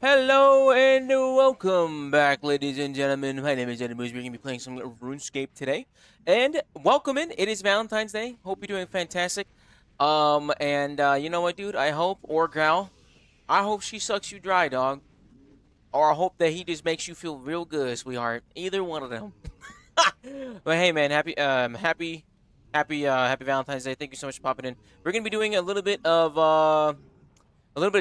Hello and welcome back, ladies and gentlemen. My name is Eddie Moose. We're going to be playing some Runescape today. And welcome in. It is Valentine's Day. Hope you're doing fantastic. You know what, dude? I hope, or gal, I hope she sucks you dry, dog. Or I hope that he just makes you feel real good, sweetheart. Either one of them. But hey, man, happy Valentine's Day. Thank you so much for popping in. We're going to be doing a little bit of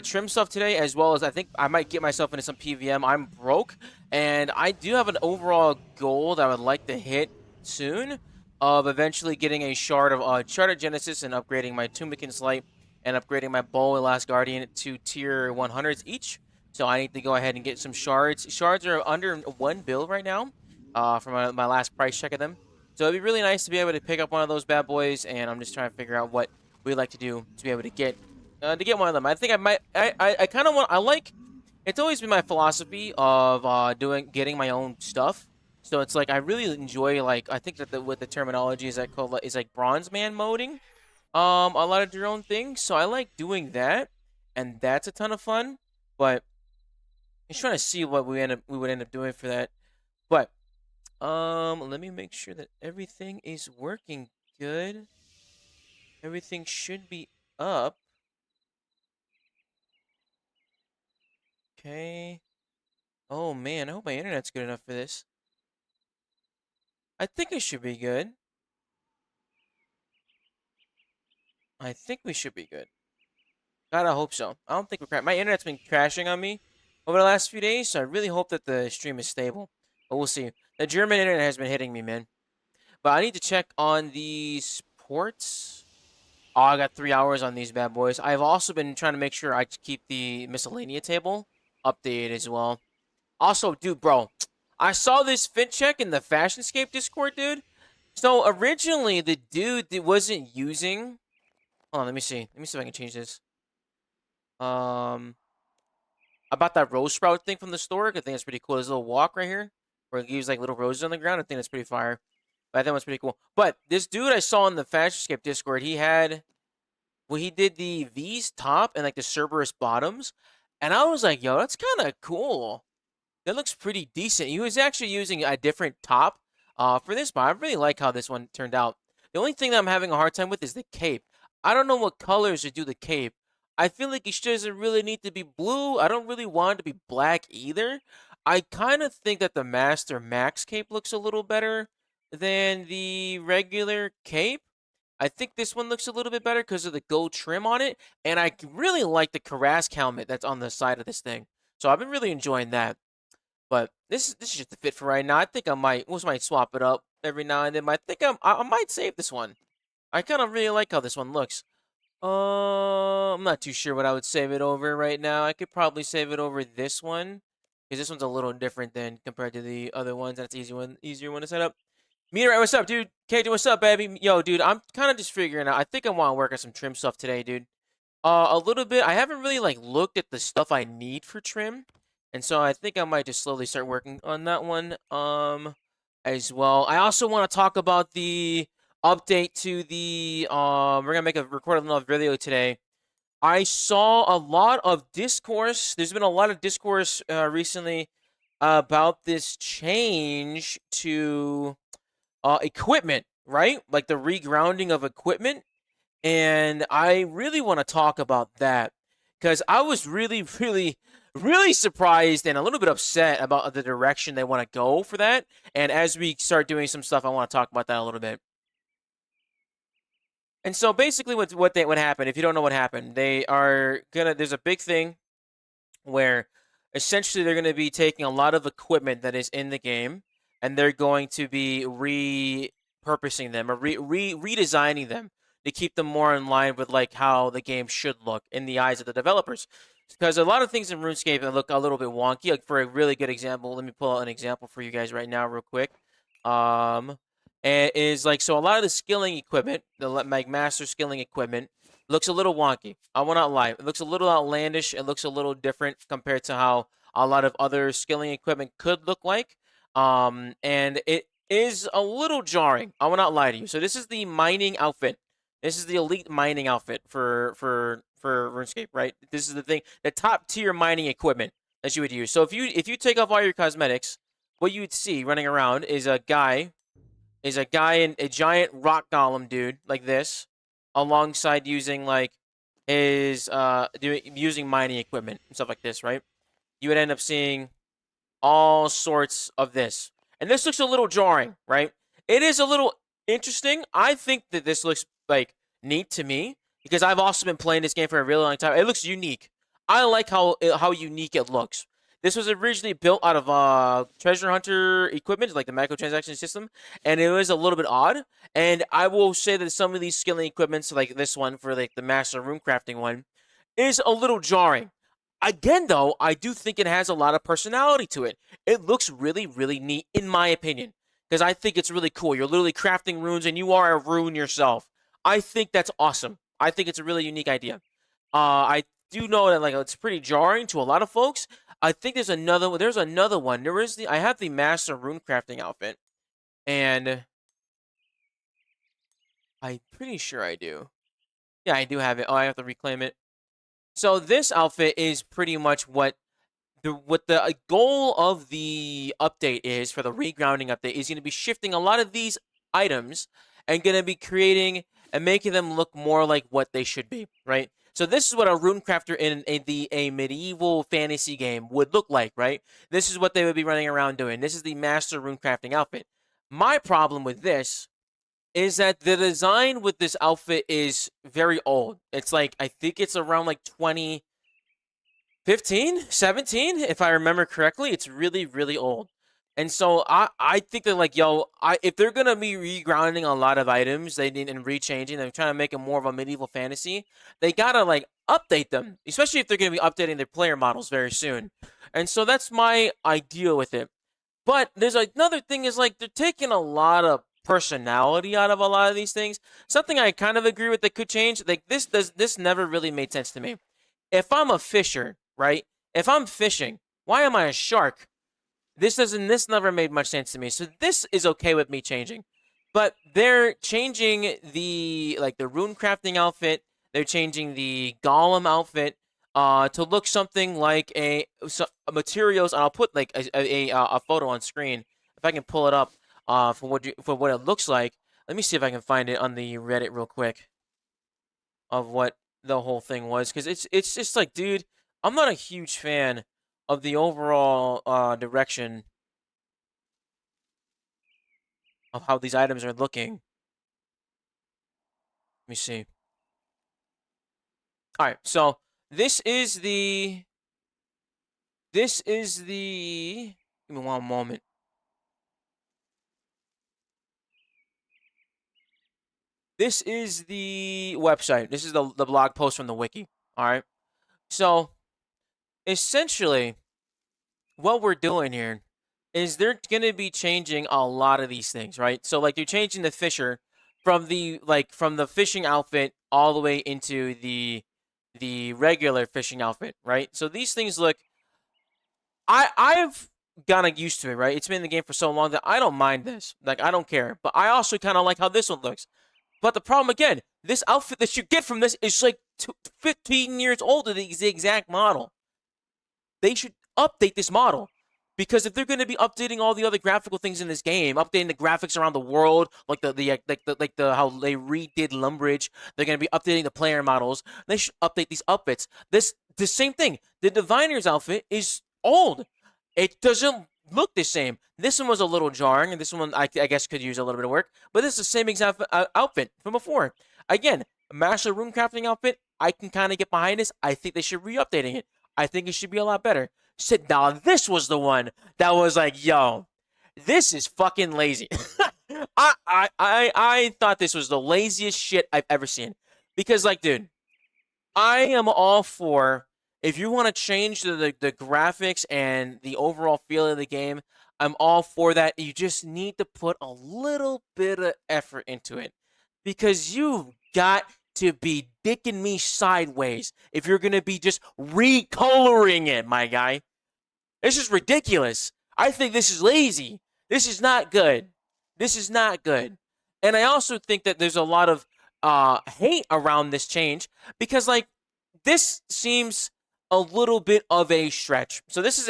trim stuff today, as well as I think I might get myself into some PVM. I'm broke, and I do have an overall goal that I would like to hit soon of eventually getting a shard of Genesis and upgrading my Tunic Slate and upgrading my Bow and Last Guardian to tier 100s each. So I need to go ahead and get some shards. Shards are under 1 bill right now from my last price check of them. So it'd be really nice to be able to pick up one of those bad boys, and I'm just trying to figure out what we'd like to do to be able to get one of them. I think I might. I kind of want. I like. It's always been my philosophy of getting my own stuff. So it's like I really enjoy like I think that with the terminology is that called is like bronze man moding. A lot of your own things. So I like doing that, and that's a ton of fun. But I'm just trying to see what we would end up doing for that. But let me make sure that everything is working good. Everything should be up. Okay. Oh man, I hope my internet's good enough for this. I think it should be good. I think we should be good. God, I hope so. I don't think we're crashing. My internet's been crashing on me over the last few days, so I really hope that the stream is stable. But we'll see. The German internet has been hitting me, man. But I need to check on these ports. Oh, I got 3 hours on these bad boys. I've also been trying to make sure I keep the miscellanea table updated as well. Also, dude, bro, I saw this fit check in the Fashionscape Discord, dude. So originally, the dude that wasn't using. Hold on, let me see. Let me see if I can change this. Um, about that rose sprout thing from the store. I think that's pretty cool. There's a little walk right here where it gives like little roses on the ground. I think that's pretty fire. But I think that's pretty cool. But this dude I saw in the Fashionscape Discord, he did the V's top and like the Cerberus bottoms, and I was like, yo, that's kind of cool. That looks pretty decent. He was actually using a different top for this, but I really like how this one turned out. The only thing that I'm having a hard time with is the cape. I don't know what colors to do the cape. I feel like it doesn't really need to be blue. I don't really want it to be black either. I kind of think that the Master Max cape looks a little better than the regular cape. I think this one looks a little bit better because of the gold trim on it, and I really like the Karask helmet that's on the side of this thing. So I've been really enjoying that. But this is just the fit for right now. I think I might swap it up every now and then. But I think I might save this one. I kind of really like how this one looks. I'm not too sure what I would save it over right now. I could probably save it over this one because this one's a little different than compared to the other ones. That's easier one to set up. Meteorite, what's up, dude? KJ, what's up, baby? Yo, dude, I'm kind of just figuring out. I think I want to work on some trim stuff today, dude. A little bit. I haven't really like looked at the stuff I need for trim. And so I think I might just slowly start working on that one as well. I also want to talk about the update to the we're gonna record another video today. I saw a lot of discourse. There's been a lot of discourse recently about this change to equipment, right? Like the regrounding of equipment. And I really want to talk about that because I was really, really, really surprised and a little bit upset about the direction they want to go for that. And as we start doing some stuff, I want to talk about that a little bit. And so basically, what happened? If you don't know what happened, they are gonna. There's a big thing where essentially they're gonna be taking a lot of equipment that is in the game, and they're going to be repurposing them or redesigning them to keep them more in line with like how the game should look in the eyes of the developers. Because a lot of things in RuneScape look a little bit wonky. Like for a really good example, let me pull out an example for you guys right now, real quick. And is like so a lot of the skilling equipment, the like master skilling equipment, looks a little wonky. I will not lie. It looks a little outlandish. It looks a little different compared to how a lot of other skilling equipment could look like. And it is a little jarring. I will not lie to you. So this is the mining outfit. This is the elite mining outfit for RuneScape, right? This is the thing, the top tier mining equipment. that you would use. So if you take off all your cosmetics, what you would see running around is a guy in a giant rock golem dude like this, alongside using like his using mining equipment and stuff like this, right? You would end up seeing all sorts of this. And this looks a little jarring, right? It is a little interesting. I think that this looks like neat to me because I've also been playing this game for a really long time. It looks unique. I like how unique it looks. This was originally built out of treasure hunter equipment, like the microtransaction system, and it was a little bit odd. And I will say that some of these skilling equipments, like this one for like the master room crafting one, is a little jarring. Again, though, I do think it has a lot of personality to it. It looks really, really neat, in my opinion, because I think it's really cool. You're literally crafting runes, and you are a rune yourself. I think that's awesome. I think it's a really unique idea. I do know that like it's pretty jarring to a lot of folks. I think there's another one. There's another one. There is the I have the master rune crafting outfit, and I'm pretty sure I do. Yeah, I do have it. Oh, I have to reclaim it. So this outfit is pretty much what the goal of the update is for the regrounding update is going to be shifting a lot of these items and going to be creating and making them look more like what they should be, right? So this is what a rune crafter in a medieval fantasy game would look like, right? This is what they would be running around doing. This is the master rune crafting outfit. My problem with this is that the design with this outfit is very old. It's like I think it's around like 2015, 17, if I remember correctly. It's really, really old. And so I think that like if they're gonna be regrounding a lot of items, they need and rechanging, they're trying to make it more of a medieval fantasy. They gotta like update them, especially if they're gonna be updating their player models very soon. And so that's my idea with it. But there's another thing is like they're taking a lot of personality out of a lot of these things. Something I kind of agree with that could change. Like this never really made sense to me. If I'm a fisher, right? If I'm fishing, why am I a shark? This never made much sense to me. So this is okay with me changing. But they're changing the rune crafting outfit. They're changing the golem outfit to look something like materials. And I'll put like a photo on screen if I can pull it up for what it looks like. Let me see if I can find it on the Reddit real quick of what the whole thing was, because it's just like, dude, I'm not a huge fan of the overall direction of how these items are looking. Let me see. All right, so this is the. Give me one moment. This is the website. This is the blog post from the wiki. All right. So essentially, what we're doing here is they're going to be changing a lot of these things, right? So like you're changing the fisher from the fishing outfit all the way into the regular fishing outfit, right? So these things look I've gotten used to it, right? It's been in the game for so long that I don't mind this. Like I don't care. But I also kind of like how this one looks. But the problem again, this outfit that you get from this is like 15 years older, the exact model. They should update this model. Because if they're going to be updating all the other graphical things in this game, updating the graphics around the world, like the how they redid Lumbridge, they're going to be updating the player models. They should update these outfits. The same thing. The Diviner's outfit is old. It doesn't look the same. This one was a little jarring, and this one I guess could use a little bit of work. But this is the same exact outfit from before. Again, Master Room Crafting outfit. I can kind of get behind this. I think they should re-updating it. I think it should be a lot better. Said now this was the one that was like, yo, this is fucking lazy. I thought this was the laziest shit I've ever seen. Because like, dude, I am all for if you want to change the graphics and the overall feel of the game, I'm all for that. You just need to put a little bit of effort into it. Because you've got to be dicking me sideways if you're going to be just recoloring it, my guy. This is ridiculous. I think this is lazy. This is not good. This is not good. And I also think that there's a lot of hate around this change because, like, this seems a little bit of a stretch. So this is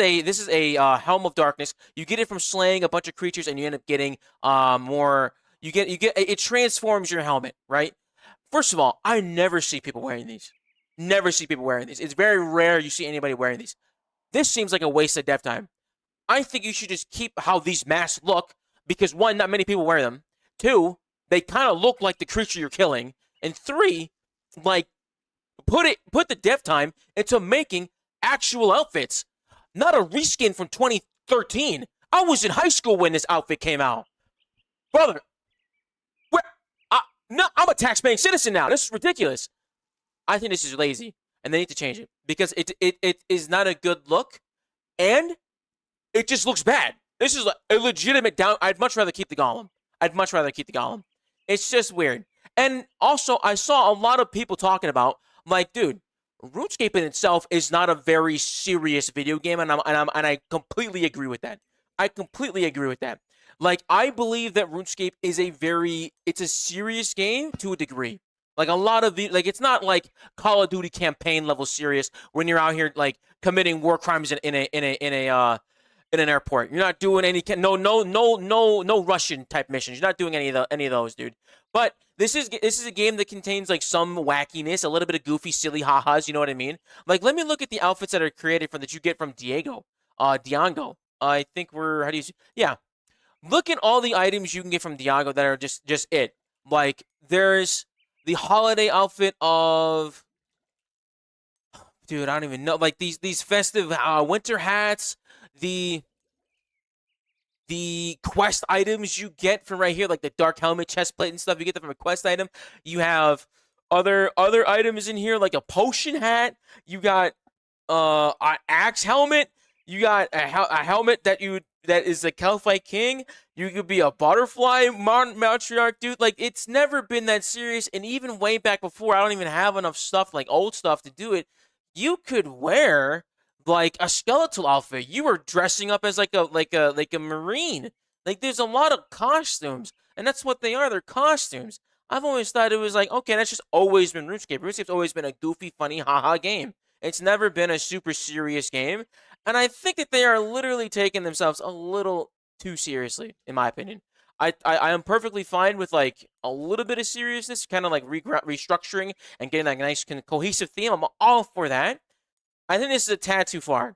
a Helm of Darkness. You get it from slaying a bunch of creatures, and you end up getting more. You get it transforms your helmet, right? First of all, I never see people wearing these. Never see people wearing these. It's very rare you see anybody wearing these. This seems like a waste of dev time. I think you should just keep how these masks look because one, not many people wear them. Two, they kind of look like the creature you're killing. And three, like put the dev time into making actual outfits, not a reskin from 2013. I was in high school when this outfit came out, brother. Where? No, I'm a tax-paying citizen now. This is ridiculous. I think this is lazy, and they need to change it because it is not a good look, and it just looks bad. This is a legitimate down. I'd much rather keep the golem. I'd much rather keep the golem. It's just weird. And also, I saw a lot of people talking about, like, dude, RuneScape in itself is not a very serious video game, and I completely agree with that. I completely agree with that. Like, I believe that RuneScape is it's a serious game to a degree. Like a lot of the, like, it's not like Call of Duty campaign level serious when you're out here like committing war crimes in an airport. You're not doing no Russian type missions. You're not doing any of those, dude. But this is a game that contains like some wackiness, a little bit of goofy, silly ha-has. You know what I mean? Like, let me look at the outfits that are created from that you get from Diongo. I think how do you? Yeah, look at all the items you can get from Diongo that are just it. Like, there's the holiday outfit of, dude, I don't even know. Like these festive winter hats, the quest items you get from right here, like the dark helmet, chest plate, and stuff. You get that from a quest item. You have other items in here, like a potion hat. You got an axe helmet. You got a helmet that is a Calphite king. You could be a butterfly matriarch, dude. Like, it's never been that serious. And even way back before, I don't even have enough stuff, like old stuff, to do it. You could wear like a skeletal outfit. You were dressing up as like a marine. Like, there's a lot of costumes, and that's what they are. They're costumes. I've always thought it was like, okay, that's just always been RuneScape. RuneScape's always been a goofy, funny, haha game. It's never been a super serious game. And I think that they are literally taking themselves a little too seriously, in my opinion. I am perfectly fine with like a little bit of seriousness, kind of like restructuring and getting like a nice cohesive theme. I'm all for that. I think this is a tad too far.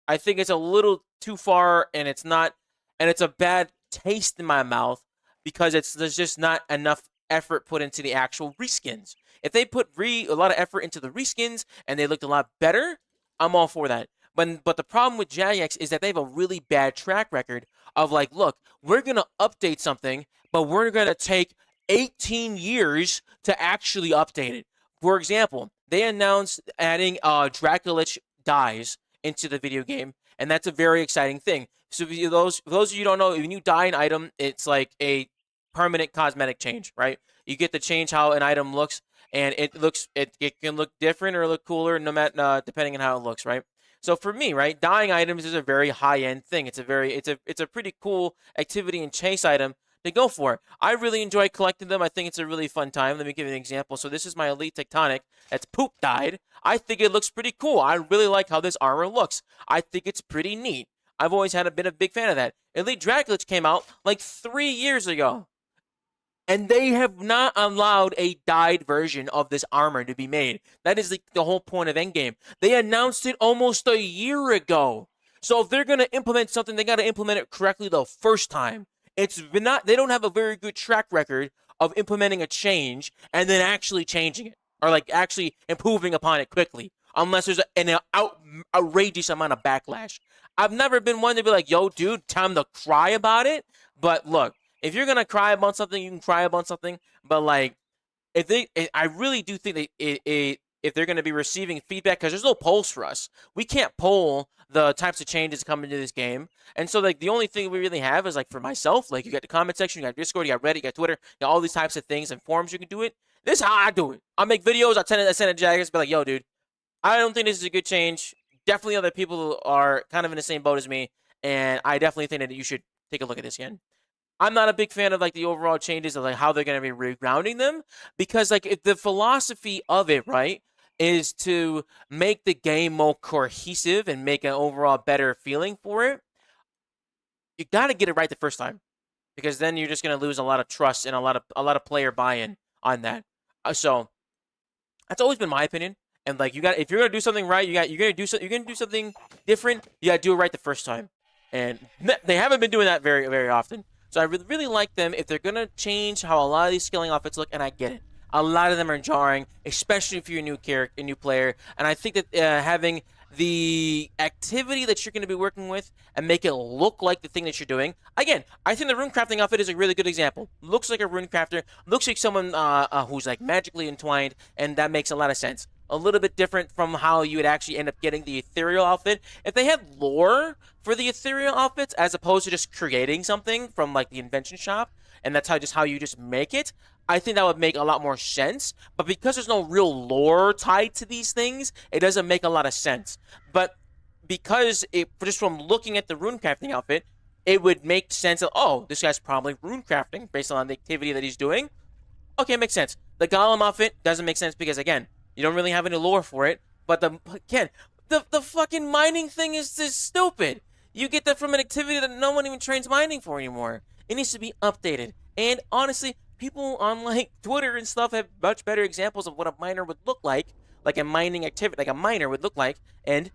I think it's a little too far, and it's not, and it's a bad taste in my mouth because there's just not enough effort put into the actual reskins. If they put a lot of effort into the reskins and they looked a lot better, I'm all for that. But the problem with Jagex is that they have a really bad track record of like, look, we're gonna update something, but we're gonna take 18 years to actually update it. For example, they announced adding Draculich dies into the video game, and that's a very exciting thing. So for those of you who don't know, when you die an item, it's like a permanent cosmetic change, right? You get to change how an item looks, and it can look different or look cooler, no matter depending on how it looks, right? So for me, right, dying items is a very high end thing. It's a pretty cool activity and chase item to go for. I really enjoy collecting them. I think it's a really fun time. Let me give you an example. So this is my Elite Tectonic that's poop dyed. I think it looks pretty cool. I really like how this armor looks. I think it's pretty neat. I've always been a big fan of that. Elite Draculich came out like 3 years ago. And they have not allowed a dyed version of this armor to be made. That is the whole point of Endgame. They announced it almost a year ago. So if they're going to implement something, they got to implement it correctly the first time. They don't have a very good track record of implementing a change and then actually changing it or like actually improving upon it quickly, unless there's an outrageous amount of backlash. I've never been one to be like, yo, dude, time to cry about it. But look, if you're gonna cry about something, you can cry about something. But like, I really do think that if they're gonna be receiving feedback, because there's no polls for us, we can't poll the types of changes coming into this game. And so like the only thing we really have is like for myself, like you got the comment section, you got Discord, you got Reddit, you got Twitter, you got all these types of things and forums you can do it. This is how I do it. I make videos, I send it to Jaggers, be like, yo, dude, I don't think this is a good change. Definitely other people are kind of in the same boat as me, and I definitely think that you should take a look at this again. I'm not a big fan of like the overall changes of like how they're going to be regrounding them because like if the philosophy of it, right, is to make the game more cohesive and make an overall better feeling for it, you got to get it right the first time, because then you're just going to lose a lot of trust and a lot of player buy-in on that. So that's always been my opinion. And like, if you're gonna do something right, you're gonna do something different. You gotta do it right the first time, and they haven't been doing that very very often. So I really like them if they're gonna change how a lot of these scaling outfits look, and I get it. A lot of them are jarring, especially if you're a new character, a new player. And I think that having the activity that you're going to be working with and make it look like the thing that you're doing. Again, I think the rune crafting outfit is a really good example. Looks like a rune crafter, looks like someone who's like magically entwined, and that makes a lot of sense. A little bit different from how you would actually end up getting the ethereal outfit. If they had lore for the ethereal outfits as opposed to just creating something from like the invention shop, and that's how you just make it, I think that would make a lot more sense. But because there's no real lore tied to these things, it doesn't make a lot of sense. But because just from looking at the rune crafting outfit, it would make sense that, oh, this guy's probably rune crafting based on the activity that he's doing. Okay, makes sense. The golem outfit doesn't make sense because, again, you don't really have any lore for it. But the fucking mining thing is just stupid. You get that from an activity that no one even trains mining for anymore. It needs to be updated. And honestly, people on like Twitter and stuff have much better examples of what a miner would look like a mining activity, like a miner would look like. And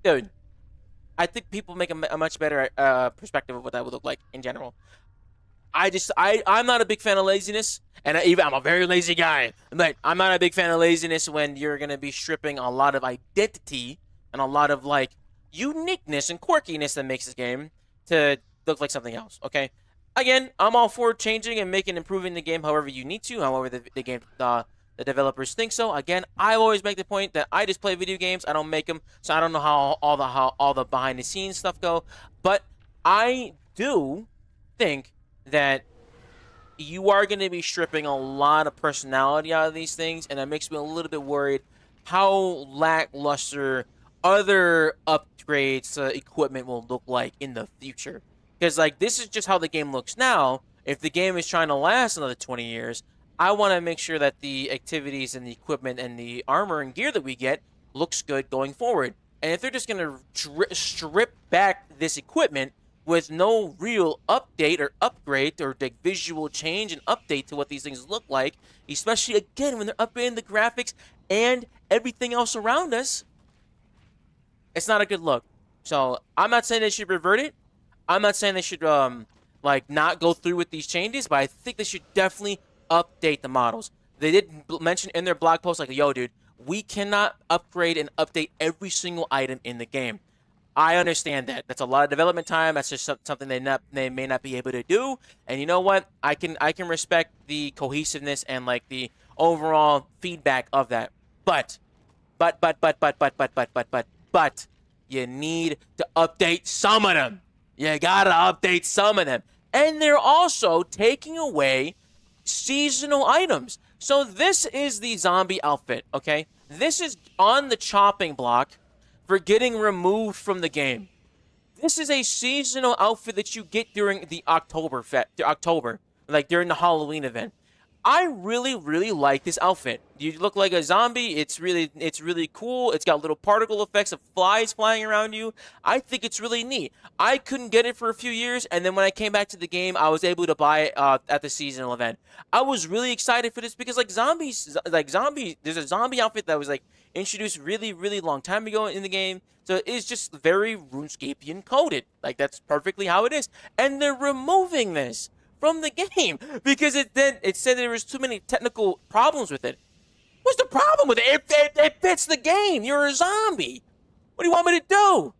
dude, I think people make a much better perspective of what that would look like in general. I'm not a big fan of laziness, and I'm a very lazy guy. But I'm not a big fan of laziness when you're gonna be stripping a lot of identity and a lot of like uniqueness and quirkiness that makes this game to look like something else. Okay, again, I'm all for changing and improving the game however you need to, however the game the developers think so. Again, I always make the point that I just play video games. I don't make them, so I don't know how all the behind the scenes stuff go. But I do think that you are going to be stripping a lot of personality out of these things, and that makes me a little bit worried how lackluster other upgrades to equipment will look like in the future. Because like, this is just how the game looks now. If the game is trying to last another 20 years, I want to make sure that the activities and the equipment and the armor and gear that we get looks good going forward. And if they're just going to strip back this equipment with no real update or upgrade or like visual change and update to what these things look like, especially again when they're updating the graphics and everything else around us, it's not a good look. So I'm not saying they should revert it. I'm not saying they should like not go through with these changes, but I think they should definitely update the models. They did mention in their blog post like, yo, dude, we cannot upgrade and update every single item in the game. I understand that. That's a lot of development time. That's just something they may not be able to do. And you know what? I can respect the cohesiveness and like the overall feedback of that. But you need to update some of them. You gotta update some of them. And they're also taking away seasonal items. So this is the zombie outfit, okay? This is on the chopping block for getting removed from the game. This is a seasonal outfit that you get during the October, like during the Halloween event. I really, really like this outfit. You look like a zombie. It's really cool. It's got little particle effects of flies flying around you. I think it's really neat. I couldn't get it for a few years, and then when I came back to the game, I was able to buy it at the seasonal event. I was really excited for this because there's a zombie outfit that was like introduced really, really long time ago in the game. So it's just very RuneScapian coded. Like, that's perfectly how it is. And they're removing this from the game because it said there was too many technical problems with it. What's the problem with it? It fits the game. You're a zombie. What do you want me to do?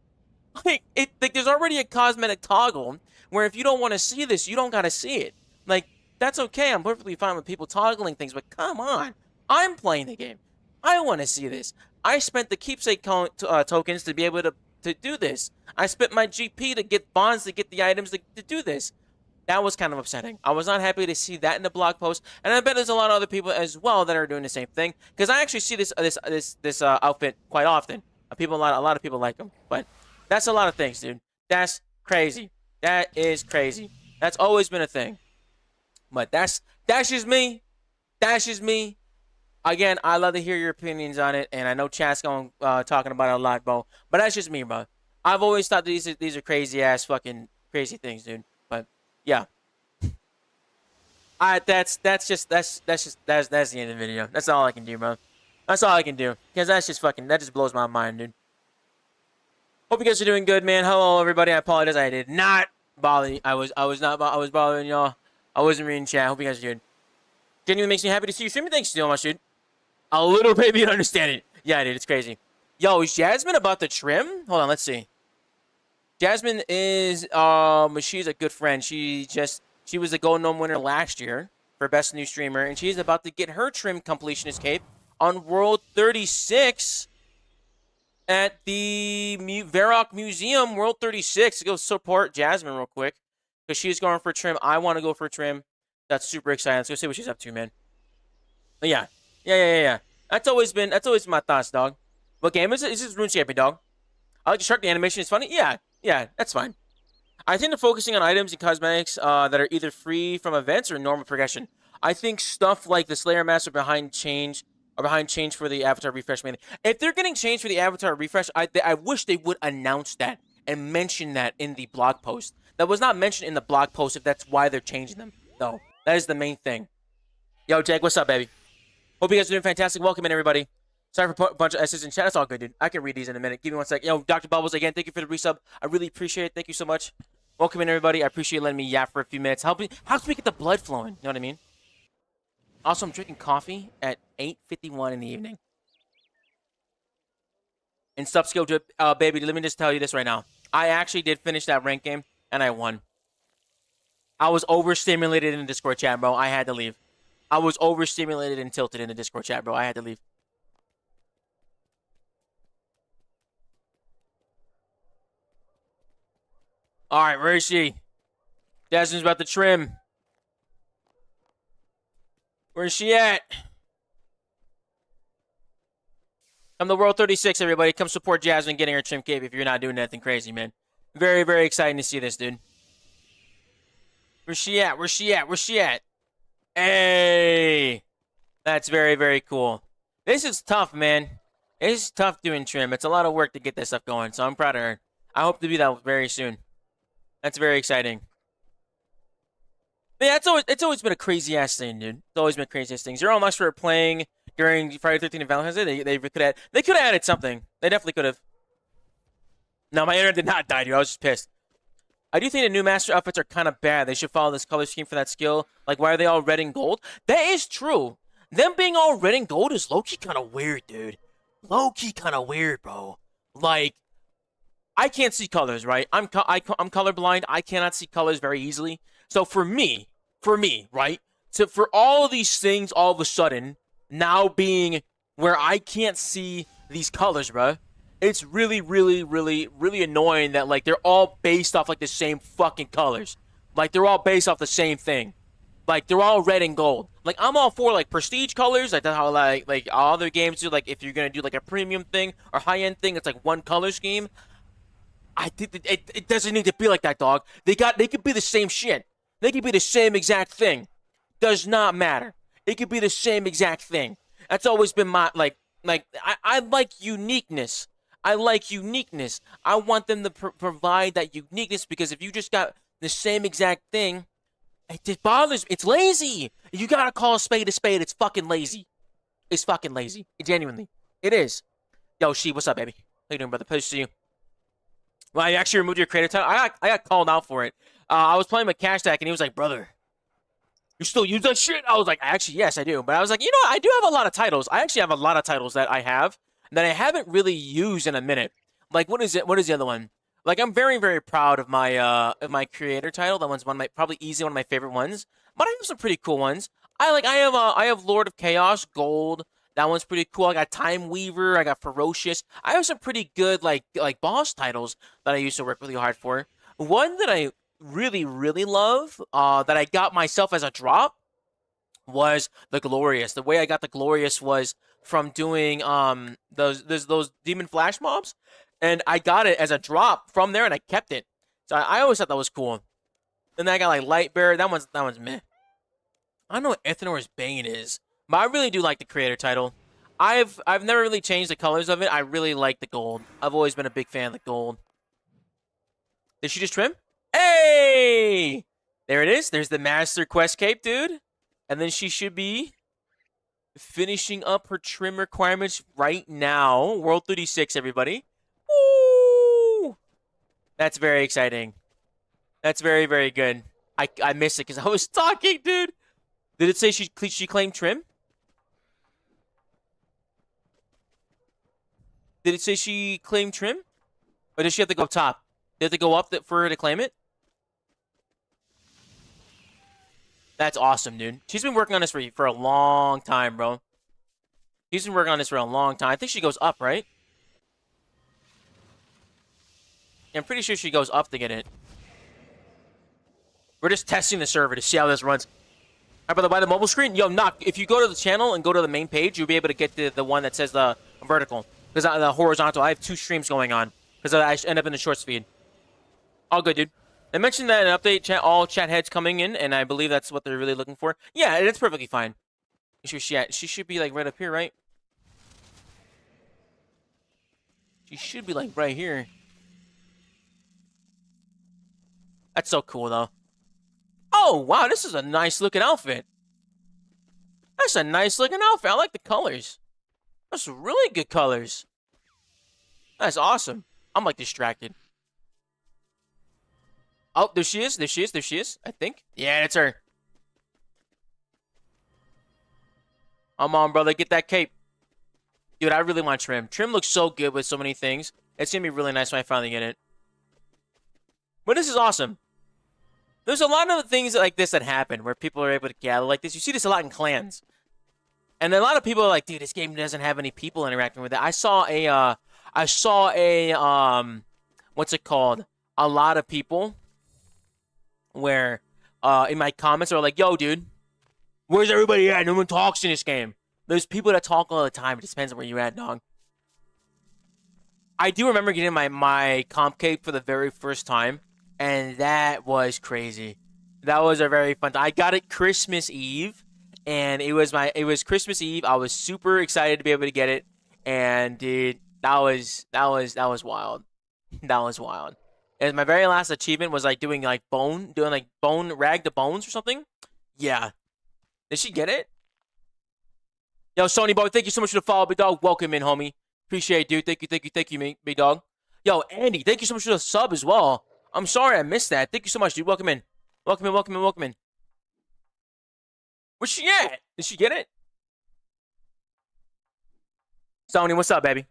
Like there's already a cosmetic toggle where if you don't want to see this, you don't gotta see it. Like, that's okay. I'm perfectly fine with people toggling things, but come on. I'm playing the game. I want to see this. I spent the keepsake tokens to be able to do this. I spent my GP to get bonds to get the items to do this. That was kind of upsetting. I was not happy to see that in the blog post, and I bet there's a lot of other people as well that are doing the same thing. Because I actually see this outfit quite often. A lot of people like them, but that's a lot of things, dude. That's crazy. That is crazy. That's always been a thing. But that's just me. That's just me. Again, I love to hear your opinions on it, and I know chat's going talking about it a lot, bro. But that's just me, bro. I've always thought these are crazy ass fucking crazy things, dude. But yeah, that's the end of the video. That's all I can do, bro. That's all I can do because that just blows my mind, dude. Hope you guys are doing good, man. Hello, everybody. I apologize. I did not bother you. I was bothering y'all. I wasn't reading chat. Hope you guys are good. Genuinely makes me happy to see you streaming. Thanks so much, dude. A little baby, you don't understand it. Yeah, dude, it's crazy. Yo, is Jasmine about to trim? Hold on, let's see. Jasmine is she's a good friend. She was the Golden Gnome winner last year for best new streamer, and she's about to get her trim completionist cape on World 36 at the Varrock Museum. World 36. Go support Jasmine real quick because she's going for trim. I want to go for trim. That's super exciting. Let's go see what she's up to, man. But yeah. That's always my thoughts, dog. What game is it? This is Runescape, dog. I like the shark. The animation is funny. Yeah, that's fine. I think they're focusing on items and cosmetics that are either free from events or normal progression. I think stuff like the Slayer Mask are behind change for the avatar refresh. Mainly, if they're getting change for the avatar refresh, I wish they would announce that and mention that in the blog post. That was not mentioned in the blog post. If that's why they're changing them, though, that is the main thing. Yo, Jake, what's up, baby? Hope you guys are doing fantastic. Welcome in, everybody. Sorry for a bunch of S's in chat. It's all good, dude. I can read these in a minute. Give me one sec. Yo, Dr. Bubbles, again, thank you for the resub. I really appreciate it. Thank you so much. Welcome in, everybody. I appreciate letting me yap for a few minutes. Helps me get the blood flowing. You know what I mean? Also, I'm drinking coffee at 8:51 in the evening. And Subskill Drip, baby, let me just tell you this right now. I actually did finish that rank game, and I won. I was overstimulated in the Discord chat, bro. I had to leave. I was overstimulated and tilted in the Discord chat, bro. I had to leave. All right, where is she? Jasmine's about to trim. Where's she at? Come to World 36, everybody. Come support Jasmine getting her trim cape if you're not doing anything crazy, man. Very, very exciting to see this, dude. Where's she at? Where's she at? Where's she at? Hey! That's very, very cool. This is tough, man. It's tough doing trim. It's a lot of work to get this stuff going, so I'm proud of her. I hope to do that very soon. That's very exciting. But yeah, it's always been a crazy ass thing, dude. It's always been crazy ass things. Zero unless we were playing during Friday 13th and Valentine's Day. They could have added something. They definitely could have. No, my internet did not die, dude. I was just pissed. I do think the new master outfits are kind of bad. They should follow this color scheme for that skill. Like, why are they all red and gold? That is true. Them being all red and gold is low-key kind of weird, dude. Low-key kind of weird, bro. Like, I can't see colors, right? I'm colorblind. I cannot see colors very easily. So for me, right? So for all of these things all of a sudden now being where I can't see these colors, bro. It's really, really, really, really annoying that, like, they're all based off, like, the same fucking colors. Like, they're all based off the same thing. Like, they're all red and gold. Like, I'm all for, like, prestige colors. Like, that's how, like all other games do. Like, if you're gonna do, like, a premium thing or high-end thing, it's, like, one color scheme. I think it doesn't need to be like that, dog. They could be the same shit. They could be the same exact thing. Does not matter. It could be the same exact thing. That's always been my, I like uniqueness. I like uniqueness. I want them to provide that uniqueness because if you just got the same exact thing, it just bothers me. It's lazy. You gotta call a spade a spade. It's fucking lazy. It's fucking lazy. Genuinely. It is. Yo, She, what's up, baby? How you doing, brother? Pleasure to see you. Well, I actually removed your creator title. I got called out for it. I was playing with Cash Stack, and he was like, brother, you still use that shit? I was like, actually, yes, I do. But I was like, you know what? I do have a lot of titles. I actually have a lot of titles that I have that I haven't really used in a minute. Like, what is it? What is the other one? Like, I'm very, very proud of my creator title. That one's probably easy, one of my favorite ones. But I have some pretty cool ones. I have Lord of Chaos Gold. That one's pretty cool. I got Time Weaver. I got Ferocious. I have some pretty good like boss titles that I used to work really hard for. One that I really, really love that I got myself as a drop was the Glorious. The way I got the Glorious was from doing those demon flash mobs, and I got it as a drop from there, and I kept it. So I always thought that was cool. And then I got like Lightbearer. That one's meh. I don't know what Ethenor's Bane is, But I really do like the creator title. I've never really changed the colors of it. I really like the gold. I've always been a big fan of the gold. Did she just trim? Hey! There it is. There's the Master Quest cape, dude. And then she should be finishing up her trim requirements right now. World 36, everybody. Woo! That's very exciting. That's very, very good. I missed it because I was talking, dude. Did it say she claimed trim? Did it say she claimed trim? Or does she have to go up top? Did have to go up for her to claim it? That's awesome, dude. She's been working on this for a long time, bro. She's been working on this for a long time. I think she goes up, right? I'm pretty sure she goes up to get it. We're just testing the server to see how this runs. All right, brother, by the mobile screen, yo, knock. If you go to the channel and go to the main page, you'll be able to get the one that says the vertical. Because the horizontal, I have 2 streams going on. Because I end up in the short speed. All good, dude. They mentioned that in update, all chat heads coming in, and I believe that's what they're really looking for. Yeah, it's perfectly fine. Where's she at? She should be, like, right up here, right? She should be, like, right here. That's so cool, though. Oh, wow, this is a nice-looking outfit. That's a nice-looking outfit. I like the colors. That's really good colors. That's awesome. I'm, like, distracted. Oh, there she is. There she is. There she is. I think. Yeah, that's her. Come on, brother. Get that cape. Dude, I really want trim. Trim looks so good with so many things. It's going to be really nice when I finally get it. But this is awesome. There's a lot of things like this that happen where people are able to gather like this. You see this a lot in clans. And a lot of people are like, dude, this game doesn't have any people interacting with it. I saw a, what's it called? A lot of people where, in my comments are like, yo, dude, where's everybody at? No one talks in this game. There's people that talk all the time. It just depends on where you're at, dog. I do remember getting my comp cape for the very first time, and that was crazy. That was a very fun time. I got it Christmas Eve, and it was Christmas Eve. I was super excited to be able to get it, and dude, that was wild. That was wild. And my very last achievement was like doing bone rag to bones or something. Yeah. Did she get it? Yo, Sony boy, thank you so much for the follow, big dog. Welcome in, homie. Appreciate it, dude. Thank you, big dog. Yo, Andy, thank you so much for the sub as well. I'm sorry I missed that. Thank you so much, dude. Welcome in. Welcome in. Where's she at? Did she get it? Sony, what's up, baby?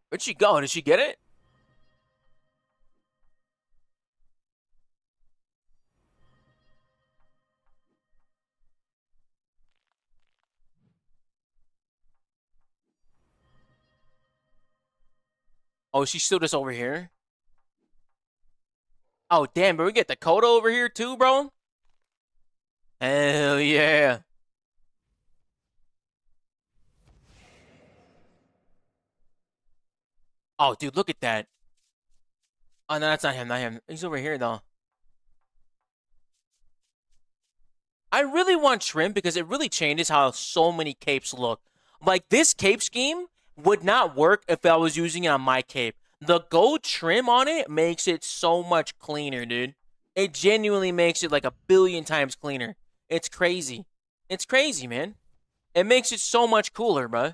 Where'd she go? Did she get it? Oh, she's still just over here? Oh, damn, but we get Dakota over here too, bro? Hell yeah. Oh, dude, look at that. Oh, no, that's not him. He's over here, though. I really want trim because it really changes how so many capes look. Like, this cape scheme would not work if I was using it on my cape. The gold trim on it makes it so much cleaner, dude. It genuinely makes it like 1,000,000,000 times cleaner. It's crazy. It's crazy, man. It makes it so much cooler, bro.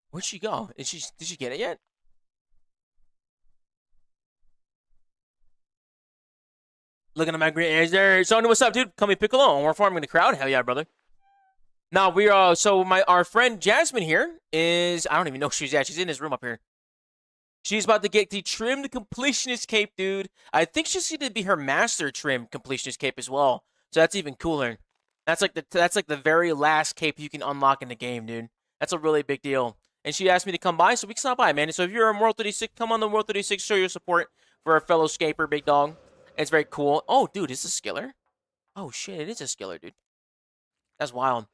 Where'd she go? Did she get it yet? Looking at my green. Is there Sony? What's up, dude? Call me Piccolo. And we're farming the crowd. Hell yeah, brother. Now we are. So our friend Jasmine here is. I don't even know where she's at. She's in this room up here. She's about to get the trimmed completionist cape, dude. I think she's going to be her master trim completionist cape as well. So that's even cooler. That's like the very last cape you can unlock in the game, dude. That's a really big deal. And she asked me to come by, so we can stop by, man. So if you're on World 36, come on the World 36, show your support for our fellow scaper, big dog. It's very cool. Oh, dude, is this a skiller? Oh, shit, it is a skiller, dude. That's wild.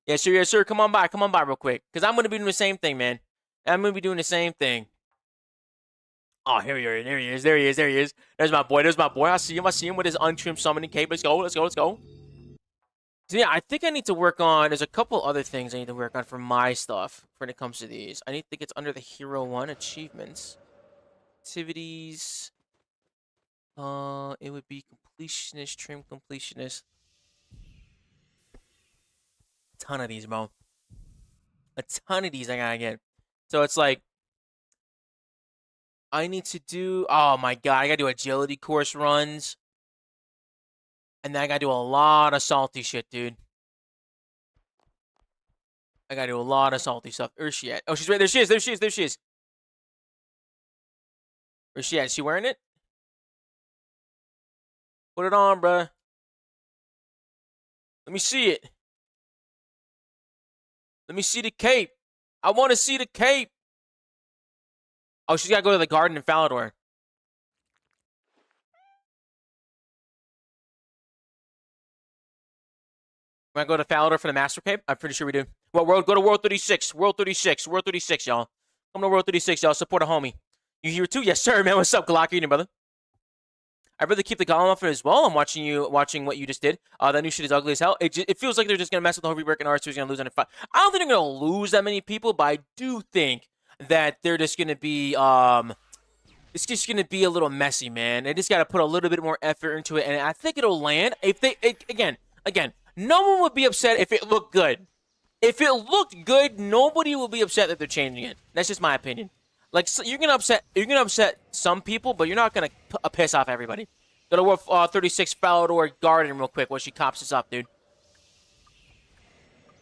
Yes, sir. Yes, sir. Come on by. Come on by real quick. Because I'm going to be doing the same thing, man. I'm going to be doing the same thing. Oh, here he is. There he is. There he is. There he is. There's my boy. There's my boy. I see him. I see him with his untrimmed summoning cape. Let's go. Let's go. Let's go. So, yeah, I think I need to work on... There's a couple other things I need to work on for my stuff when it comes to these. I need to think it's under the Hero 1 achievements. Activities. It would be completionist, trim completionist. A ton of these, bro. A ton of these I gotta get. So it's like... I need to do... Oh, my God. I gotta do agility course runs. And then I gotta do a lot of salty shit, dude. I gotta do a lot of salty stuff. Where's she at? Oh, she's right there. She is. There she is. There she is. Where's she at? Is she wearing it? Put it on, bruh. Let me see it. Let me see the cape. I want to see the cape. Oh, she's got to go to the garden in Falador. When I go to Falador for the Master Cape? I'm pretty sure we do. Well, world, go to World 36. World 36. World 36, y'all. Come to World 36, y'all. Support a homie. You here too? Yes, sir, man. What's up, Glock? Eating, brother? I'd rather keep the golem off it as well. I'm watching what you just did. That new shit is ugly as hell. It feels like they're just gonna mess with the whole rework and R2 is gonna lose on it. I don't think they're gonna lose that many people, but I do think that they're just gonna be it's just gonna be a little messy, man. They just gotta put a little bit more effort into it, and I think it'll land. If they again, no one would be upset if it looked good. If it looked good, nobody will be upset that they're changing it. That's just my opinion. Like, so you're gonna upset some people, but you're not gonna piss off everybody. Go to World 36 Falador Garden real quick while she cops us up, dude.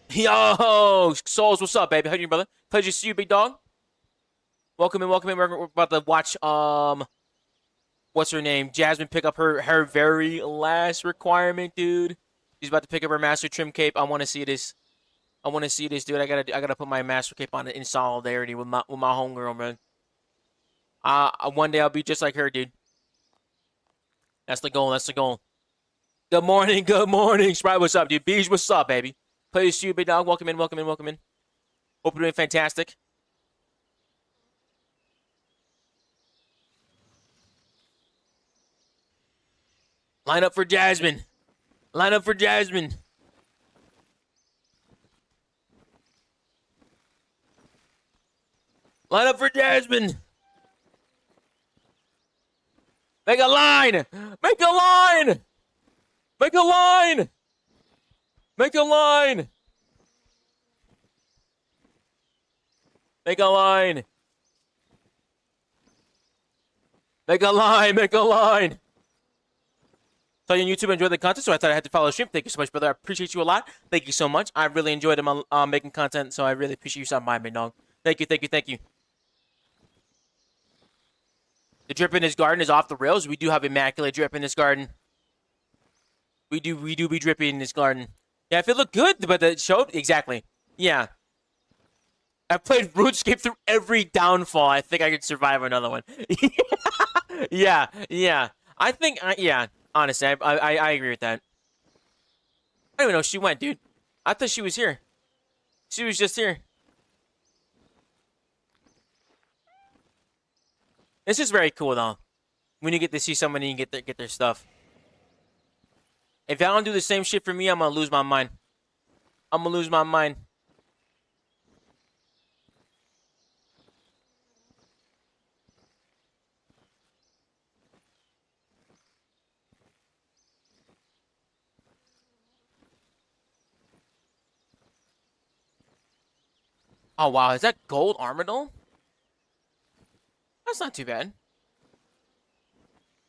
Yo, Souls, what's up, baby? How you doing, brother? Pleasure to see you, big dog. Welcome in, welcome in. We're about to watch what's her name? Jasmine pick up her very last requirement, dude. She's about to pick up her master trim cape. I want to see this. I want to see this, dude. I gotta put my master cape on in solidarity with my homegirl, man. One day I'll be just like her, dude. That's the goal. That's the goal. Good morning. Good morning. Sprite, what's up, dude? Beige, what's up, baby? Please see you, big dog. Welcome in. Welcome in. Welcome in. Hope you're doing fantastic. Line up for Jasmine. Line up for Jasmine. Line up for Jasmine. Make a line. Make a line. Make a line. Make a line. Make a line. Make a line. Make a line. So you on YouTube enjoyed the content, so I thought I had to follow the stream. Thank you so much, brother. I appreciate you a lot. Thank you so much. I really enjoyed making content, so I really appreciate you stopping by, big dog. Thank you, thank you, thank you. The drip in this garden is off the rails. We do have immaculate drip in this garden. We do be dripping in this garden. Yeah, if it looked good, but it showed exactly. Yeah. I played RuneScape through every downfall. I think I could survive another one. Yeah, yeah. I think, yeah. Honestly, I agree with that. I don't even know if she went, dude. I thought she was here. She was just here. This is very cool, though. When you get to see somebody and get their stuff. If y'all don't do the same shit for me, I'm gonna lose my mind. I'm gonna lose my mind. Oh, wow. Is that gold Armadillo? That's not too bad.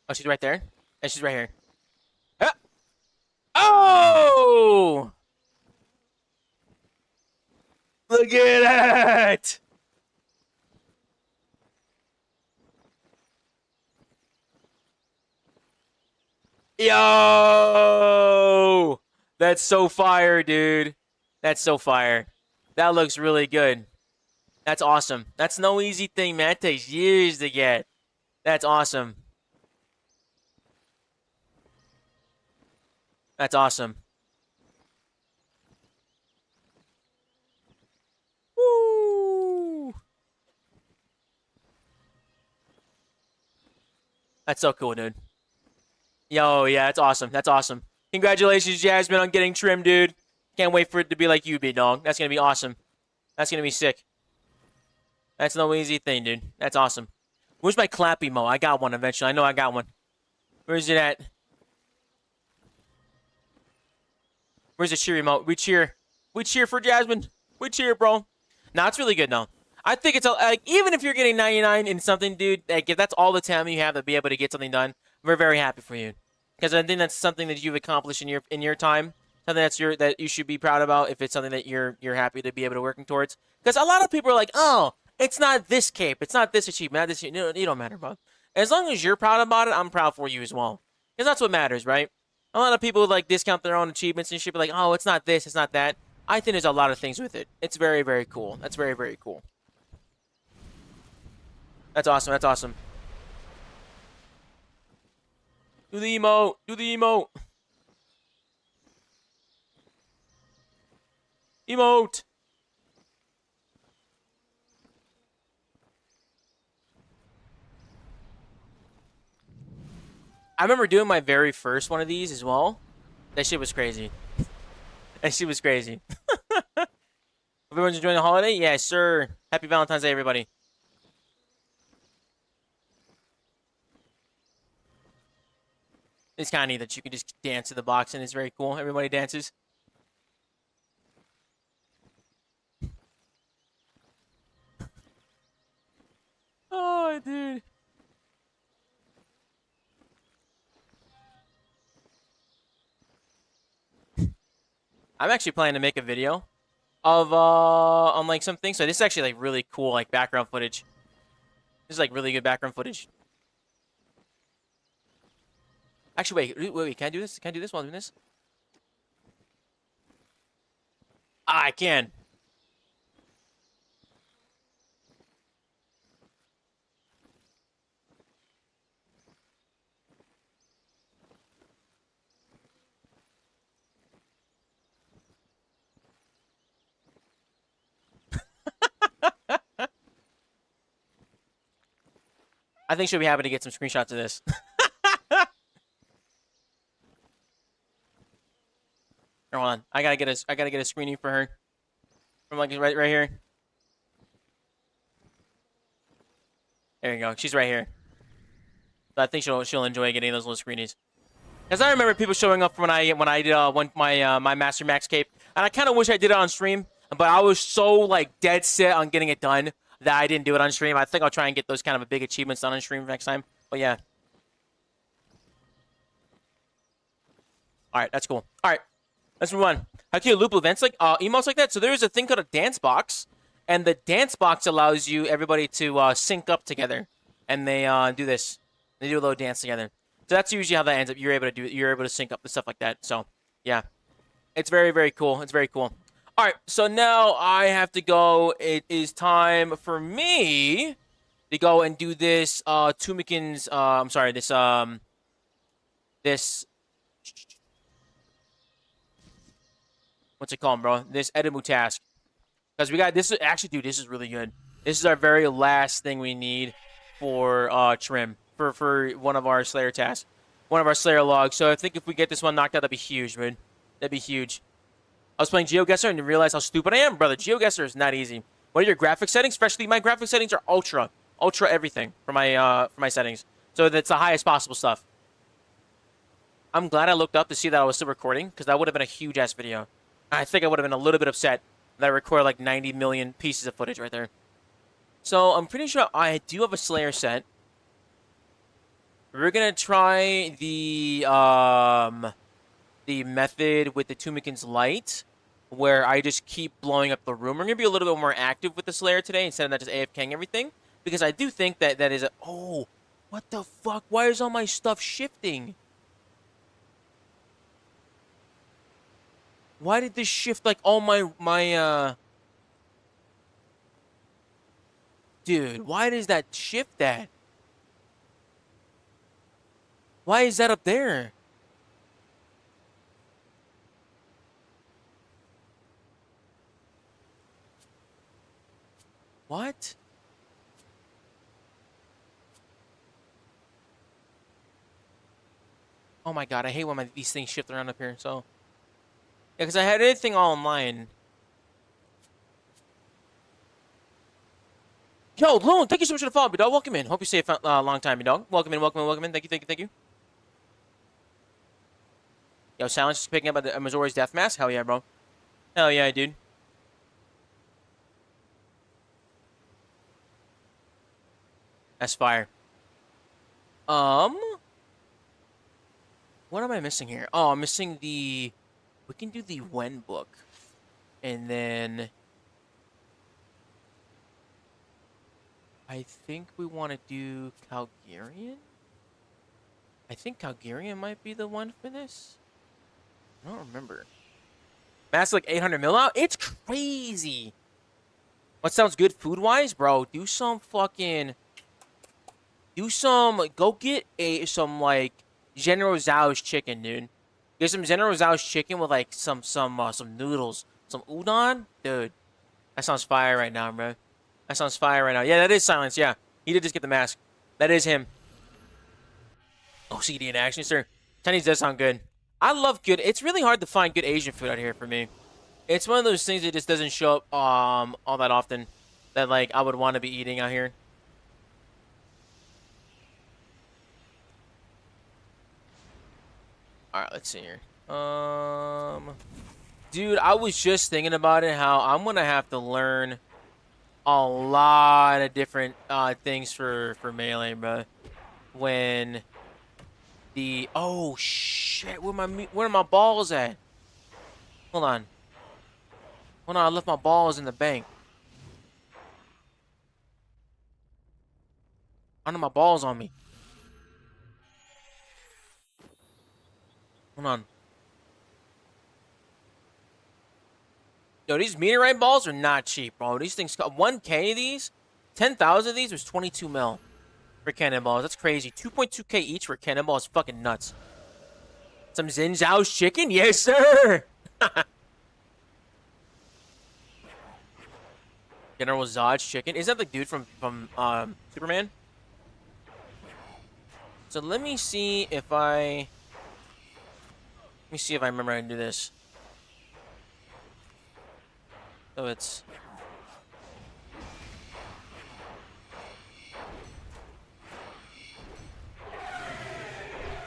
Oh, she's right there. And she's right here. Ah! Oh! Look at it! Yo! That's so fire, dude. That's so fire. That looks really good. That's awesome. That's no easy thing, man. It takes years to get. That's awesome. That's awesome. That's so cool, dude. Yo, yeah, that's awesome. That's awesome. Congratulations, Jasmine, on getting trim, dude. Can't wait for it to be like you, big dog. That's gonna be awesome. That's gonna be sick. That's no easy thing, dude. That's awesome. Where's my clap emo? I got one eventually. I know I got one. Where's it at? Where's the cheer emote? We cheer. We cheer for Jasmine. We cheer, bro. Nah, it's really good now. I think it's like even if you're getting 99 in something, dude, like if that's all the time you have to be able to get something done, we're very happy for you. Because I think that's something that you've accomplished in your time. Something that you should be proud about if it's something that you're happy to be able to working towards. Because a lot of people are like, oh, it's not this cape, it's not this achievement, not this. You don't matter, bro. As long as you're proud about it, I'm proud for you as well. Because that's what matters, right? A lot of people like discount their own achievements and shit, be like, oh, it's not this, it's not that. I think there's a lot of things with it. It's very, very cool. That's very, very cool. That's awesome. That's awesome. Do the emote. Do the emote. Emote. I remember doing my very first one of these as well. That shit was crazy. That shit was crazy. Everyone's enjoying the holiday? Yes, sir. Happy Valentine's Day, everybody. It's kind of neat that you can just dance to the box, and it's very cool. Everybody dances. Oh, dude. I'm actually planning to make a video of on like something. So this is actually like really cool like background footage. This is like really good background footage. Actually, wait. Can I do this? Can I do this while I'm doing this? Ah, I can. I think she'll be happy to get some screenshots of this. Hold on. I gotta get a screening for her. From like right here. There you go. She's right here. So I think she'll enjoy getting those little screenies. Because I remember people showing up when I did my Master Max cape, and I kind of wish I did it on stream, but I was so like dead set on getting it done that I didn't do it on stream. I think I'll try and get those kind of a big achievements done on stream next time. But yeah. All right, that's cool. All right, let's move on. How can you loop events like emotes like that? So there's a thing called a dance box, and the dance box allows you everybody to sync up together, and they do this. They do a little dance together. So that's usually how that ends up. You're able to do. You're able to sync up the stuff like that. So yeah, it's very very cool. It's very cool. All right, so now I have to go. It is time for me to go and do this. Tumikin's. I'm sorry. This what's it called, bro? This Edimu task. Because we got this. Actually, dude, this is really good. This is our very last thing we need for trim for one of our Slayer tasks, one of our Slayer logs. So I think if we get this one knocked out, that'd be huge, man. That'd be huge. I was playing GeoGuessr and realized how stupid I am, brother. GeoGuessr is not easy. What are your graphic settings? Especially my graphic settings are ultra everything for my settings. So that's the highest possible stuff. I'm glad I looked up to see that I was still recording because that would have been a huge ass video. I think I would have been a little bit upset that I recorded like 90 million pieces of footage right there. So I'm pretty sure I do have a Slayer set. We're gonna try the method with the Tumikin's light, where I just keep blowing up the room. We're gonna be a little bit more active with the Slayer today instead of not just AFKing everything, because I do think that that is a. Oh, what the fuck? Why is all my stuff shifting? Why did this shift like all my. Dude, why does that shift that? Why is that up there? What? Oh my god, I hate when these things shift around up here. So yeah, because I had everything all online. Yo, Loon, thank you so much for the follow, me dog. Welcome in. Hope you stay a long time, me dog. Welcome in, welcome in, welcome in. Thank you, thank you, thank you. Yo, Silence is picking up at the Missouri's death mask. Hell yeah, bro. Hell yeah, dude. That's fire. What am I missing here? Oh, I'm missing the. We can do the when book, and then I think we want to do Calgarian. I think Calgarian might be the one for this. I don't remember. Mass like 800 mil out? It's crazy. What sounds good food-wise? Bro, do some fucking... Go get some, like, General Zhao's chicken, dude. Get some General Zhao's chicken with, like, some noodles. Some udon? Dude. That sounds fire right now, bro. That sounds fire right now. Yeah, that is Silence, yeah. He did just get the mask. That is him. OCD in action, sir. Chinese does sound good. I love good... It's really hard to find good Asian food out here for me. It's one of those things that just doesn't show up all that often that, like, I would want to be eating out here. Alright, let's see here. Dude, I was just thinking about it, how I'm going to have to learn a lot of different things for Melee, bro. When the... Oh, shit. Where are my balls at? Hold on. Hold on, I left my balls in the bank. I don't know my balls on me. Hold on. Yo, these meteorite balls are not cheap, bro. These things got 1K of these. 10,000 of these was 22 mil for cannonballs. That's crazy. 2.2K each for cannonballs. Fucking nuts. Some Xin Zhao's chicken? Yes, sir. General Zod's chicken. Is that the dude from Superman? So let me see if I remember how to do this. So it's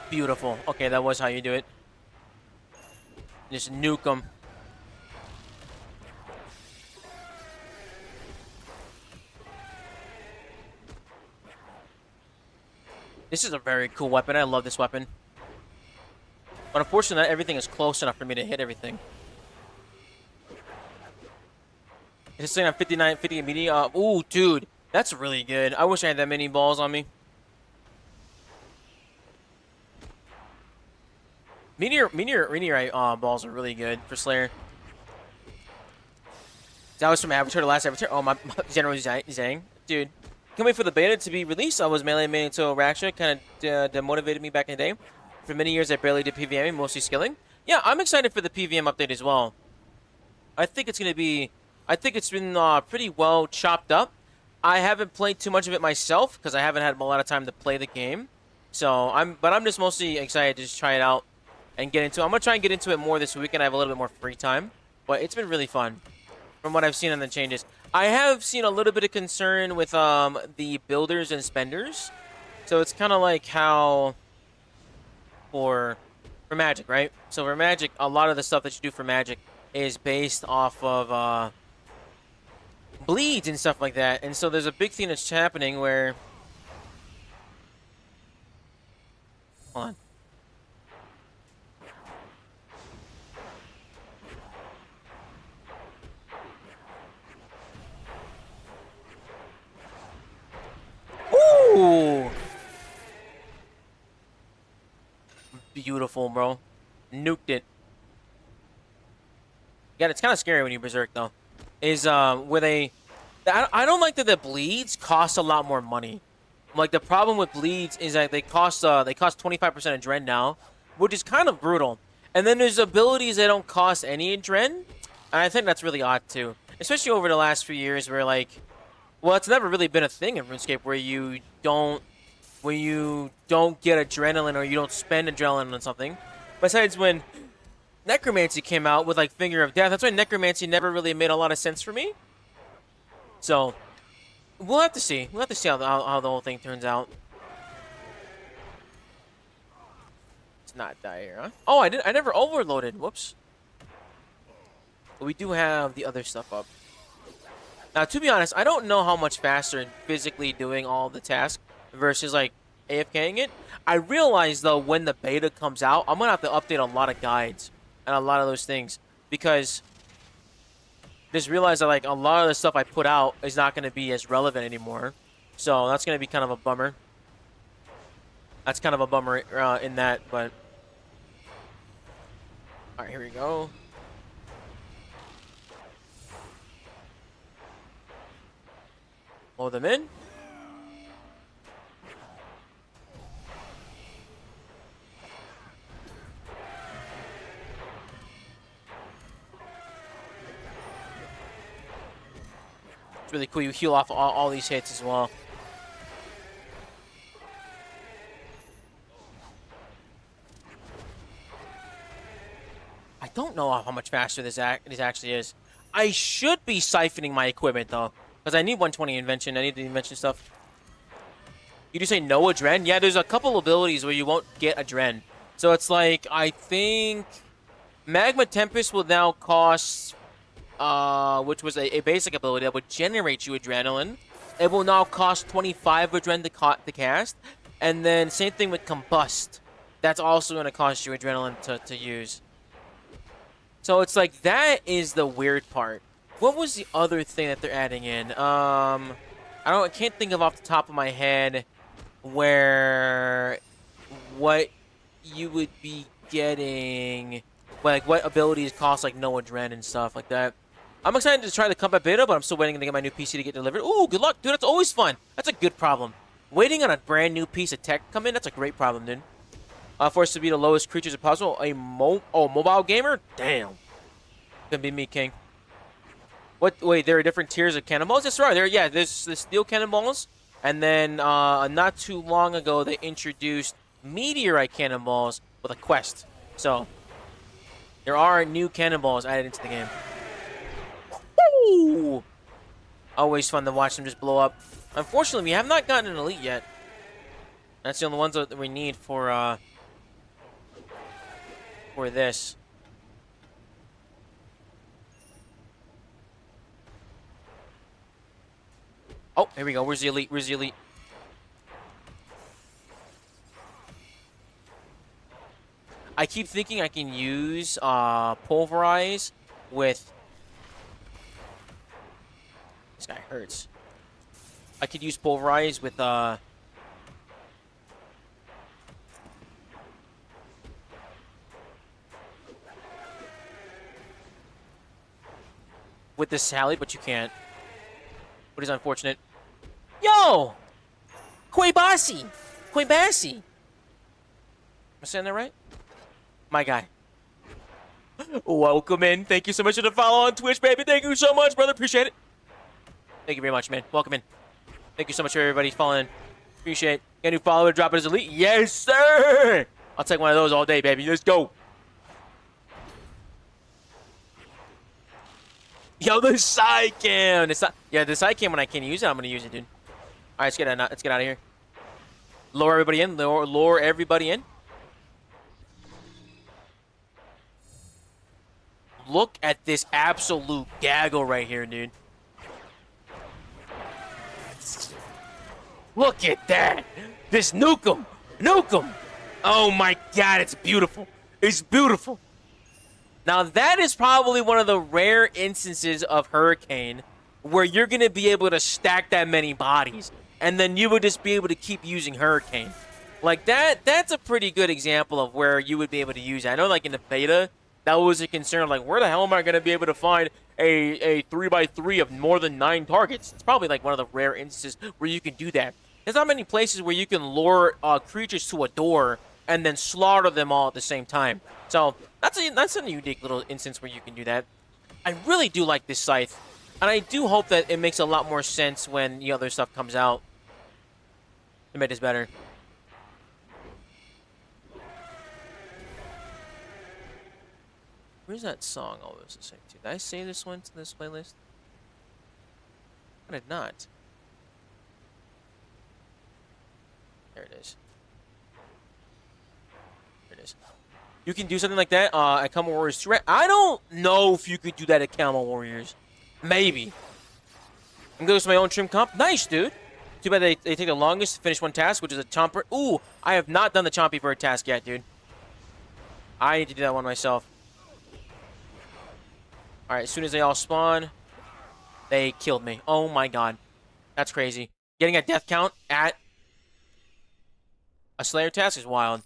beautiful. Okay, that was how you do it. Just nuke them. This is a very cool weapon. I love this weapon. But unfortunately, not everything is close enough for me to hit everything. It's saying I'm 59, 50 media. Ooh, dude. That's really good. I wish I had that many balls on me. Meteorite balls are really good for Slayer. That was from Avatar, the last Avatar. Oh, my General Zhang. Dude. Can't wait for the beta to be released. I was Melee main until Raksha. Kind of demotivated me back in the day. For many years, I barely did PVM, mostly skilling. Yeah, I'm excited for the PVM update as well. I think it's going to be... I think it's been pretty well chopped up. I haven't played too much of it myself because I haven't had a lot of time to play the game. So I'm just mostly excited to just try it out and get into it. I'm going to try and get into it more this weekend. I have a little bit more free time. But it's been really fun from what I've seen on the changes. I have seen a little bit of concern with the builders and spenders. So it's kind of like how for Magic, right? So for Magic, a lot of the stuff that you do for Magic is based off of bleeds and stuff like that. And so there's a big thing that's happening where... Hold on. Ooh! Beautiful, bro. Nuked it. Yeah, it's kind of scary when you berserk, though. Is where they... I don't like that the bleeds cost a lot more money. Like, the problem with bleeds is that they cost 25% of Dren now, which is kind of brutal. And then there's abilities that don't cost any in Dren, and I think that's really odd, too. Especially over the last few years where, like... Well, it's never really been a thing in RuneScape where you don't when you don't get adrenaline or you don't spend adrenaline on something. Besides when Necromancy came out with like Finger of Death, that's why Necromancy never really made a lot of sense for me. So we'll have to see. We'll have to see how the whole thing turns out. It's not die here, huh? Oh, I never overloaded. Whoops. But we do have the other stuff up. Now, to be honest, I don't know how much faster physically doing all the tasks versus like AFKing it. I realize though when the beta comes out, I'm gonna have to update a lot of guides and a lot of those things because just realize that like a lot of the stuff I put out is not gonna be as relevant anymore. So that's gonna be kind of a bummer. That's kind of a bummer in that, but all right, here we go. Load them in. It's really cool. You heal off all these hits as well. I don't know how much faster this actually is. I should be siphoning my equipment though, because I need 120 invention. I need the invention stuff. You do say no adren? Yeah, there's a couple abilities where you won't get adren. So it's like, I think Magma Tempest will now cost, which was a basic ability that would generate you adrenaline. It will now cost 25 adren to cast. And then same thing with Combust. That's also going to cost you adrenaline to use. So it's like, that is the weird part. What was the other thing that they're adding in? I can't think of off the top of my head what you would be getting, like what abilities cost like no adren and stuff like that. I'm excited to try the combat beta, but I'm still waiting to get my new PC to get delivered. Ooh, good luck, dude. That's always fun. That's a good problem. Waiting on a brand new piece of tech to come in, that's a great problem, dude. Forced to be the lowest creatures as possible. Mobile gamer? Damn. Gonna be me, King. What? Wait, there are different tiers of cannonballs? That's right. There's the steel cannonballs. And then not too long ago, they introduced meteorite cannonballs with a quest. So there are new cannonballs added into the game. Woo! Always fun to watch them just blow up. Unfortunately, we have not gotten an elite yet. That's the only ones that we need for this. Oh, here we go. Where's the elite? Where's the elite? I keep thinking I can use pulverize with. This guy hurts. I could use pulverize with the Sally, but you can't. What is unfortunate? Yo! Quabasi! Am I saying that right? My guy. Welcome in. Thank you so much for the follow on Twitch, baby. Thank you so much, brother. Appreciate it. Thank you very much, man. Welcome in. Thank you so much for everybody following. Appreciate it. Get a new follower, drop it as elite. Yes, sir! I'll take one of those all day, baby. Let's go. Yo, the side cam. Yeah, the side cam, when I can't use it, I'm going to use it, dude. All right, let's get out of here. Lure everybody in. Lure everybody in. Look at this absolute gaggle right here, dude. Look at that. This nuke 'em. Nuke 'em. Oh, my God. It's beautiful. It's beautiful. Now, that is probably one of the rare instances of Hurricane where you're going to be able to stack that many bodies, and then you would just be able to keep using Hurricane. Like, that's a pretty good example of where you would be able to use it. I know, like, in the beta, that was a concern. Like, where the hell am I going to be able to find a 3x3 of more than 9 targets? It's probably, like, one of the rare instances where you can do that. There's not many places where you can lure creatures to a door and then slaughter them all at the same time. So that's a unique little instance where you can do that. I really do like this scythe, and I do hope that it makes a lot more sense when the other stuff comes out to make this better. Where's that song always listening to? Did I save this one to this playlist? I did not. There it is. There it is. You can do something like that at Camel Warriors 2, right? I don't know if you could do that at Camel Warriors. Maybe. I'm going to my own trim comp. Nice, dude. Too bad they take the longest to finish one task, which is a Chomper. Ooh, I have not done the Chompy Bird task yet, dude. I need to do that one myself. Alright, as soon as they all spawn, they killed me. Oh my god. That's crazy. Getting a death count at a Slayer task is wild.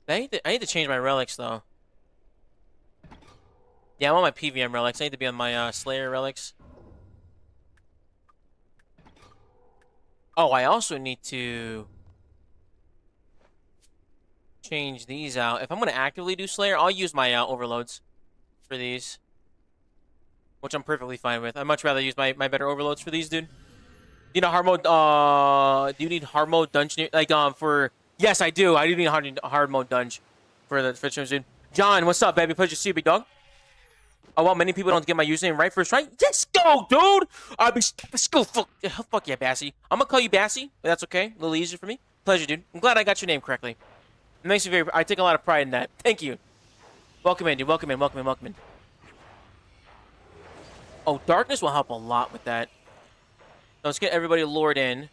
I need to change my relics, though. Yeah, I'm on my PVM relics. I need to be on my Slayer relics. Oh, I also need to change these out. If I'm going to actively do Slayer, I'll use my overloads for these. Which I'm perfectly fine with. I'd much rather use my better overloads for these, dude. Do you know hard mode, do you need hard mode dungeon? Like, for... Yes, I do. I do need hard mode dungeon for the streams, dude. John, what's up, baby? Pleasure to see you, big dog. Oh, well, many people don't get my username right first try. Let's go, dude! Let's go. Fuck yeah, Bassy. I'm gonna call you Bassy, but that's okay. A little easier for me. Pleasure, dude. I'm glad I got your name correctly. It makes me very... I take a lot of pride in that. Thank you. Welcome in, dude. Welcome in, welcome in, welcome in. Oh, darkness will help a lot with that. So let's get everybody lured in.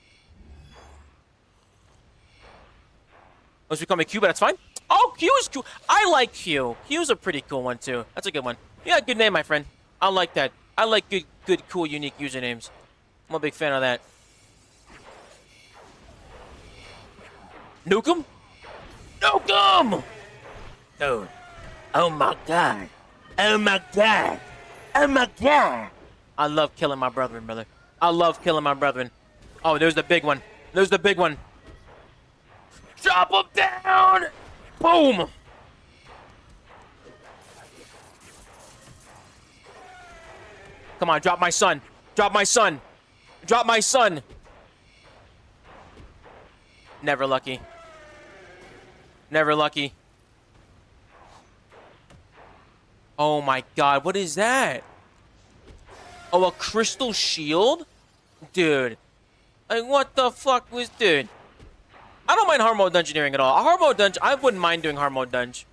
Let's become a Q, but that's fine. Oh, Q is cool. I like Q. Q's a pretty cool one, too. That's a good one. Yeah, good name, my friend. I like that. I like good, cool, unique usernames. I'm a big fan of that. Nuke him? Nuke him! Dude. Oh, my God. Oh, my God. Oh, my God. I love killing my brethren, brother. I love killing my brethren. Oh, there's the big one. There's the big one. Chop him down! Boom! Come on, drop my son. Drop my son. Drop my son. Never lucky. Never lucky. Oh my god, what is that? Oh, a crystal shield? Dude. Like, what the fuck was... Dude. I don't mind hard mode dungeoneering at all. A hard mode dungeon... I wouldn't mind doing hard mode dungeon.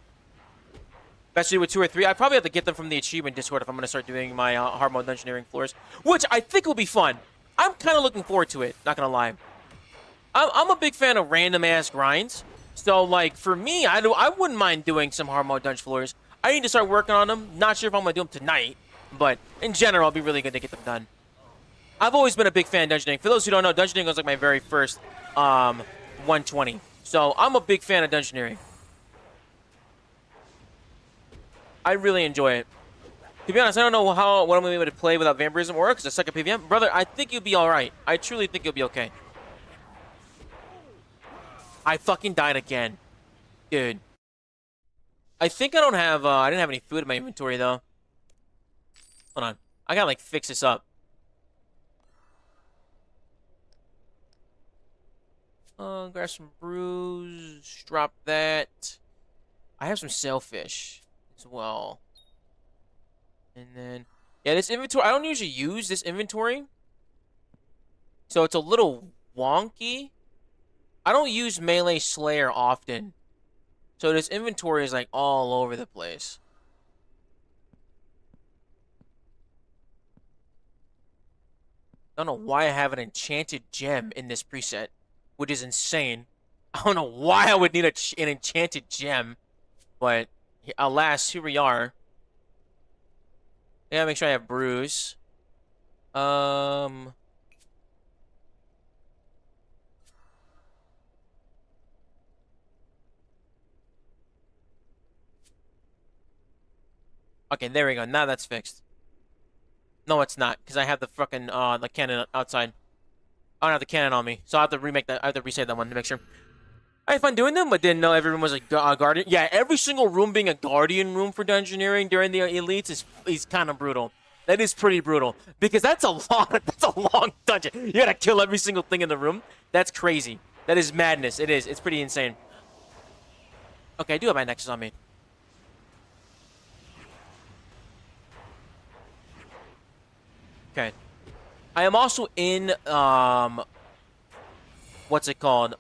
Especially with 2 or 3. I probably have to get them from the achievement Discord if I'm going to start doing my hard mode dungeoneering floors. Which I think will be fun. I'm kind of looking forward to it. Not going to lie. I'm a big fan of random-ass grinds. So, like, for me, I wouldn't mind doing some hard mode dungeon floors. I need to start working on them. Not sure if I'm going to do them tonight. But, in general, it'll be really good to get them done. I've always been a big fan of dungeoning. For those who don't know, dungeoning was like my very first 120. So, I'm a big fan of dungeoneering. I really enjoy it. To be honest, I don't know what I'm going to be able to play without vampirism aura because I suck at PVM. Brother, I think you'll be alright. I truly think you'll be okay. I fucking died again. Dude. I think I don't have, I didn't have any food in my inventory, though. Hold on. I gotta, like, fix this up. Grab some brews. Drop that. I have some sailfish as well. And then... Yeah, this inventory... I don't usually use this inventory. So it's a little wonky. I don't use Melee Slayer often. So this inventory is like all over the place. I don't know why I have an enchanted gem in this preset, which is insane. I don't know why I would need an enchanted gem, but alas, here we are. I gotta make sure I have brews. Okay, there we go. Now that's fixed. No, it's not, because I have the fucking, the cannon outside. I don't have the cannon on me, so I have to remake that. I have to reset that one to make sure. I had fun doing them, but didn't know every room was a guardian. Yeah, every single room being a guardian room for dungeoneering during the elites is kind of brutal. That is pretty brutal because that's a long, that's a long dungeon. You gotta kill every single thing in the room. That's crazy. That is madness. It is. It's pretty insane. Okay, I do have my Nexus on me. Okay. I am also in what's it called?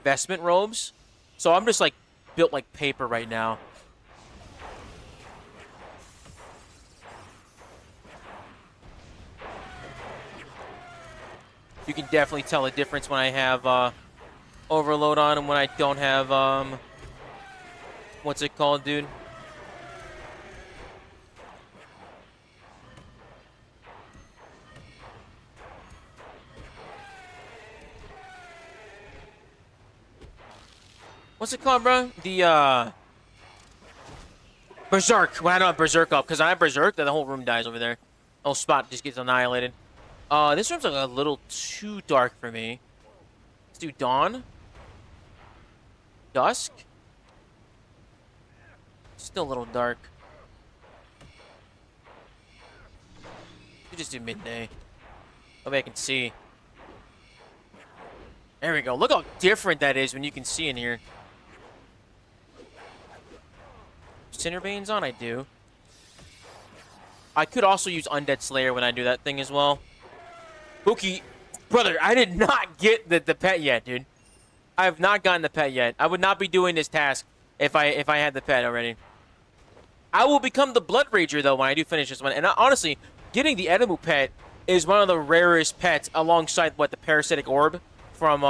Vestment robes. So I'm just like built like paper right now. You can definitely tell a difference when I have overload on and when I don't have what's it called, dude? What's it called, bro? The Berserk. When I don't have Berserk up, because I have Berserk, then the whole room dies over there. The whole spot just gets annihilated. This room's like a little too dark for me. Let's do Dawn. Dusk. Still a little dark. We just do midday. Maybe I can see. There we go. Look how different that is when you can see in here. Cinderbane's on? I do. I could also use Undead Slayer when I do that thing as well. Pookie, brother, I did not get the pet yet, dude. I have not gotten the pet yet. I would not be doing this task if I had the pet already. I will become the Blood Rager, though, when I do finish this one. And honestly, getting the Edimu pet is one of the rarest pets alongside, what, the Parasitic Orb from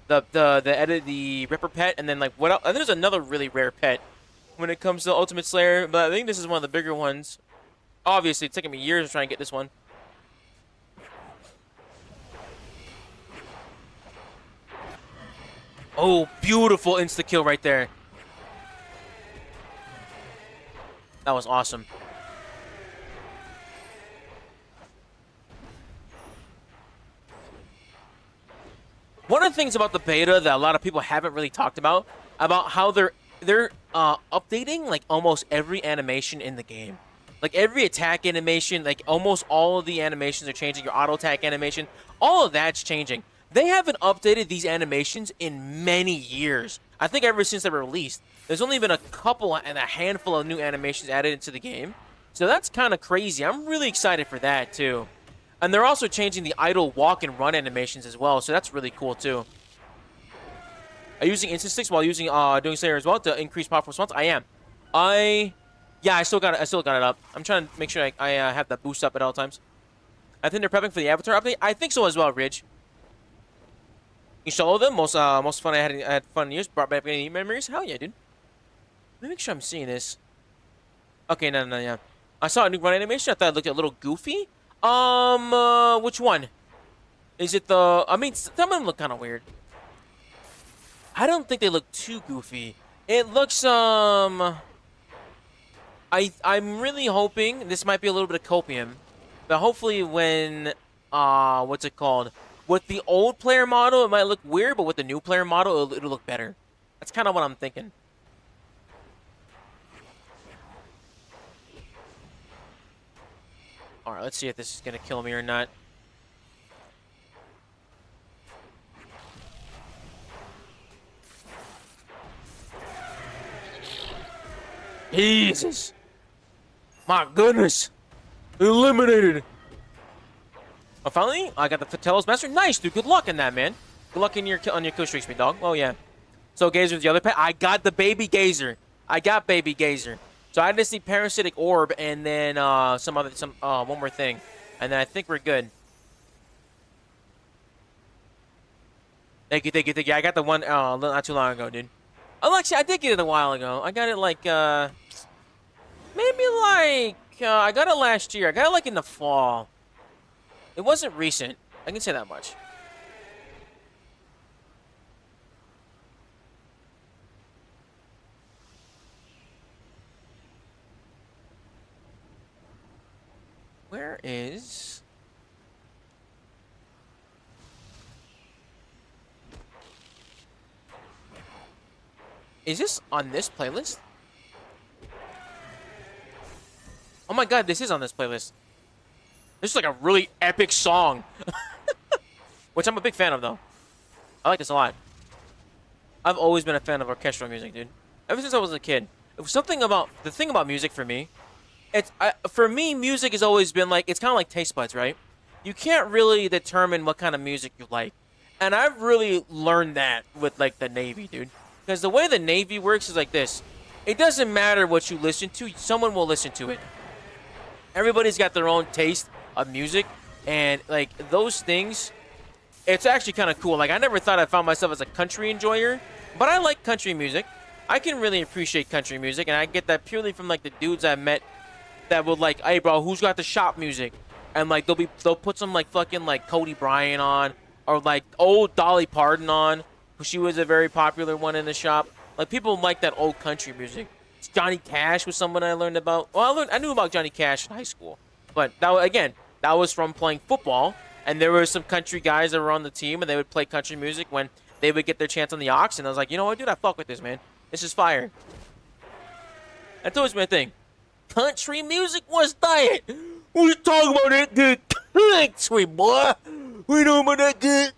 the Ripper pet. And then, like, what else? And there's another really rare pet when it comes to Ultimate Slayer, but I think this is one of the bigger ones. Obviously, it's taken me years to try and get this one. Oh, beautiful insta-kill right there. That was awesome. One of the things about the beta that a lot of people haven't really talked about how they're updating like almost every animation in the game. Like every attack animation, like almost all of the animations are changing. Your auto attack animation, all of that's changing. They haven't updated these animations in many years. I think ever since they were released. There's only been a couple and a handful of new animations added into the game. So that's kind of crazy. I'm really excited for that too. And they're also changing the idle walk and run animations as well. So that's really cool too. Are you using instant sticks while using doing Slayer as well to increase powerful response? I am. Yeah, I still got it up. I'm trying to make sure I have that boost up at all times. I think they're prepping for the Avatar update. I think so as well, Ridge. You solo them? Most fun I had fun years. Brought back any memories? Hell yeah, dude. Let me make sure I'm seeing this. Okay, no, yeah. I saw a new run animation. I thought it looked a little goofy. Which one? Is it the... I mean, some of them look kind of weird. I don't think they look too goofy. It looks, I'm really hoping this might be a little bit of copium. But hopefully when, what's it called? With the old player model, it might look weird, but with the new player model, it'll look better. That's kind of what I'm thinking. Alright, let's see if this is going to kill me or not. Jesus. My goodness. Eliminated. Oh, finally, I got the Telos Master. Nice, dude. Good luck in that, man. Good luck in on your kill streaks, me dog. Oh, yeah. So, Gazer's the other pet. I got the baby Gazer. I got baby Gazer. So, I just need Parasitic Orb and then one more thing. And then I think we're good. Thank you. I got the one not too long ago, dude. Oh, actually, I did get it a while ago. I got it like, maybe like, I got it last year. I got it like in the fall. It wasn't recent. I can say that much. Where is... Is this on this playlist? Oh my god, this is on this playlist. This is like a really epic song, which I'm a big fan of though. I like this a lot. I've always been a fan of orchestral music, dude. Ever since I was a kid. It was something about the thing about music for me. For me, music has always been like it's kind of like taste buds, right? You can't really determine what kind of music you like, and I've really learned that with like the Navy, dude. Because the way the Navy works is like this: it doesn't matter what you listen to, someone will listen to it. Everybody's got their own taste of music, and like those things, it's actually kind of cool. Like I never thought I found myself as a country enjoyer, but I like country music. I can really appreciate country music, and I get that purely from like the dudes I met that would like, hey bro, who's got the shop music? And like they'll put some like fucking like Cody Bryant on, or like old Dolly Parton on, who she was a very popular one in the shop. Like people like that old country music. Johnny Cash was someone I learned about. Well, I knew about Johnny Cash in high school, but that was from playing football. And there were some country guys that were on the team, and they would play country music when they would get their chance on the aux. And I was like, you know what, dude, I fuck with this, man. This is fire. That's always my thing. Country music was diet. What you talking about that good country, boy? We know about that good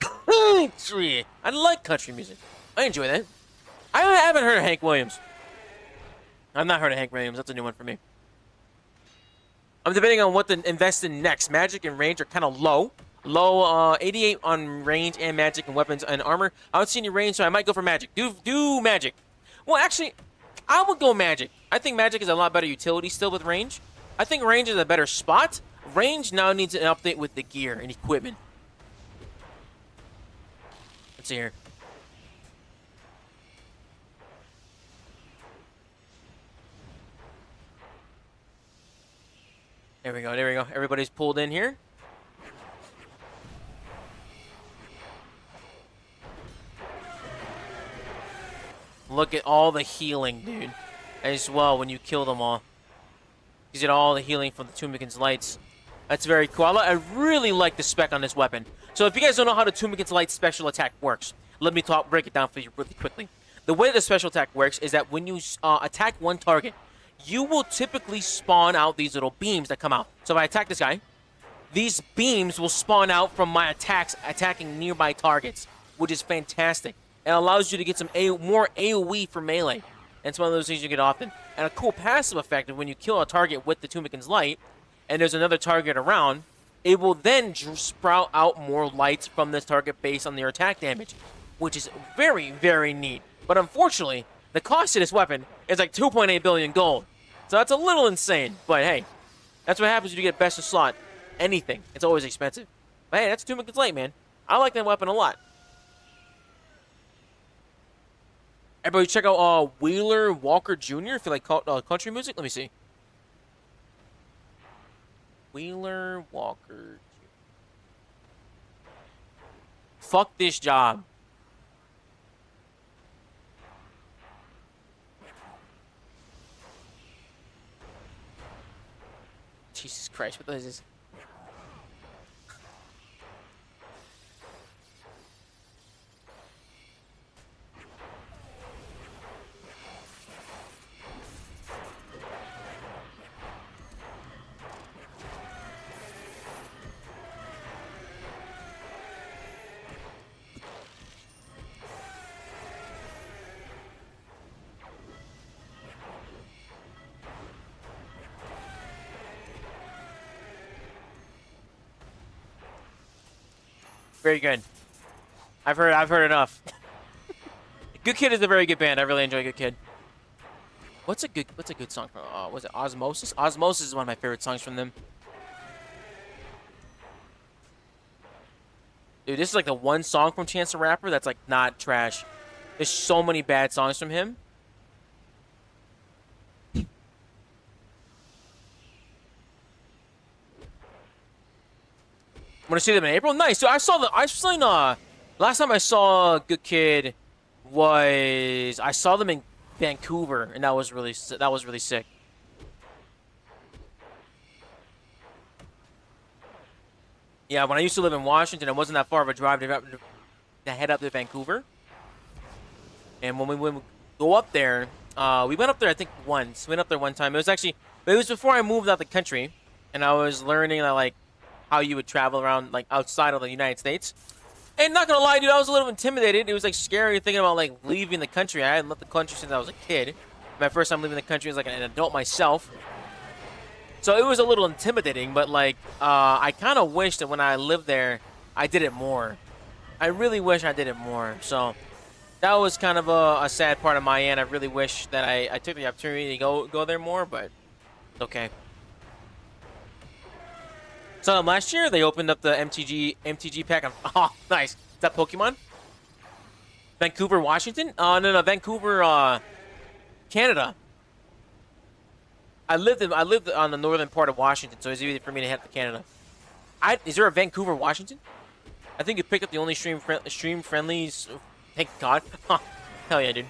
country. I like country music. I enjoy that. I haven't heard of Hank Williams. I've not heard of Hank Williams. That's a new one for me. I'm debating on what to invest in next. Magic and range are kind of low. 88 on range and magic and weapons and armor. I don't see any range, so I might go for magic. Do magic. Well, actually, I would go magic. I think magic is a lot better utility still with range. I think range is a better spot. Range now needs an update with the gear and equipment. Let's see here. There we go, there we go. Everybody's pulled in here. Look at all the healing, dude. As well, when you kill them all. You get all the healing from the Tumikin's Lights. That's very cool. I really like the spec on this weapon. So if you guys don't know how the Tumikin's Lights special attack works, let me break it down for you really quickly. The way the special attack works is that when you attack one target, you will typically spawn out these little beams that come out. So if I attack this guy, these beams will spawn out from my attacks attacking nearby targets, which is fantastic. It allows you to get some more AoE for melee. And it's one of those things you get often. And a cool passive effect of when you kill a target with the Tumikin's Light, and there's another target around, it will then sprout out more lights from this target based on their attack damage, which is very, very neat. But unfortunately, the cost of this weapon is like 2.8 billion gold. So that's a little insane, but hey, that's what happens when you get best of slot. Anything. It's always expensive. But hey, that's Tumikin's Light, man. I like that weapon a lot. Everybody check out Wheeler Walker Jr. if you like country music. Let me see. Wheeler Walker Jr. Fuck this job. Jesus Christ, what is this? Very good. I've heard enough. Good Kid is a very good band. I really enjoy Good Kid. What's a good song from? Was it Osmosis? Osmosis is one of my favorite songs from them. Dude, this is like the one song from Chance the Rapper that's like not trash. There's so many bad songs from him. Want to see them in April? Nice. So last time I saw Good Kid was I saw them in Vancouver, and that was really sick. Yeah, when I used to live in Washington, it wasn't that far of a drive to head up to Vancouver. And when we would go up there, We went up there, I think, once. We went up there one time. It was before I moved out the country, and I was learning that, like, how you would travel around, like, outside of the United States. And not gonna lie, dude, I was a little intimidated. It was, like, scary thinking about, like, leaving the country. I hadn't left the country since I was a kid. My first time leaving the country as, like, an adult myself. So it was a little intimidating, but, like, I kind of wish that when I lived there, I did it more. I really wish I did it more. So that was kind of a sad part of my end. I really wish that I took the opportunity to go there more, but it's okay. So last year they opened up the MTG pack. Oh, nice. Is that Pokemon? Vancouver, Washington? No, Vancouver, Canada. I lived on the northern part of Washington, so it's easy for me to head to Canada. Is there a Vancouver, Washington? I think you picked up the only stream friendly. Thank God. Hell yeah, dude.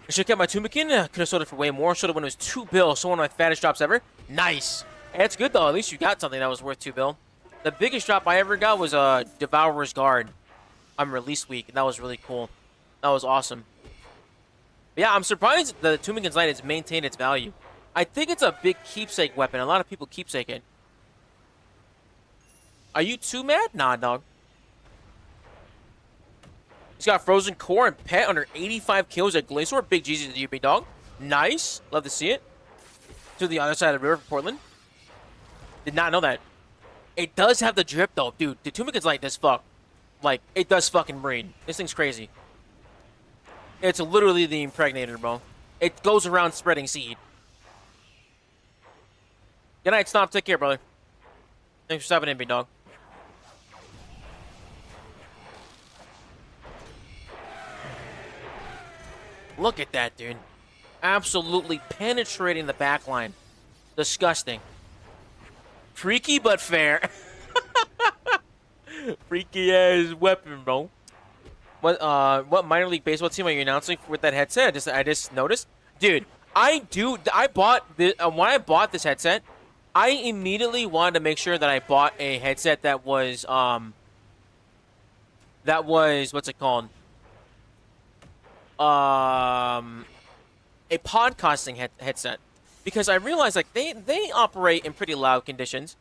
I should have kept my Tumikin. Could have sold it for way more. Should have when it was $2. So one of my fattest drops ever. Nice. Hey, that's good though. At least you got something that was worth $2. The biggest drop I ever got was Devourer's Guard on release week, and that was really cool. That was awesome. But yeah, I'm surprised the Tumikin's Light has maintained its value. I think it's a big keepsake weapon. A lot of people keepsake it. Are you too mad? Nah, dog. He's got Frozen Core and Pet under 85 kills at Glacier. Big GG to you, big dog. Nice. Love to see it. To the other side of the river for Portland. Did not know that. It does have the drip, though. Dude, the Tumikin's like this fuck. Like, it does fucking breed. This thing's crazy. It's literally the impregnator, bro. It goes around spreading seed. Good night, Stomp. Take care, brother. Thanks for stopping in, big dog. Look at that, dude. Absolutely penetrating the back line. Disgusting. Freaky but fair. Freaky ass weapon, bro. What minor league baseball team are you announcing with that headset? I just noticed, dude. I bought this when I bought this headset. I immediately wanted to make sure that I bought a headset that was what's it called? A podcasting headset, because I realized like they operate in pretty loud conditions.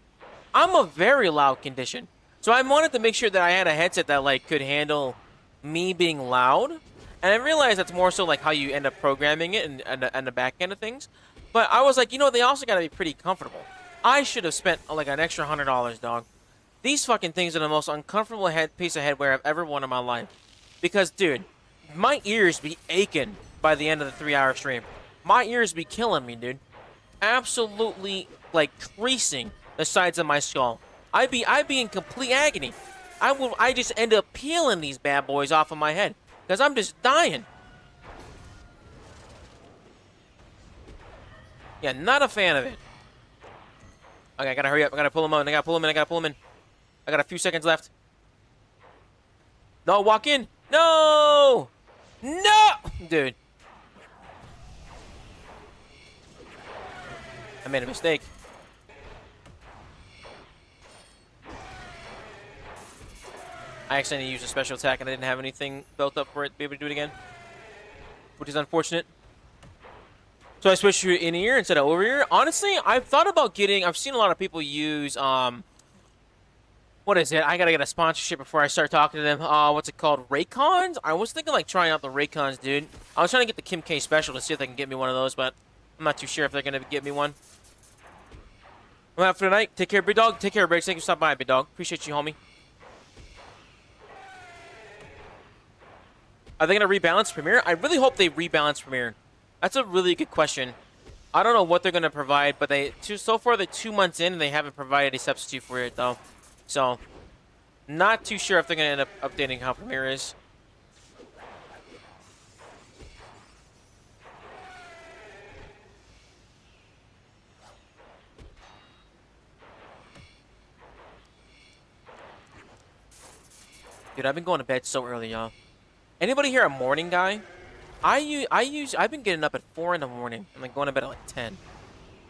I'm a very loud condition, so I wanted to make sure that I had a headset that like could handle me being loud. And I realized that's more so like how you end up programming it and the back end of things. But I was like, you know, they also got to be pretty comfortable. I should have spent like an extra $100, dog. These fucking things are the most uncomfortable piece of headwear I've ever worn in my life. Because, dude, my ears be aching by the end of the 3-hour stream. My ears be killing me, dude. Absolutely, like, creasing the sides of my skull. I be in complete agony. I just end up peeling these bad boys off of my head. Because I'm just dying. Yeah, not a fan of it. Okay, I gotta hurry up. I gotta pull him in. I gotta pull him in. I got a few seconds left. No, walk in. No! No! Dude. I made a mistake. I accidentally used a special attack and I didn't have anything built up for it to be able to do it again. Which is unfortunate. So I switched to in-ear instead of over-ear. Honestly, I've thought about I've seen a lot of people use, what is it? I gotta get a sponsorship before I start talking to them. What's it called? Raycons? I was thinking like trying out the Raycons, dude. I was trying to get the Kim K special to see if they can get me one of those, but I'm not too sure if they're gonna get me one. I'm out for tonight. Take care, big dog. Take care, Briggs. Thank you for stopping by, big dog. Appreciate you, homie. Are they gonna rebalance Premiere? I really hope they rebalance Premiere. That's a really good question. I don't know what they're gonna provide, but so far they're 2 months in and they haven't provided a substitute for it though. So, not too sure if they're gonna end up updating how Premiere is. Dude, I've been going to bed so early, y'all. Anybody here a morning guy? I've been getting up at 4 in the morning. I'm like going to bed at like 10.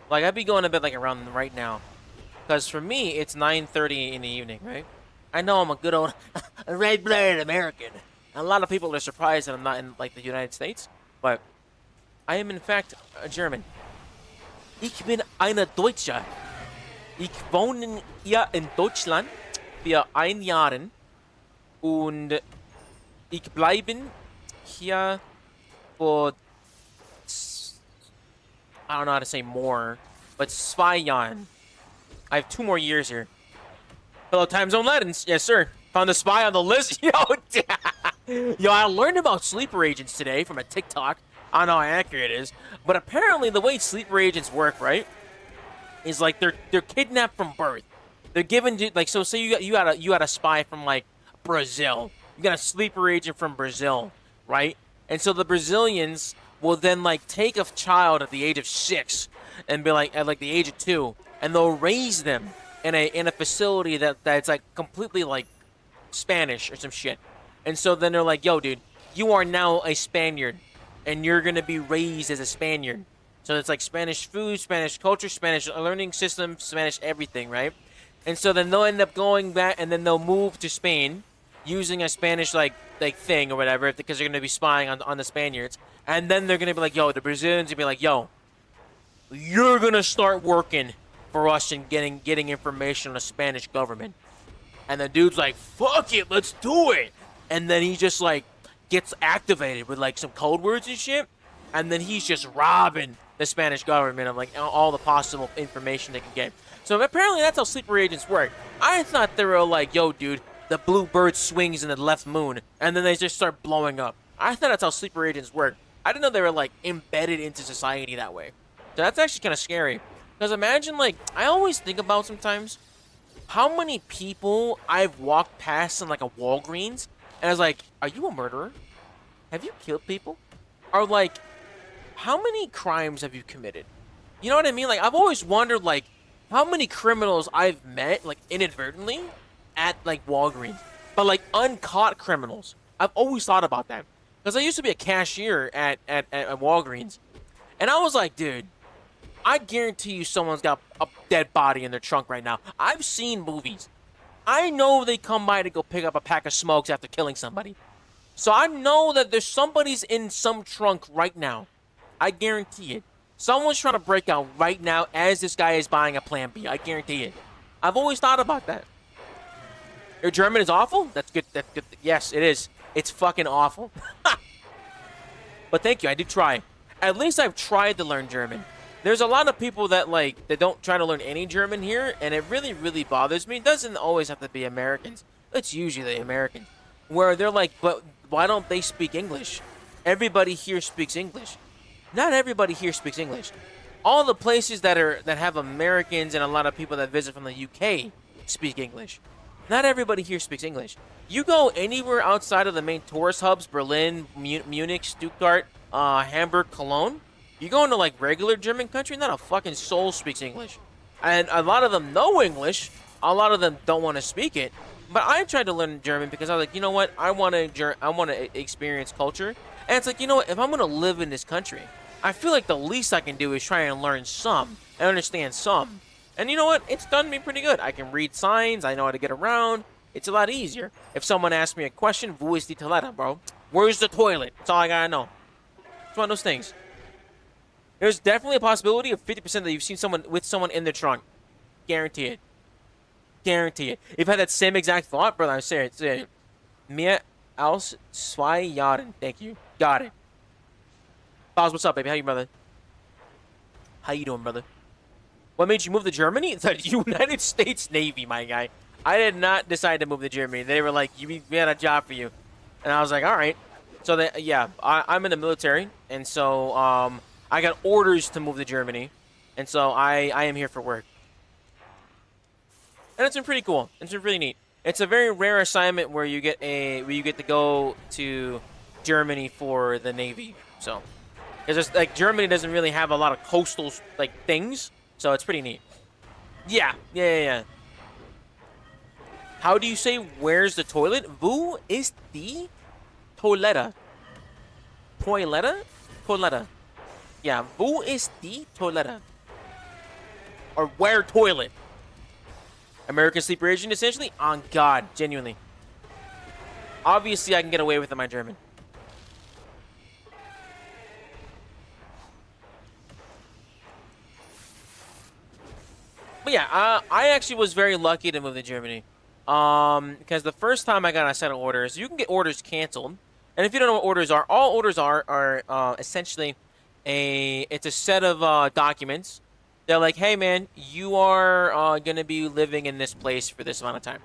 Like I'd be going to bed like around right now. Because for me, it's 9:30 in the evening, right? I know I'm a good old red-blooded American. A lot of people are surprised that I'm not in like the United States. But I am in fact a German. Ich bin eine Deutsche. Ich wohne hier in Deutschland für 1 Jahr und ich bleibe hier for, I don't know how to say more, but 2 Jahren. I have 2 more years here. Fellow time zone legends, yes sir. Found a spy on the list. Yo, I learned about sleeper agents today from a TikTok. I don't know how accurate it is, but apparently the way sleeper agents work, right, is like they're kidnapped from birth. They're given to, like, so say you got a spy from like Brazil. You got a sleeper agent from Brazil, right? And so the Brazilians will then like take a child at the age of 6 and be like at like the age of 2, and they'll raise them in a facility that's like completely like Spanish or some shit. And so then they're like, yo, dude, you are now a Spaniard, and you're gonna be raised as a Spaniard. So it's like Spanish food, Spanish culture, Spanish learning system, Spanish everything, right? And so then they'll end up going back, and then they'll move to Spain using a Spanish like thing or whatever, because they're gonna be spying on the Spaniards. And then they're gonna be like, yo, the Brazilians will be like, yo, you're gonna start working for us and getting information on the Spanish government. And the dude's like, fuck it, let's do it. And then he just like gets activated with like some code words and shit. And then he's just robbing the Spanish government of like all the possible information they can get. So apparently that's how sleeper agents work. I thought they were like, yo, dude, the blue bird swings in the left moon, and then they just start blowing up. I thought that's how sleeper agents work. I didn't know they were like embedded into society that way. So that's actually kind of scary. Because imagine, like, I always think about sometimes how many people I've walked past in like a Walgreens, and I was like, are you a murderer? Have you killed people? Or like, how many crimes have you committed? You know what I mean? Like, I've always wondered, like, how many criminals I've met, like, inadvertently at, like, Walgreens. But, like, uncaught criminals. I've always thought about that. Because I used to be a cashier at Walgreens. And I was like, dude, I guarantee you someone's got a dead body in their trunk right now. I've seen movies. I know they come by to go pick up a pack of smokes after killing somebody. So I know that there's somebody's in some trunk right now. I guarantee it. Someone's trying to break out right now as this guy is buying a Plan B. I guarantee it. I've always thought about that. Your German is awful? That's good. That's good. Yes, it is. It's fucking awful. But thank you. I did try. At least I've tried to learn German. There's a lot of people that don't try to learn any German here, and it really, really bothers me. It doesn't always have to be Americans. It's usually Americans. Where they're like, but why don't they speak English? Everybody here speaks English. Not everybody here speaks English. All the places that have Americans and a lot of people that visit from the UK speak English. Not everybody here speaks English. You go anywhere outside of the main tourist hubs, Berlin, Munich, Stuttgart, Hamburg, Cologne, you go into like regular German country, not a fucking soul speaks English. And a lot of them know English. A lot of them don't want to speak it. But I tried to learn German because I was like, you know what? I want to experience culture. And it's like, you know what? If I'm going to live in this country, I feel like the least I can do is try and learn some and understand some. And you know what? It's done me pretty good. I can read signs. I know how to get around. It's a lot easier. If someone asks me a question, wo ist die Toilette, bro? Where's the toilet? That's all I gotta know. It's one of those things. There's definitely a possibility of 50% that you've seen someone with someone in the trunk. Guarantee it. Guarantee it. If you had that same exact thought, brother, I'm serious. Mir aus 2 Jahren. Thank you. Got it. Boz, what's up, baby? How you, brother? How you doing, brother? What made you move to Germany? It's the United States Navy, my guy. I did not decide to move to Germany. They were like, we had a job for you. And I was like, all right. So, yeah, I'm in the military. And so I got orders to move to Germany. And so I am here for work. And it's been pretty cool. It's been really neat. It's a very rare assignment where you get to go to Germany for the Navy. So, it's just like Germany doesn't really have a lot of coastal like things. So it's pretty neat. Yeah. How do you say where's the toilet? Wo ist die Toilette? Toilette? Toilette. Yeah, wo ist die Toilette? Or where toilet? American sleeper agent, essentially? On God, genuinely. Obviously, I can get away with it in my German. But yeah, I actually was very lucky to move to Germany. Because the first time I got a set of orders, you can get orders canceled. And if you don't know what orders are, all orders are essentially it's a set of documents. They're like, hey man, you are gonna be living in this place for this amount of time.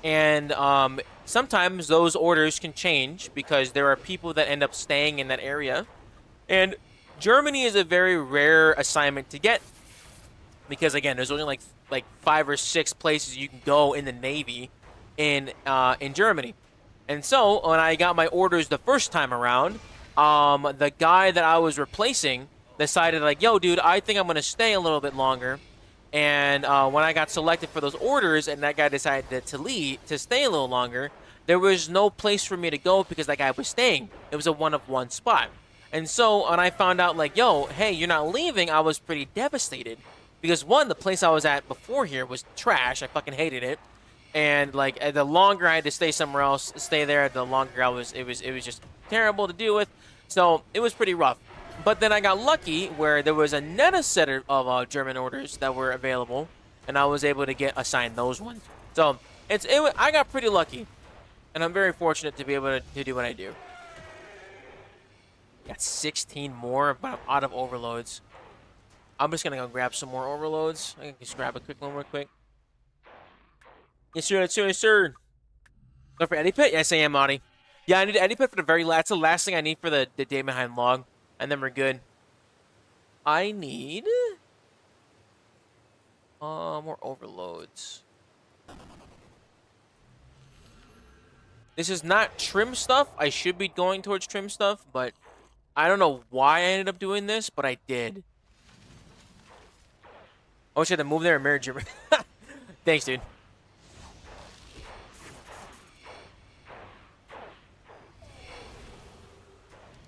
And sometimes those orders can change because there are people that end up staying in that area. And Germany is a very rare assignment to get because again, there's only like 5 or 6 places you can go in the Navy in Germany. And so when I got my orders the first time around, the guy that I was replacing decided like, yo, dude, I think I'm gonna stay a little bit longer. And when I got selected for those orders, and that guy decided to leave to stay a little longer, there was no place for me to go because that guy was staying. It was a one-of-one spot. And so when I found out like, yo, hey, you're not leaving, I was pretty devastated. Because one, the place I was at before here was trash. I fucking hated it. And like the longer I had to stay somewhere else, stay there, the longer it was just terrible to deal with. So it was pretty rough. But then I got lucky where there was another set of German orders that were available, and I was able to get assigned those ones. So I got pretty lucky, and I'm very fortunate to be able to do what I do. Got 16 more, but I'm out of overloads. I'm just gonna go grab some more overloads. I can just grab a quick one real quick. Yes, sir. Yes, sir. Yes, sir. Go for Eddie Pit? Yes, I am, Audie. Yeah, I need Eddie Pit for the very last. That's the last thing I need for the day behind log. And then we're good. I need more overloads. This is not trim stuff. I should be going towards trim stuff, but I don't know why I ended up doing this, but I did. I wish I had to move there and marry German. Thanks, dude.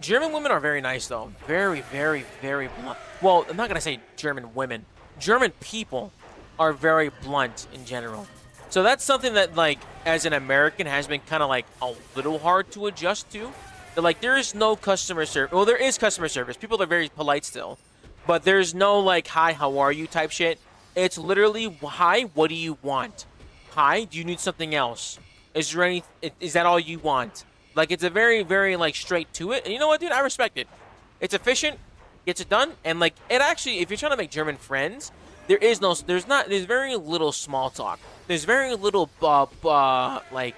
German women are very nice, though. Very, very, very blunt. Well, I'm not going to say German women. German people are very blunt in general. So that's something that, like, as an American has been kind of, like, a little hard to adjust to. That, like, there is no customer service. Well, there is customer service. People are very polite still. But there's no, like, hi, how are you type shit. It's literally, hi, what do you want? Hi, do you need something else? Is that all you want? Like, it's a very, very, like, straight to it. And you know what, dude? I respect it. It's efficient, gets it done, and, like, it actually, if you're trying to make German friends, there's very little small talk. There's very little, like,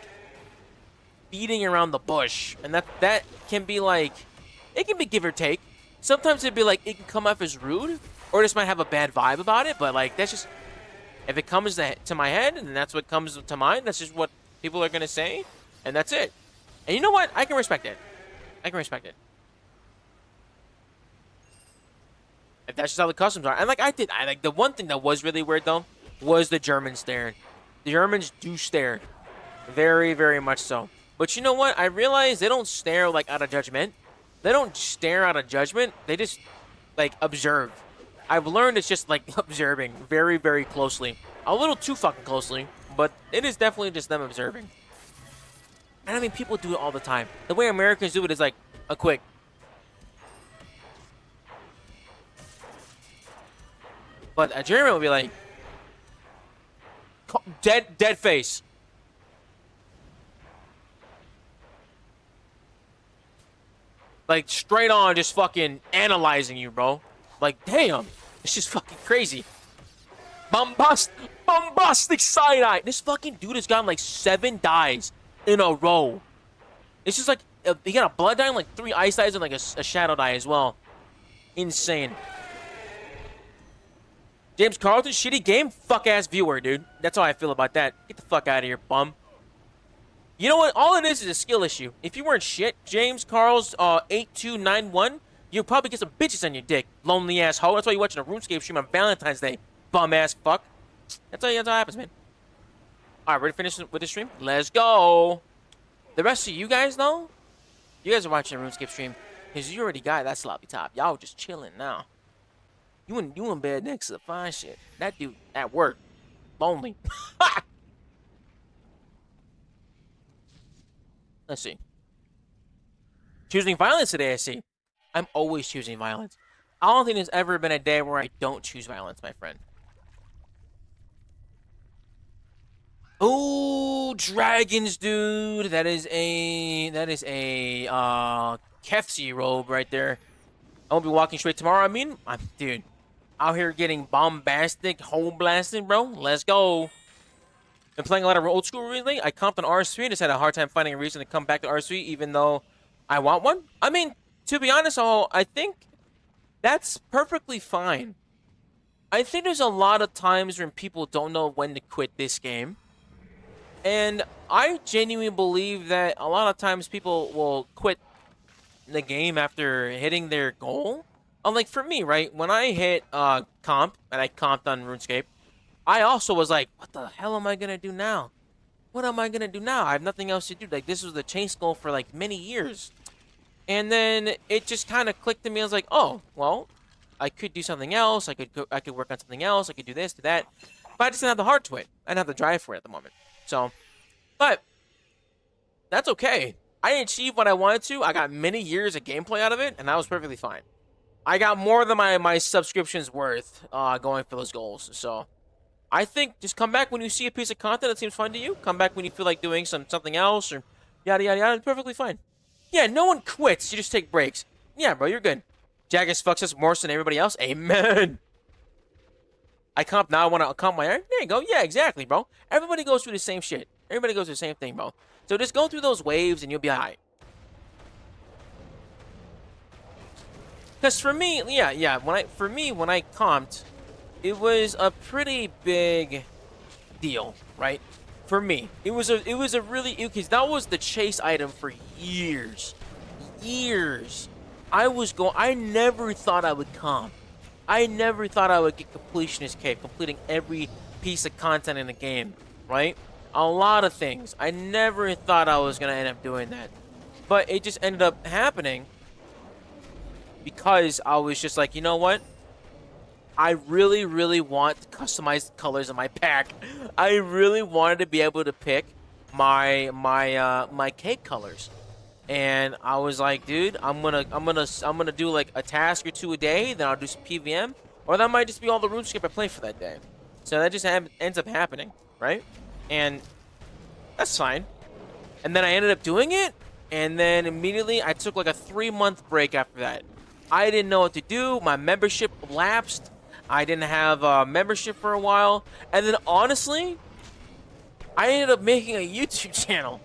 beating around the bush. And that can be, like, it can be give or take. Sometimes it'd be, like, it can come off as rude, or just might have a bad vibe about it, but, like, that's just, if it comes to my head, and that's what comes to mind, that's just what people are going to say, and that's it. And you know what? I can respect it. I can respect it. If that's just how the customs are. And like the one thing that was really weird though was the Germans staring. The Germans do stare. Very, very much so. But you know what? I realize they don't stare like out of judgment. They don't stare out of judgment. They just like observe. I've learned it's just like observing very, very closely. A little too fucking closely. But it is definitely just them observing. And I mean, people do it all the time. The way Americans do it is like a quick. But a German will be like, dead face. Like straight on, just fucking analyzing you, bro. Like, damn, it's just fucking crazy. Bombastic side eye. This fucking dude has gotten like 7 dies in a row. It's just like he got a blood dye, like 3 ice dyes, and like a shadow dye as well. Insane. James Carlton, shitty game, fuck ass viewer, dude. That's how I feel about that. Get the fuck out of here, bum. You know what? All it is a skill issue. If you weren't shit, James Carl's 8291, you'll probably get some bitches on your dick, lonely ass hoe. That's why you're watching a RuneScape stream on Valentine's Day, bum ass fuck. That's how happens, man. All right, ready to finish with the stream? Let's go. The rest of you guys, though, you guys are watching a RuneScape stream because you already got that sloppy top. Y'all just chilling now. You in bed next to the fine shit. That dude at work, lonely. Let's see. Choosing violence today, I see. I'm always choosing violence. I don't think there's ever been a day where I don't choose violence, my friend. Oh, dragons, dude. That is a Kefsi robe right there. I won't be walking straight tomorrow. I mean, dude, out here getting bombastic, home blasting, bro. Let's go. Been playing a lot of old school recently. I comped on R3 and just had a hard time finding a reason to come back to R3, even though I want one. I mean, to be honest, I think that's perfectly fine. I think there's a lot of times when people don't know when to quit this game. And I genuinely believe that a lot of times people will quit the game after hitting their goal. Unlike for me, right? When I hit comp, and I comped on Runescape, I also was like, what the hell am I going to do now? What am I going to do now? I have nothing else to do. Like, this was the chase goal for, like, many years. And then it just kind of clicked to me. I was like, oh, well, I could do something else. I could work on something else. I could do this, do that. But I just didn't have the heart to it. I didn't have the drive for it at the moment. So, but that's okay. I achieved what I wanted to. I got many years of gameplay out of it, and that was perfectly fine. I got more than my subscription's worth going for those goals. So I think just come back when you see a piece of content that seems fun to you. Come back when you feel like doing something else or yada, yada, yada. It's perfectly fine. Yeah, no one quits. You just take breaks. Yeah, bro, you're good. Jaggers fucks us more than everybody else. Amen. I comp now. I want to comp my iron. There you go. Yeah, exactly, bro. Everybody goes through the same shit. Everybody goes through the same thing, bro. So just go through those waves and you'll be alright. Because for me, yeah. When I comped, it was a pretty big deal, right? For me, it was a really, because that was the chase item for years. I never thought I would comp. I never thought I would get completionist cape, completing every piece of content in the game, right? A lot of things. I never thought I was gonna end up doing that, but it just ended up happening because I was just like, you know what? I really, really want to customize the colors of my pack. I really wanted to be able to pick my cake colors, and I was like, dude, I'm gonna do like a task or two a day. Then I'll do some PVM, or that might just be all the RuneScape I play for that day. So that just ends up happening, right? And that's fine. And then I ended up doing it, and then immediately I took like a 3-month break after that. I didn't know what to do. My membership lapsed. I didn't have a membership for a while. And then honestly, I ended up making a YouTube channel.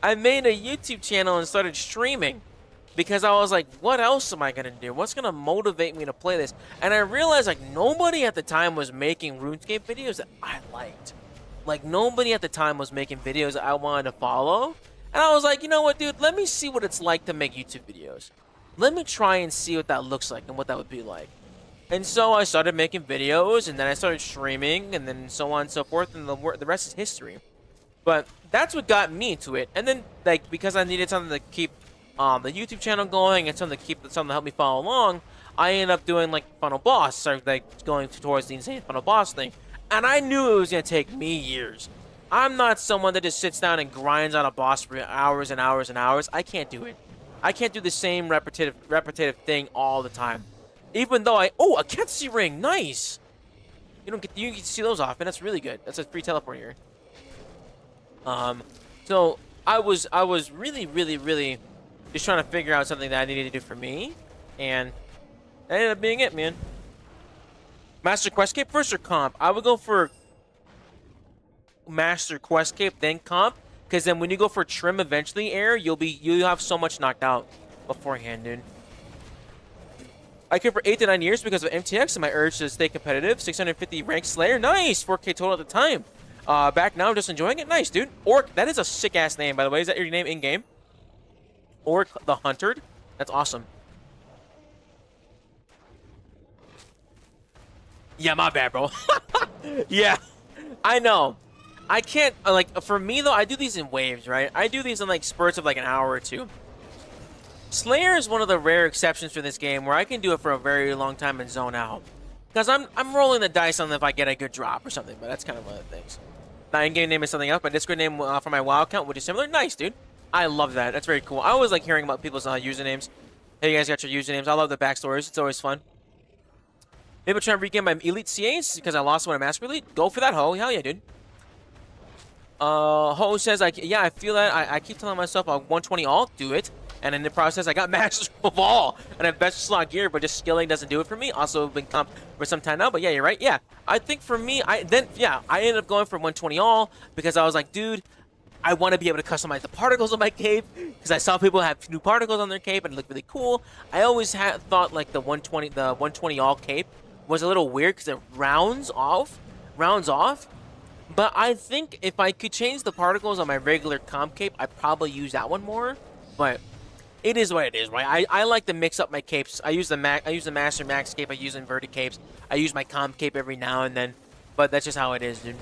I made a YouTube channel and started streaming because I was like, what else am I going to do? What's going to motivate me to play this? And I realized like nobody at the time was making RuneScape videos that I liked. Like nobody at the time was making videos that I wanted to follow. And I was like, you know what, dude? Let me see what it's like to make YouTube videos. Let me try and see what that looks like and what that would be like. And so I started making videos, and then I started streaming, and then so on and so forth, and the rest is history. But that's what got me into it. And then, like, because I needed something to keep the YouTube channel going and something to help me follow along, I ended up doing, like, Final Boss, started, like, going towards the insane Final Boss thing. And I knew it was going to take me years. I'm not someone that just sits down and grinds on a boss for hours and hours and hours. I can't do it. I can't do the same repetitive thing all the time. Even though a Ketsi ring, nice. You get to see those often. That's really good. That's a free teleport here. So I was really, really, really just trying to figure out something that I needed to do for me, and that ended up being it, man. Master Quest Cape first or comp? I would go for Master Quest Cape then comp, because then when you go for trim eventually, you'll have so much knocked out beforehand, dude. I came for 8 to 9 years because of MTX and my urge to stay competitive. 650 ranked Slayer. Nice! 4K total at the time. Back now, I'm just enjoying it. Nice, dude. Orc, that is a sick-ass name, by the way. Is that your name in-game? Orc the Huntered. That's awesome. Yeah, my bad, bro. Yeah, I know. I can't, like, for me, though, I do these in waves, right? I do these in, like, spurts of, like, an hour or two. Slayer is one of the rare exceptions for this game where I can do it for a very long time and zone out. Because I'm rolling the dice on if I get a good drop or something, but that's kind of one of the things. My in-game name is something else. My Discord name for my WoW account, which is similar. Nice, dude. I love that. That's very cool. I always like hearing about people's usernames. Hey, you guys got your usernames. I love the backstories. It's always fun. Maybe try and regain my Elite CAs because I lost one at Master Elite. Go for that, ho. Hell yeah, dude. Ho says, yeah, I feel that. I keep telling myself I'll 120 all, do it. And in the process, I got Master of All and I have best slot gear, but just skilling doesn't do it for me. Also, been comped for some time now, but yeah, you're right. Yeah, I think for me, I ended up going for 120 all because I was like, dude, I want to be able to customize the particles on my cape because I saw people have new particles on their cape and it looked really cool. I always had thought like the 120 all cape was a little weird because it rounds off. But I think if I could change the particles on my regular comp cape, I'd probably use that one more. But it is what it is, right? I like to mix up my capes. I use the Master Max cape. I use inverted capes. I use my comp cape every now and then. But that's just how it is, dude.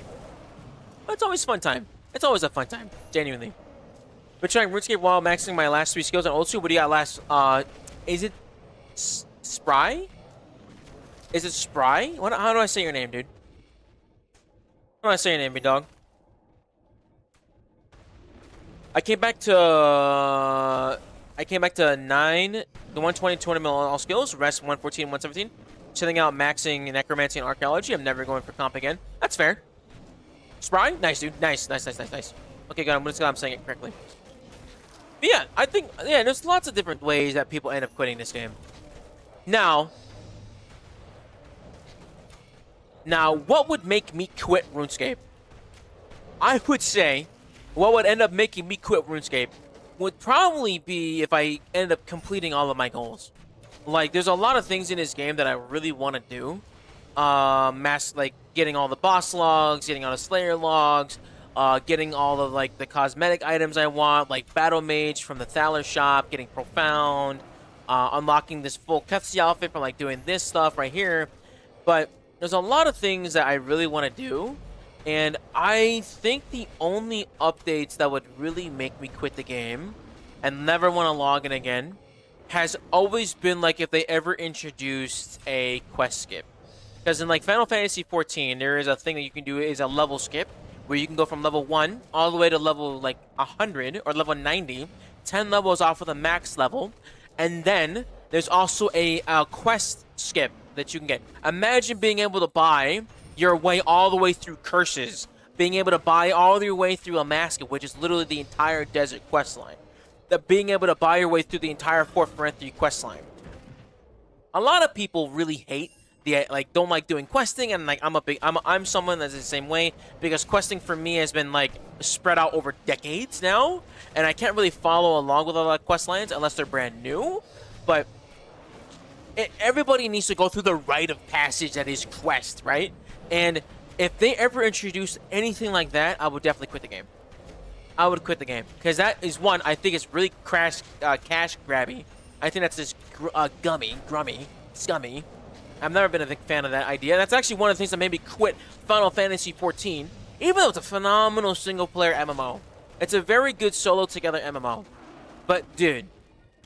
But it's always fun time. It's always a fun time, genuinely. Been trying RuneScape while maxing my last 3 skills on old school. What do you got last? Is it Spry? Is it Spry? How do I say your name, dude? How do I say your name, big dog? I came back to 9, the 120, 200 mil all skills, rest 114, 117. Chilling out, maxing necromancy and archaeology. I'm never going for comp again. That's fair. Spry? Nice, dude. Nice. Okay, good. I'm saying it correctly. But yeah, I think, yeah, there's lots of different ways that people end up quitting this game. Now, what would make me quit RuneScape? I would say what would end up making me quit RuneScape would probably be if I ended up completing all of my goals. Like, there's a lot of things in this game that I really want to do. Like getting all the boss logs, getting all the Slayer logs, getting all of like the cosmetic items I want, like Battle Mage from the Thaler shop, getting Profound, unlocking this full Kefsi outfit from like doing this stuff right here. But there's a lot of things that I really want to do, and I think the only updates that would really make me quit the game and never want to log in again has always been like if they ever introduced a quest skip. Because in like Final Fantasy 14, there is a thing that you can do is a level skip where you can go from level 1 all the way to level like 100 or level 90, 10 levels off of the max level. And then there's also a quest skip that you can get. Imagine being able to buy your way all the way through Curses, being able to buy all your way through Amaska, which is literally the entire desert quest line. That being able to buy your way through the entire Fort Ferenthi quest line. A lot of people really hate don't like doing questing, and like I'm someone that's the same way because questing for me has been like spread out over decades now, and I can't really follow along with a lot of quest lines unless they're brand new. But everybody needs to go through the rite of passage that is quest, right? And if they ever introduce anything like that, I would definitely quit the game. I would quit the game because that is one I think it's really cash grabby. I think that's just scummy. I've never been a big fan of that idea. That's actually one of the things that made me quit Final Fantasy 14, even though it's a phenomenal single-player MMO. It's a very good solo-together MMO. But, dude,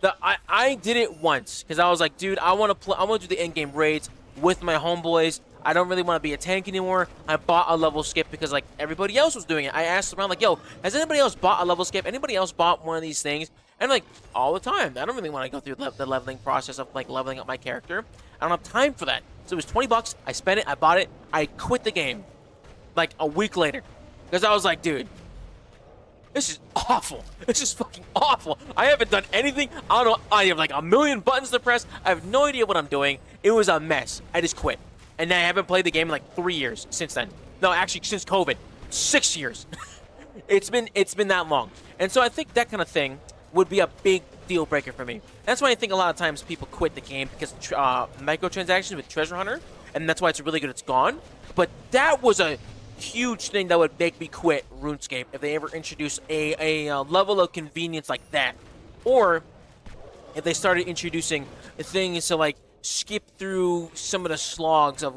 I did it once because I was like, dude, I want to do the end-game raids with my homeboys. I don't really want to be a tank anymore. I bought a level skip because, like, everybody else was doing it. I asked around, like, yo, has anybody else bought a level skip? Anybody else bought one of these things? And, like, all the time. I don't really want to go through the leveling process of, like, leveling up my character. I don't have time for that. So it was 20 bucks. I spent it. I bought it. I quit the game, like, a week later. Because I was like, dude, this is awful. This is fucking awful. I haven't done anything. I don't know. I have, like, a million buttons to press. I have no idea what I'm doing. It was a mess. I just quit. And I haven't played the game in like 3 years since then. No, actually, since COVID. 6 years. It's been that long. And so I think that kind of thing would be a big deal breaker for me. That's why I think a lot of times people quit the game because microtransactions with Treasure Hunter, and that's why it's really good it's gone. But that was a huge thing that would make me quit RuneScape if they ever introduced a level of convenience like that. Or if they started introducing things to like skip through some of the slogs of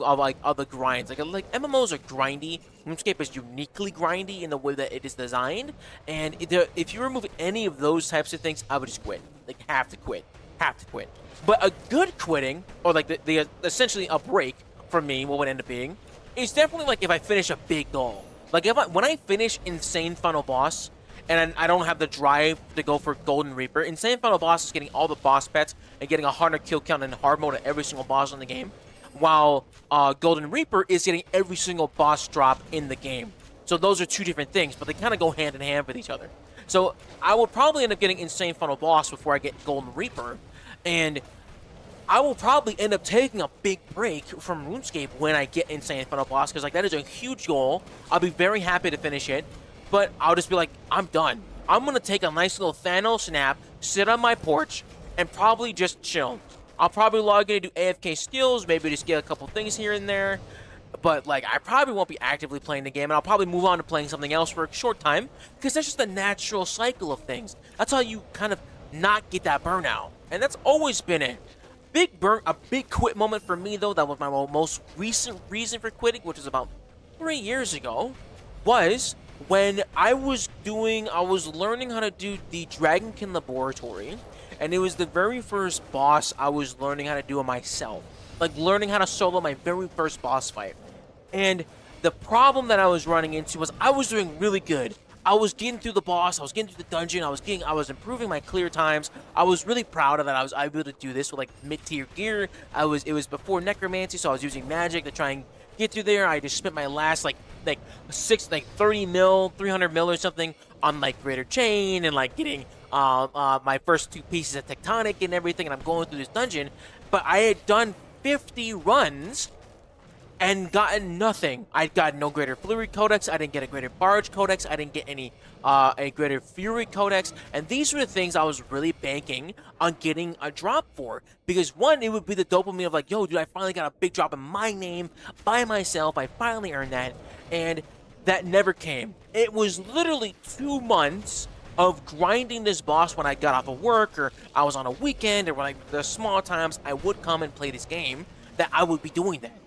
the grinds. Like MMOs are grindy. RuneScape is uniquely grindy in the way that it is designed. And if you remove any of those types of things, I would just quit. Like, have to quit. But a good quitting, or like the essentially a break for me, what would end up being, is definitely like if I finish a big goal. Like when I finish Insane Final Boss, and I don't have the drive to go for Golden Reaper. Insane Final Boss is getting all the boss pets and getting a 100 kill count in hard mode at every single boss in the game, while Golden Reaper is getting every single boss drop in the game. So those are two different things, but they kind of go hand in hand with each other. So I will probably end up getting Insane Funnel Boss before I get Golden Reaper, and I will probably end up taking a big break from RuneScape when I get Insane Funnel Boss, because like that is a huge goal. I'll be very happy to finish it, but I'll just be like, I'm done. I'm gonna take a nice little Thanos nap, sit on my porch, and probably just chill. I'll probably log in and do AFK skills, maybe just get a couple things here and there. But like, I probably won't be actively playing the game, and I'll probably move on to playing something else for a short time, because that's just the natural cycle of things. That's how you kind of not get that burnout, and that's always been it. A big quit moment for me though, that was my most recent reason for quitting, which was about 3 years ago, was when I was learning how to do the Dragonkin Laboratory, and it was the very first boss I was learning how to do it myself. Like, learning how to solo my very first boss fight. And the problem that I was running into was I was doing really good. I was getting through the boss, I was getting through the dungeon, I was improving my clear times. I was really proud of that. I was able to do this with like mid-tier gear. It was before necromancy, so I was using magic to try and get through there. I just spent my last like 30 mil, 300 mil or something on like Greater Chain and like getting my first 2 pieces of Tectonic and everything, and I'm going through this dungeon. But I had done 50 runs and gotten nothing. I got no Greater Flurry Codex, I didn't get a Greater Barge Codex, I didn't get any a Greater Fury Codex, and these were the things I was really banking on getting a drop for. Because one, it would be the dopamine of like, yo, dude, I finally got a big drop in my name, by myself, I finally earned that, and that never came. It was literally 2 months of grinding this boss when I got off of work, or I was on a weekend, or like the small times I would come and play this game, that I would be doing that.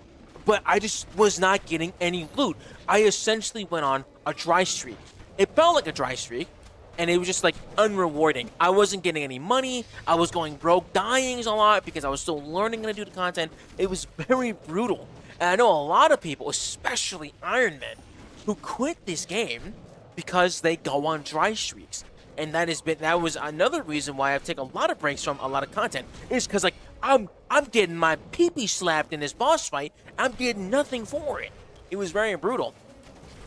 But I just was not getting any loot. I essentially went on a dry streak. It felt like a dry streak, and it was just like unrewarding. I wasn't getting any money. I was going broke, dying a lot because I was still learning how to do the content. It was very brutal. And I know a lot of people, especially Iron Men, who quit this game because they go on dry streaks. And that was another reason why I've taken a lot of breaks from a lot of content. Is because like I'm getting my pee-pee slapped in this boss fight. I'm getting nothing for it. It was very brutal.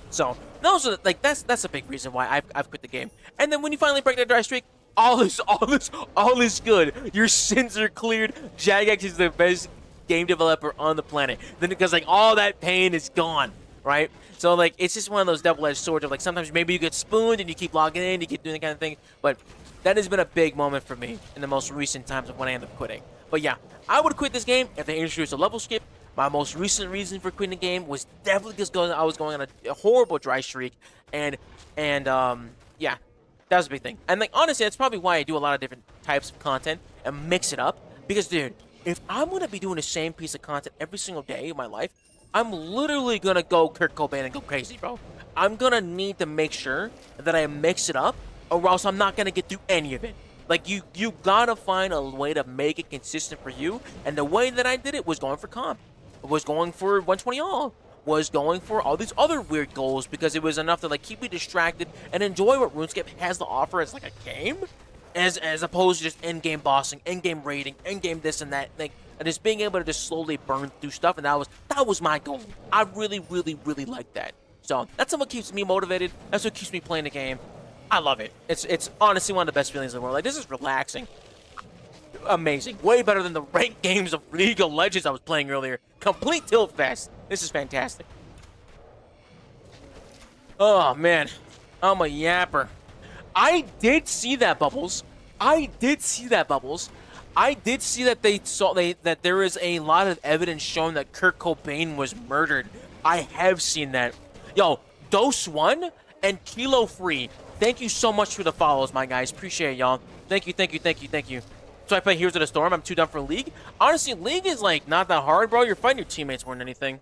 So those are like that's a big reason why I've quit the game. And then when you finally break that dry streak, all is good. Your sins are cleared. Jagex is the best game developer on the planet. Then because like all that pain is gone, right? So like it's just one of those double-edged swords of like sometimes maybe you get spooned and you keep logging in, you keep doing that kind of thing. But that has been a big moment for me in the most recent times of when I end up quitting. But yeah, I would quit this game if they introduced a level skip. My most recent reason for quitting the game was definitely because I was going on a horrible dry streak, and yeah, that was a big thing. And like honestly, that's probably why I do a lot of different types of content and mix it up. Because dude, if I'm gonna be doing the same piece of content every single day of my life, I'm literally gonna go Kurt Cobain and go crazy, bro. I'm gonna need to make sure that I mix it up, or else I'm not gonna get through any of it. Like, you gotta find a way to make it consistent for you, and the way that I did it was going for comp, was going for 120 all, was going for all these other weird goals, because it was enough to like keep me distracted and enjoy what RuneScape has to offer as like a game, as opposed to just end-game bossing, end-game raiding, end-game this and that, like, and just being able to just slowly burn through stuff, and that was my goal. I really like that. So that's what keeps me motivated. That's what keeps me playing the game. I love it. It's honestly one of the best feelings in the world. Like, this is relaxing. Amazing. Way better than the ranked games of League of Legends I was playing earlier. Complete tilt fest. This is fantastic. Oh, man. I'm a yapper. I did see that, Bubbles. I did see that that there is a lot of evidence showing that Kurt Cobain was murdered. I have seen that. Yo, Dose 1 and Kilo Free. Thank you so much for the follows, my guys. Appreciate it, y'all. Thank you. So I play Heroes of the Storm. I'm too done for League. Honestly, League is like not that hard, bro. You're fighting your teammates more than anything.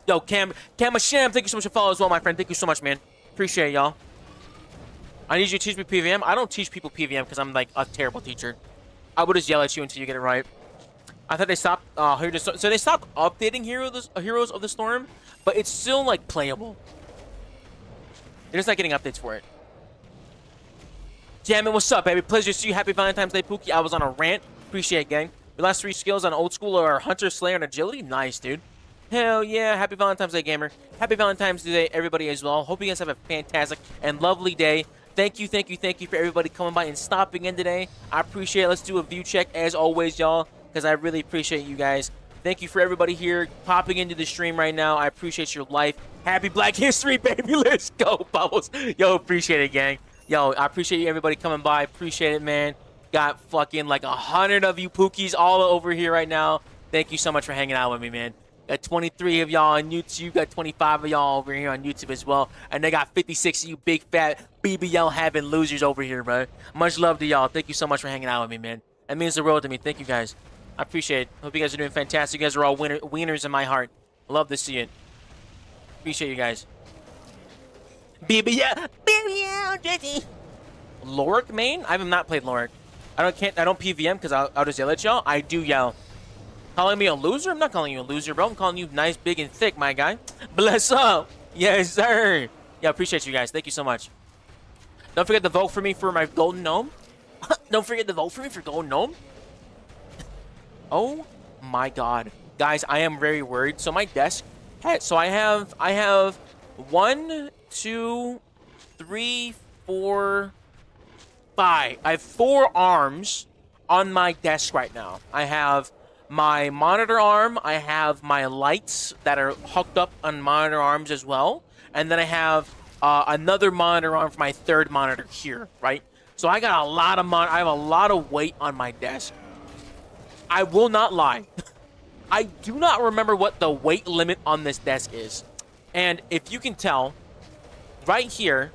Yo, Kamasham, thank you so much for follow as well, my friend. Thank you so much, man. Appreciate it, y'all. I need you to teach me PVM. I don't teach people PVM because I'm like a terrible teacher. I would just yell at you until you get it right. I thought they stopped. So they stopped updating Heroes of the Storm, but it's still like playable. They're just not getting updates for it. Jammin', what's up, baby? Pleasure to see you. Happy Valentine's Day, Pookie. I was on a rant. Appreciate it, gang. Your last 3 skills on old school are Hunter, Slayer, and Agility. Nice, dude. Hell yeah. Happy Valentine's Day, gamer. Happy Valentine's Day, everybody, as well. Hope you guys have a fantastic and lovely day. Thank you for everybody coming by and stopping in today. I appreciate it. Let's do a view check, as always, y'all, because I really appreciate you guys. Thank you for everybody here popping into the stream right now. I appreciate your life. Happy Black History, baby. Let's go, Bubbles. Yo, appreciate it, gang. Yo, I appreciate you, everybody coming by. Appreciate it, man. Got fucking like 100 of you Pookies all over here right now. Thank you so much for hanging out with me, man. Got 23 of y'all on YouTube. Got 25 of y'all over here on YouTube as well. And they got 56 of you big fat BBL having losers over here, bro. Much love to y'all. Thank you so much for hanging out with me, man. That means the world to me. Thank you, guys. I appreciate it. Hope you guys are doing fantastic. You guys are all wieners in my heart. Love to see it. Appreciate you guys. BBL, Jesse. Lorik main? I have not played Lorik. I don't PVM because I'll just yell at y'all. I do yell. Calling me a loser? I'm not calling you a loser, bro. I'm calling you nice, big, and thick, my guy. Bless up. Yes, sir. Yeah, appreciate you guys. Thank you so much. Don't forget to vote for me for my golden gnome. Don't forget to vote for me for golden gnome. Oh my god. Guys, I am very worried. So my desk, so I have 1, 2, 3, 4, 5. I have 4 arms on my desk right now. I have my monitor arm, I have my lights that are hooked up on monitor arms as well, and then I have another monitor arm for my third monitor here, right? So I got a lot of I have a lot of weight on my desk. I will not lie. I do not remember what the weight limit on this desk is. And if you can tell, right here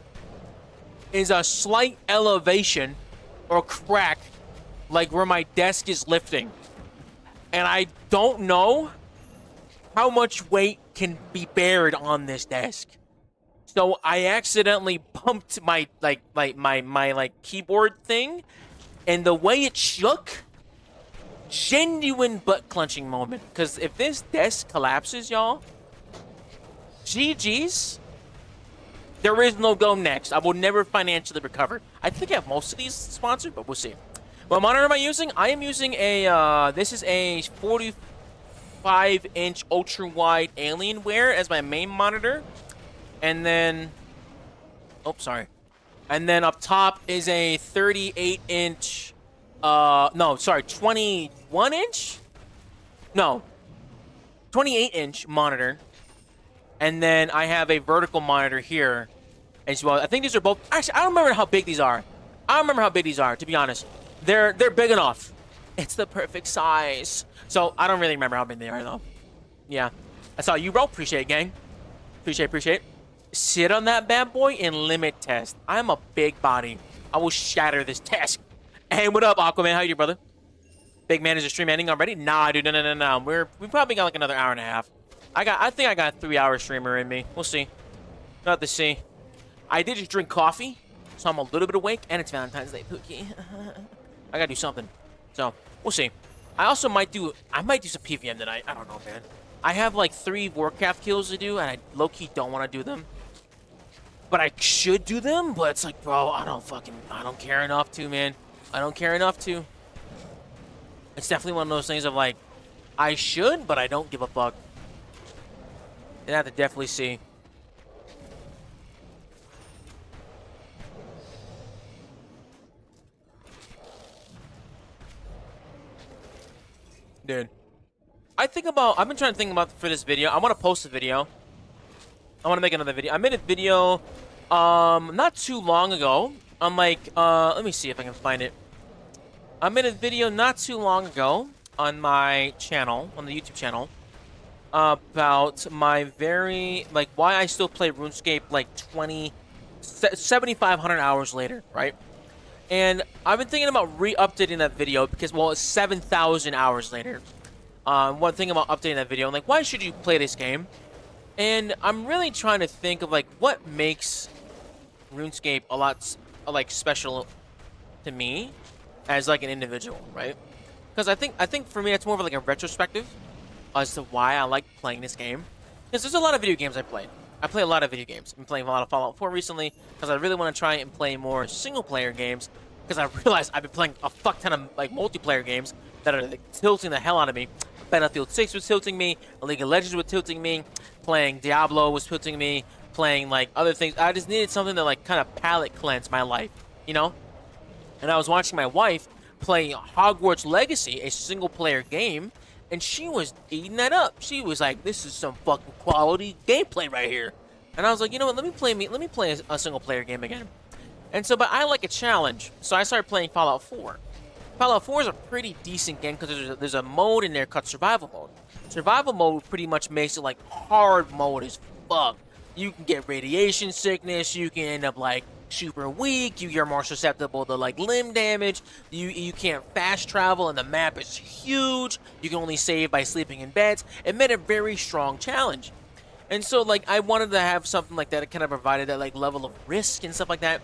is a slight elevation or crack like where my desk is lifting. And I don't know how much weight can be buried on this desk. So I accidentally bumped my keyboard thing, and the way it shook, genuine butt clenching moment. Because if this desk collapses, y'all, GG's. There is no go next. I will never financially recover. I think I have most of these sponsored, but we'll see. What monitor am I using? I am using a, this is a 45-inch ultra-wide Alienware as my main monitor. And then, oh, sorry. And then up top is a 38-inch, no, sorry, 21-inch? No, 28-inch monitor. And then I have a vertical monitor here as well. I think these are both, actually, I don't remember how big these are. I don't remember how big these are, to be honest. They're big enough. It's the perfect size. So I don't really remember how big they are, though. Yeah. That's all you, bro. Appreciate it, gang. Appreciate it. Sit on that bad boy and limit test. I'm a big body. I will shatter this task. Hey, what up, Aquaman? How you doing, brother? Big man, is the stream ending already? Nah, dude, no. We probably got like another hour and a half. I think I got a 3-hour streamer in me. We'll see. Not to see. I did just drink coffee, so I'm a little bit awake, and it's Valentine's Day, Pookie. I gotta do something. So, we'll see. I might do some PVM tonight. I don't know, man. I have like 3 Warcraft kills to do, and I low-key don't want to do them. But I should do them, but it's like, bro, I don't care enough to, man. I don't care enough to. It's definitely one of those things of like, I should, but I don't give a fuck. And I have to definitely see. Dude. I've been trying to think about for this video. I want to post a video. I want to make another video. I made a video, not too long ago. I'm like, let me see if I can find it. I made a video not too long ago on my channel, on the YouTube channel, about my why I still play RuneScape like 7,500 hours later, right? And I've been thinking about re-updating that video because, well, it's 7,000 hours later. One thing about updating that video, I'm like, why should you play this game? And I'm really trying to think of like what makes RuneScape a lot like special to me as like an individual, right? Because I think for me it's more of like a retrospective as to why I like playing this game. Because there's a lot of video games I play. I play a lot of video games. I've been playing a lot of Fallout 4 recently because I really want to try and play more single-player games because I realized I've been playing a fuck ton of like multiplayer games that are like, tilting the hell out of me. Battlefield 6 was tilting me, League of Legends was tilting me, playing Diablo was tilting me, playing like other things. I just needed something that like kind of palate cleanse my life, you know? And I was watching my wife play Hogwarts Legacy, a single player game, and she was eating that up. She was like, "This is some fucking quality gameplay right here." And I was like, "You know what? Let me play a single player game again." And so, but I like a challenge, so I started playing Fallout 4. Fallout 4 is a pretty decent game because there's a mode in there called Survival Mode. Survival Mode pretty much makes it like hard mode as fuck. You can get radiation sickness, you can end up like super weak, you're more susceptible to like limb damage, you can't fast travel and the map is huge, you can only save by sleeping in beds. It made a very strong challenge. And so like I wanted to have something like that. It kind of provided that like level of risk and stuff like that.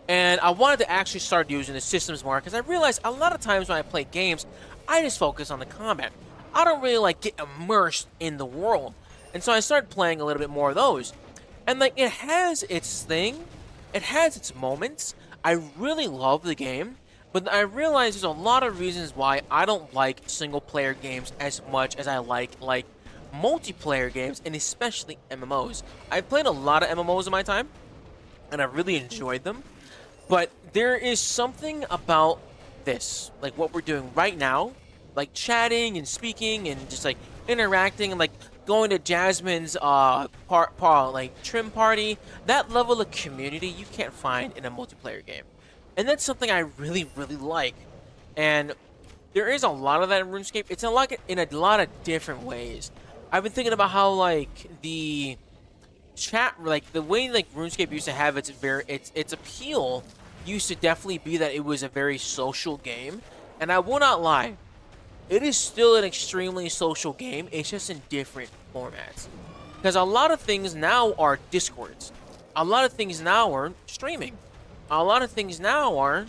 And I wanted to actually start using the systems more because I realized a lot of times when I play games, I just focus on the combat. I don't really like get immersed in the world. And so I started playing a little bit more of those. And like it has its thing. It has its moments. I really love the game. But I realize there's a lot of reasons why I don't like single player games as much as I like multiplayer games and especially MMOs. I've played a lot of MMOs in my time and I really enjoyed them. But there is something about this, like what we're doing right now, like chatting and speaking and just like interacting and like going to Jasmine's like trim party. That level of community you can't find in a multiplayer game, and that's something I really like. And there is a lot of that in RuneScape. It's a lot in a lot of different ways. I've been thinking about how like the chat, like the way like RuneScape used to have its appeal used to definitely be that it was a very social game, and I will not lie, it is still an extremely social game. It's just in different formats, because a lot of things now are Discords, a lot of things now are streaming, a lot of things now are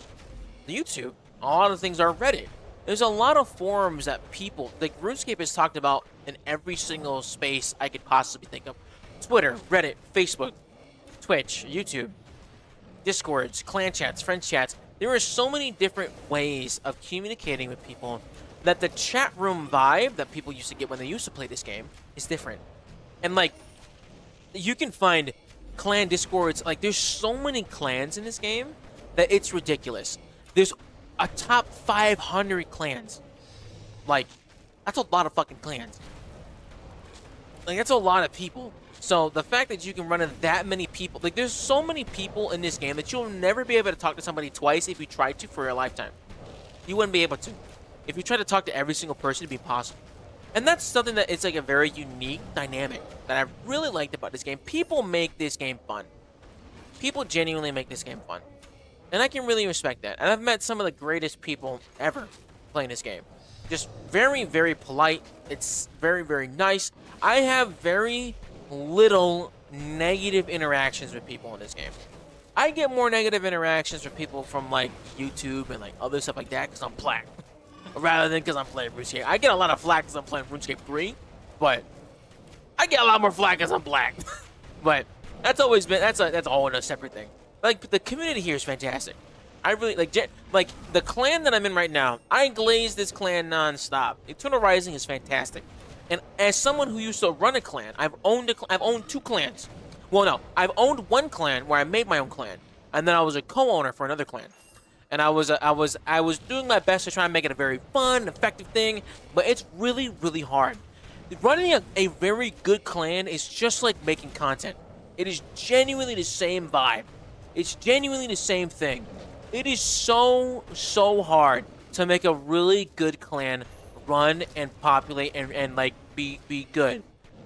YouTube, a lot of things are Reddit. There's a lot of forums that people like RuneScape is talked about in every single space I could possibly think of: Twitter, Reddit, Facebook, Twitch, YouTube, Discords, clan chats, friend chats. There are so many different ways of communicating with people that the chat room vibe that people used to get when they used to play this game is different. And like, you can find clan Discords, like there's so many clans in this game that it's ridiculous. There's a top 500 clans. Like, that's a lot of fucking clans. Like, that's a lot of people. So the fact that you can run into that many people, like there's so many people in this game that you'll never be able to talk to somebody twice if you tried to for your lifetime. You wouldn't be able to. If you try to talk to every single person, it'd be impossible. And that's something that it's like a very unique dynamic that I really liked about this game. People make this game fun. People genuinely make this game fun. And I can really respect that. And I've met some of the greatest people ever playing this game. Just very, very polite. It's very, very nice. I have very little negative interactions with people in this game. I get more negative interactions with people from like YouTube and like other stuff like that because I'm black, rather than because I'm playing RuneScape. I get a lot of flack because I'm playing RuneScape 3, but I get a lot more flack because I'm black. But that's always been that's a whole other separate thing. Like the community here is fantastic. I really like the clan that I'm in right now. I glaze this clan non-stop. Eternal Rising is fantastic. And as someone who used to run a clan, I've owned two clans. Well, no, I've owned one clan where I made my own clan, and then I was a co-owner for another clan. And I was doing my best to try and make it a very fun, effective thing, but it's really, really hard. Running a very good clan is just like making content. It is genuinely the same vibe. It's genuinely the same thing. It is so hard to make a really good clan run and populate and like be good.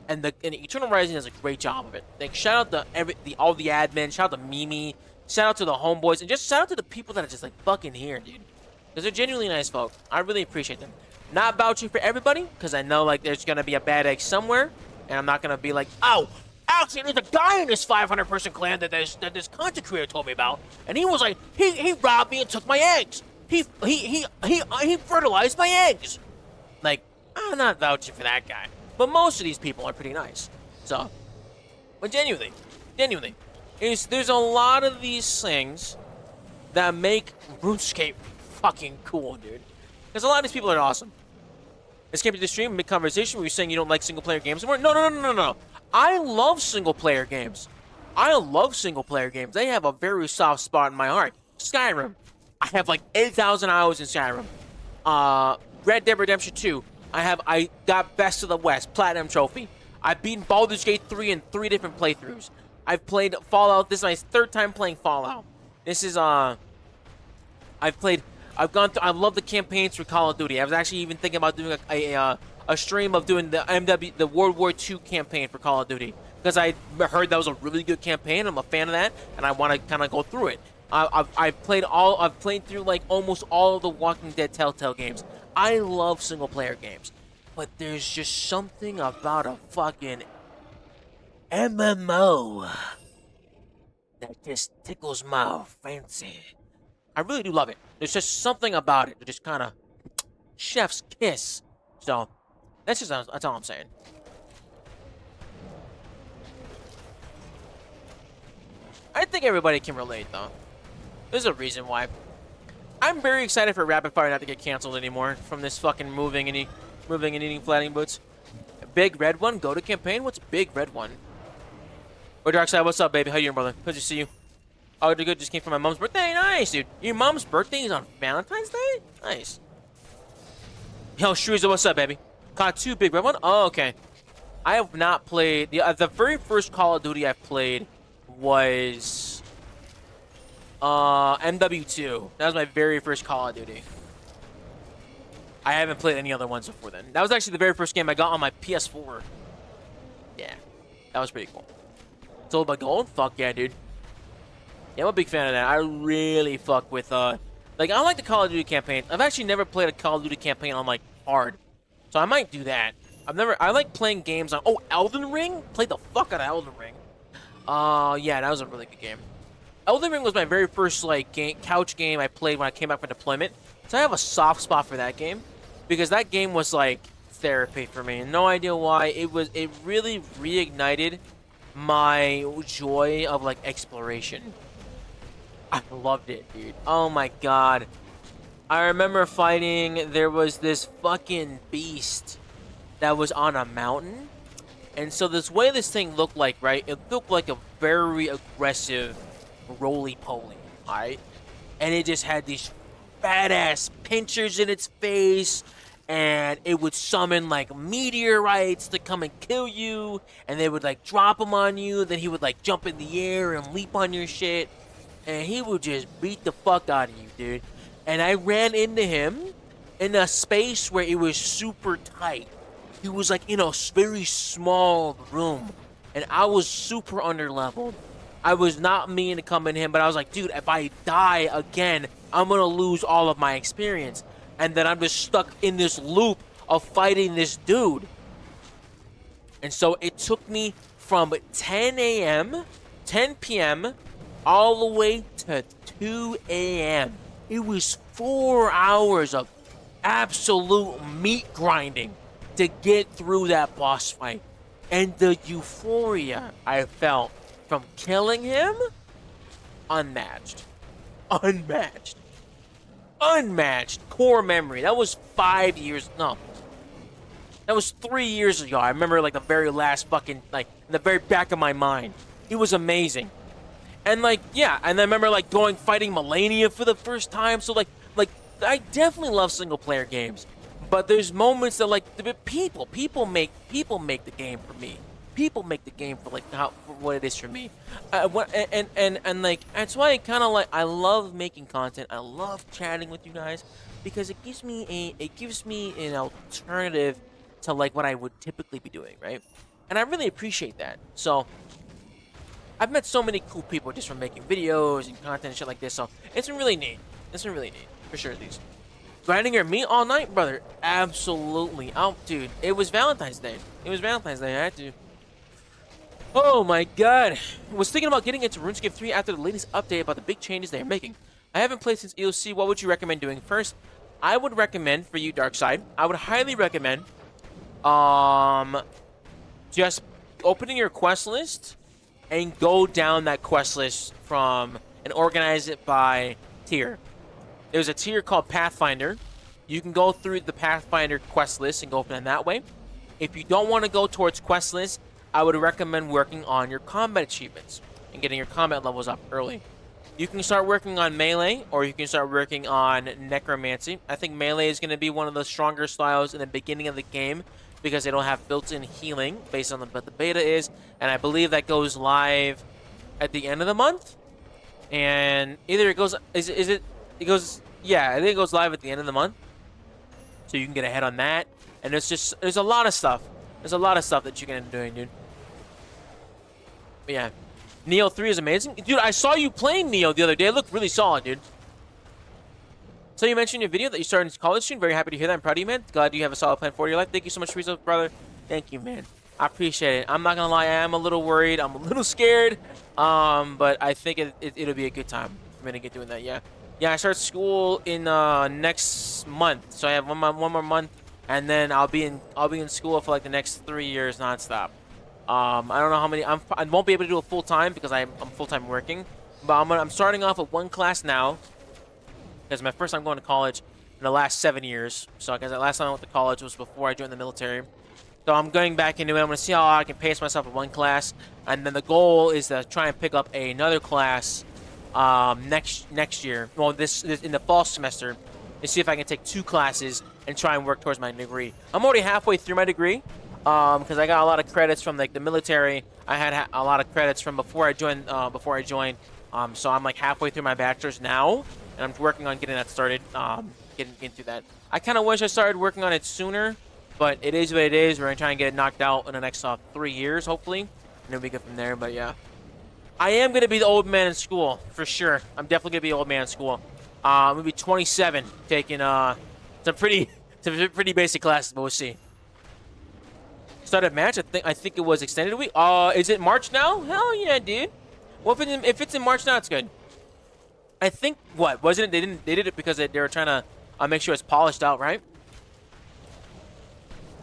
And Eternal Rising does a great job of it. Like shout out to all the admins, shout out to Mimi, shout out to the homeboys, and just shout out to the people that are just like fucking here, dude. Because they're genuinely nice folk. I really appreciate them. Not vouching for everybody, because I know like there's gonna be a bad egg somewhere, and I'm not gonna be like, oh, actually there's a guy in this 500-person clan that this content creator told me about, and he was like, he robbed me and took my eggs. He fertilized my eggs. Like, I'm not vouching for that guy. But most of these people are pretty nice. So, but genuinely, there's a lot of these things that make RuneScape fucking cool, dude. Because a lot of these people are awesome. This came to the stream, mid conversation, where you're saying you don't like single player games anymore. No. I love single player games. I love single player games. They have a very soft spot in my heart. Skyrim. I have like 8,000 hours in Skyrim. Red Dead Redemption 2. I got Best of the West, Platinum Trophy. I've beaten Baldur's Gate 3 in 3 different playthroughs. I've played Fallout. This is my 3rd time playing Fallout. This is, I love the campaigns for Call of Duty. I was actually even thinking about doing a stream of doing the World War II campaign for Call of Duty. Because I heard that was a really good campaign. I'm a fan of that, and I want to kind of go through it. I've played through like almost all of the Walking Dead Telltale games. I love single player games, but there's just something about a fucking MMO that just tickles my fancy. I really do love it. There's just something about it that just kind of chef's kiss. So that's all I'm saying. I think everybody can relate though. There's a reason why. I'm very excited for Rapid Fire not to get canceled anymore from this fucking moving and eating flattening boots. Big red one, go to campaign. What's big red one? Or Darkside, what's up, baby? How you doing, brother? Good to see you. Oh, good. Just came from my mom's birthday. Nice, dude. Your mom's birthday is on Valentine's Day? Nice. Yo, Shreezer, what's up, baby? Caught 2 big red one. Oh, okay. I have not played the very first Call of Duty I've played was MW2. That was my very first Call of Duty. I haven't played any other ones before then. That was actually the very first game I got on my PS4. Yeah, that was pretty cool. Sold by Gold? Fuck yeah, dude. Yeah, I'm a big fan of that. I really fuck with, like, I like the Call of Duty campaign. I've actually never played a Call of Duty campaign on, like, hard. So I might do that. I like playing games on, oh, Elden Ring? Played the fuck out of Elden Ring. Yeah, that was a really good game. Elden Ring was my very first, like, couch game I played when I came back from deployment. So I have a soft spot for that game. Because that game was, like, therapy for me. No idea why. It really reignited my joy of, like, exploration. I loved it, dude. Oh, my God. I remember fighting, there was this fucking beast that was on a mountain. And so this way this thing looked like, right? It looked like a very aggressive roly-poly, alright? And it just had these fat-ass pinchers in its face, and it would summon, like, meteorites to come and kill you, and they would, like, drop them on you, then he would, like, jump in the air and leap on your shit, and he would just beat the fuck out of you, dude. And I ran into him in a space where it was super tight. He was, like, in a very small room, and I was super underleveled. I was not meaning to come in him, but I was like, dude, if I die again, I'm gonna lose all of my experience. And then I'm just stuck in this loop of fighting this dude. And so it took me from 10 p.m., all the way to 2 a.m. It was 4 hours of absolute meat grinding to get through that boss fight. And the euphoria I felt from killing him, unmatched. Core memory. That was 5 years, no. That was 3 years ago. I remember, like, the very last fucking, like, in the very back of my mind. It was amazing. And, like, yeah, and I remember, like, fighting Melania for the first time. So, like, I definitely love single-player games. But there's moments that, like, people make the game for me. People make the game for, like, for what it is for me. And like, that's why I love making content. I love chatting with you guys because it gives me an alternative to, like, what I would typically be doing, right? And I really appreciate that. So I've met so many cool people just from making videos and content and shit like this. So it's been really neat. For sure, these. Grinding your meat all night, brother? Absolutely. Oh, dude, it was Valentine's Day. I had to. Oh my God. I was thinking about getting into RuneScape 3 after the latest update about the big changes they are making. I haven't played since EOC. What would you recommend doing? First, I would recommend for you, Darkside, I would highly recommend just opening your quest list and go down that quest list and organize it by tier. There's a tier called Pathfinder, You can go through the Pathfinder quest list and go open it that way. If you don't want to go towards quest list, I would recommend working on your combat achievements and getting your combat levels up early. You can start working on melee, or you can start working on necromancy. I think melee is going to be one of the stronger styles in the beginning of the game because they don't have built-in healing based on what the beta is, and I believe that goes live at the end of the month. And either it goes, it goes, yeah, I think it goes live at the end of the month, so you can get ahead on that. And there's a lot of stuff. There's a lot of stuff that you can end up doing, dude. But yeah. Neo 3 is amazing. Dude, I saw you playing Neo the other day. It looked really solid, dude. So you mentioned in your video that you started in college soon. Very happy to hear that. I'm proud of you, man. Glad you have a solid plan for your life. Thank you so much, Rizzo, brother. Thank you, man. I appreciate it. I'm not going to lie. I am a little worried. I'm a little scared. But I think it'll be a good time for me to get doing that, yeah. Yeah, I start school in next month. So I have one more month. And then I'll be in school for like the next 3 years nonstop. I don't know how many. I won't be able to do it full time because I'm full time working. But I'm starting off with one class now because my first time going to college in the last 7 years. So I guess the last time I went to college was before I joined the military. So I'm going back into it. I'm going to see how I can pace myself with one class, and then the goal is to try and pick up another class next year. Well, this in the fall semester, to see if I can take 2 classes and try and work towards my degree. I'm already halfway through my degree. Because I got a lot of credits from like the military. I had a lot of credits from before I joined. So I'm like halfway through my bachelor's now, and I'm working on getting that started. Getting through that. I kind of wish I started working on it sooner, but it is what it is. We're gonna try and get it knocked out in the next 3 years, hopefully, and then we get from there. But yeah, I am gonna be the old man in school for sure. I'm definitely gonna be the old man in school. I'm gonna be 27, taking some pretty basic classes, but we'll see. Started match. I think it was extended a week. Is it March now? Hell yeah, dude. Well, if it's in March now, it's good. I think what wasn't it? They did it because they were trying to make sure it's polished out, right?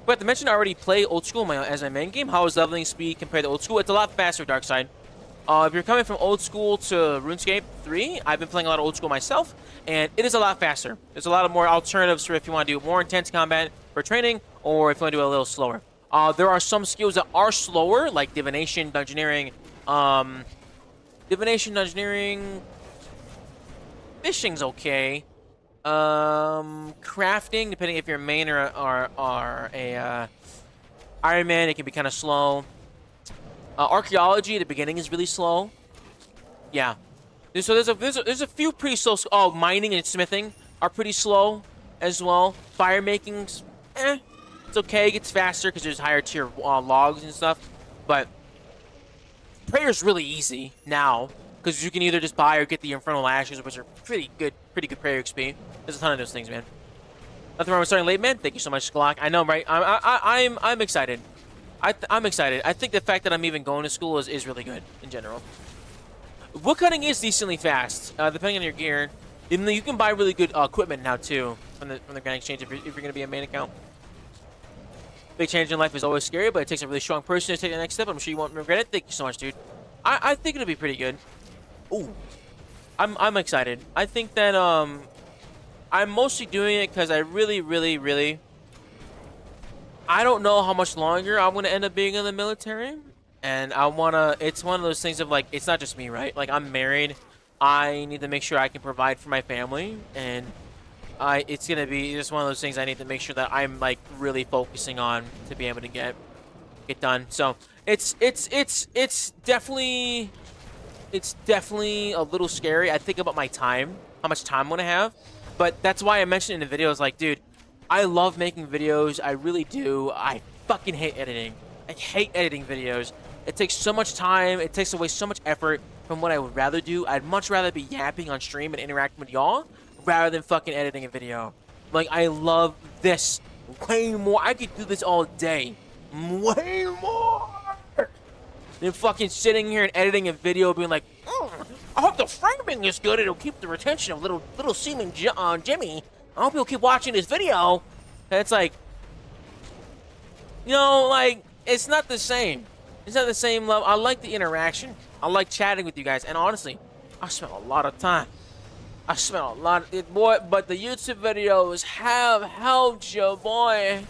But to mention, I already play old school as my main game. How is leveling speed compared to old school? It's a lot faster, Dark Side. If you're coming from old school to RuneScape 3, I've been playing a lot of old school myself, and it is a lot faster. There's a lot of more alternatives for if you want to do more intense combat for training, or if you want to do it a little slower. There are some skills that are slower, like divination, dungeoneering, fishing's okay. Crafting, depending if you're a main or a Iron Man, it can be kind of slow. Archaeology at the beginning is really slow. Yeah. So there's a few pretty slow. Oh, mining and smithing are pretty slow as well. Fire making's it's okay. It gets faster because there's higher tier logs and stuff. But prayer's really easy now because you can either just buy or get the infernal ashes, which are pretty good prayer XP. There's a ton of those things, man. Nothing wrong with starting late, man. Thank you so much, Glock. I know, right? I'm excited. I'm excited. I think the fact that I'm even going to school is really good in general. Woodcutting is decently fast, depending on your gear. Even though you can buy really good equipment now too from the Grand Exchange if you're going to be a main account. Big change in life is always scary, but it takes a really strong person to take the next step. I'm sure you won't regret it. Thank you so much, dude. I think it'll be pretty good. Ooh, I'm excited. I think that I'm mostly doing it because I really I don't know how much longer I'm gonna end up being in the military, and I wanna. It's one of those things of like, it's not just me, right? Like, I'm married. I need to make sure I can provide for my family, and it's gonna be just one of those things I need to make sure that I'm like really focusing on to be able to get done. So it's definitely a little scary. I think about my time, how much time I'm gonna have, but that's why I mentioned in the videos, like, dude, I love making videos. I really do. I fucking hate editing. I hate editing videos. It takes so much time. It takes away so much effort from what I would rather do. I'd much rather be yapping on stream and interacting with y'all rather than fucking editing a video. Like, I love this way more. I could do this all day. Way more than fucking sitting here and editing a video being like, I hope the framing is good. It'll keep the retention of little seeming Jimmy. I hope you'll keep watching this video. And it's like, you know, like, it's not the same. It's not the same level. I like the interaction. I like chatting with you guys. And honestly, I spent a lot of time I spent a lot of it, boy, but the YouTube videos have helped you, boy,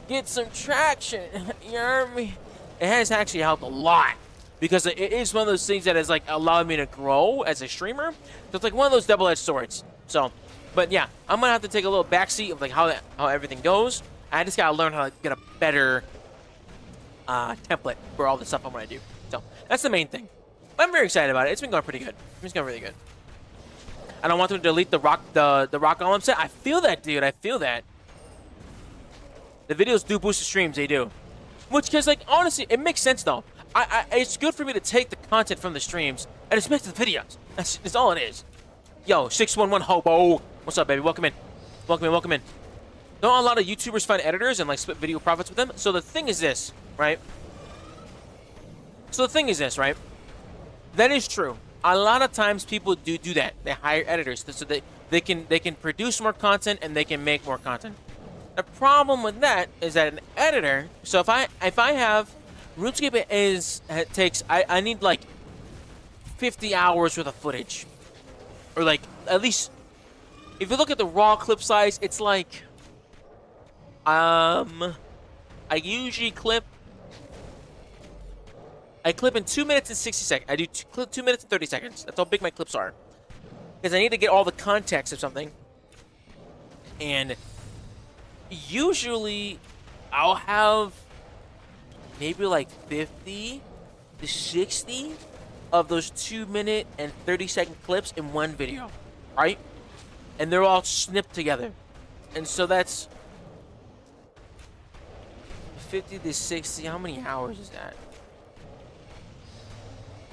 get some traction. You hear me? It has actually helped a lot because it is one of those things that has like allowed me to grow as a streamer. So it's like one of those double-edged swords. So, but yeah, I'm gonna have to take a little backseat of like how everything goes. I just gotta learn how to get a better template for all the stuff I'm gonna do. So that's the main thing. I'm very excited about it. It's been going pretty good. It's going really good. I don't want them to delete the rock golem set. I feel that, dude. I feel that. The videos do boost the streams. They do. Which, because, like, honestly, it makes sense, though. It's good for me to take the content from the streams and just make the videos. That's all it is. Yo, 611 Hobo. What's up, baby? Welcome in. Welcome in, welcome in. Don't a lot of YouTubers find editors and, like, split video profits with them? So the thing is this, right? That is true. A lot of times people do that. They hire editors so they can produce more content and they can make more content. The problem with that is that an editor. So if I have RuneScape I need like 50 hours worth of footage, or like at least if you look at the raw clip size, it's like I usually clip in 2 minutes and 60 seconds. I do 2 minutes and 30 seconds. That's how big my clips are. Because I need to get all the context of something. And usually, I'll have maybe like 50 to 60 of those 2 minute and 30-second clips in one video. Right? And they're all snipped together. And so that's 50 to 60. How many hours is that?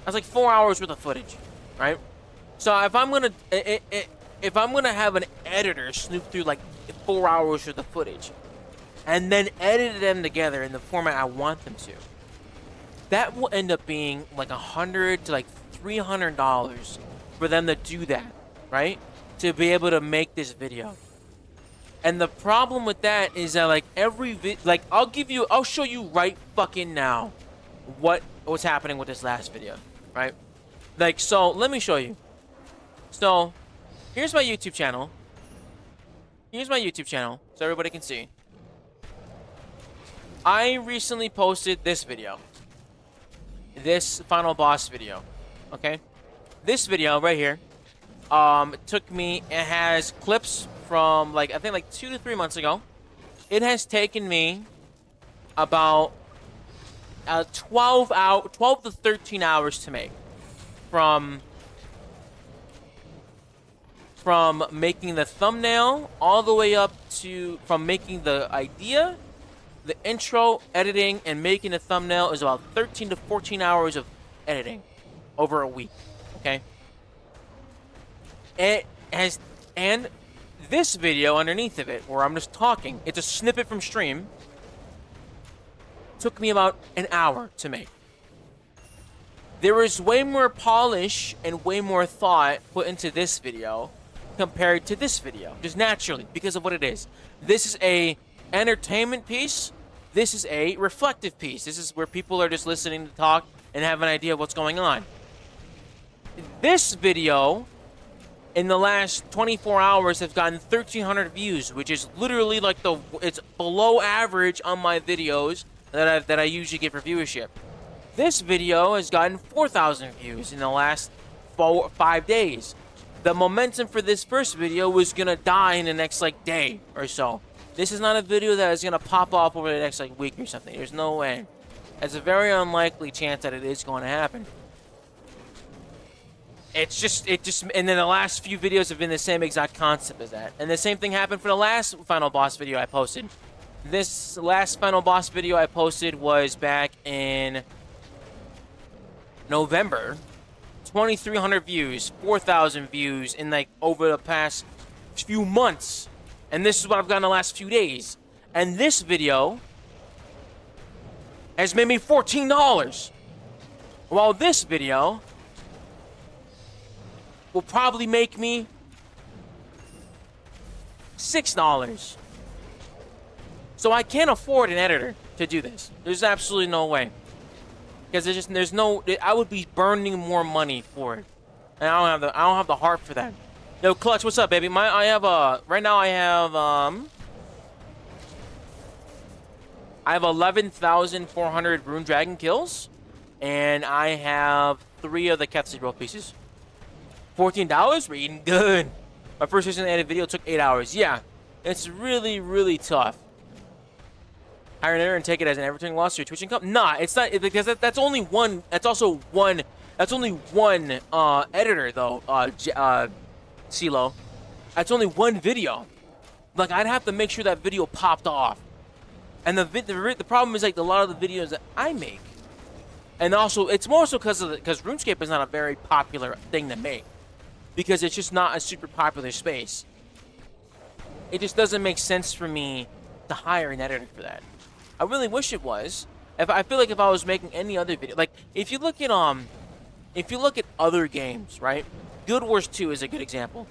That's like 4 hours worth of footage, right? So if I'm gonna have an editor snoop through like 4 hours worth of footage, and then edit them together in the format I want them to, that will end up being like $100 to like $300 for them to do that, right? To be able to make this video. And the problem with that is that like I'll show you right fucking now what's happening with this last video. Right? Like, so, let me show you. So, here's my YouTube channel. So everybody can see. I recently posted this video. This final boss video. Okay? This video right here. It has clips from, like, I think like 2 to 3 months ago. It has taken me about 12 to 13 hours to make from making the thumbnail all the way up to from making the idea, the intro, editing, and making the thumbnail is about 13 to 14 hours of editing over a week. Okay. And this video underneath of it, where I'm just talking, it's a snippet from stream. Took me about an hour to make. There is way more polish and way more thought put into this video compared to this video, just naturally because of what it is. This is a entertainment piece. This is a reflective piece. This is where people are just listening to talk and have an idea of what's going on. This video in the last 24 hours have gotten 1,300 views, which is literally like it's below average on my videos that I usually get for viewership. This video has gotten 4,000 views in the last 5 days. The momentum for this first video was gonna die in the next like day or so. This is not a video that is gonna pop off over the next like week or something. There's no way. It's a very unlikely chance that it is going to happen. And then the last few videos have been the same exact concept as that. And the same thing happened for the last final boss video I posted. This last final boss video I posted was back in November. 2,300 views, 4,000 views in like over the past few months. And this is what I've gotten the last few days. And this video has made me $14. While this video will probably make me $6. So I can't afford an editor to do this. There's absolutely no way. Because I would be burning more money for it. And I don't have the heart for that. Yo, Clutch, what's up, baby? I have right now I have 11,400 Rune Dragon kills, and I have 3 of the Ketsu Roll pieces. $14? We're eating good. My first recently edited video took 8 hours. Yeah, it's really, really tough. Hire an editor and take it as an advertising loss to your Twitch income? Nah, it's not, because that's only one. That's also one. That's only one editor though. CeeLo. That's only one video. Like, I'd have to make sure that video popped off. And the problem is, like, a lot of the videos that I make, and also it's more so because RuneScape is not a very popular thing to make, because it's just not a super popular space. It just doesn't make sense for me to hire an editor for that. I really wish it was. I feel like if I was making any other video, like if you look at other games, right? Guild Wars 2 is a good example.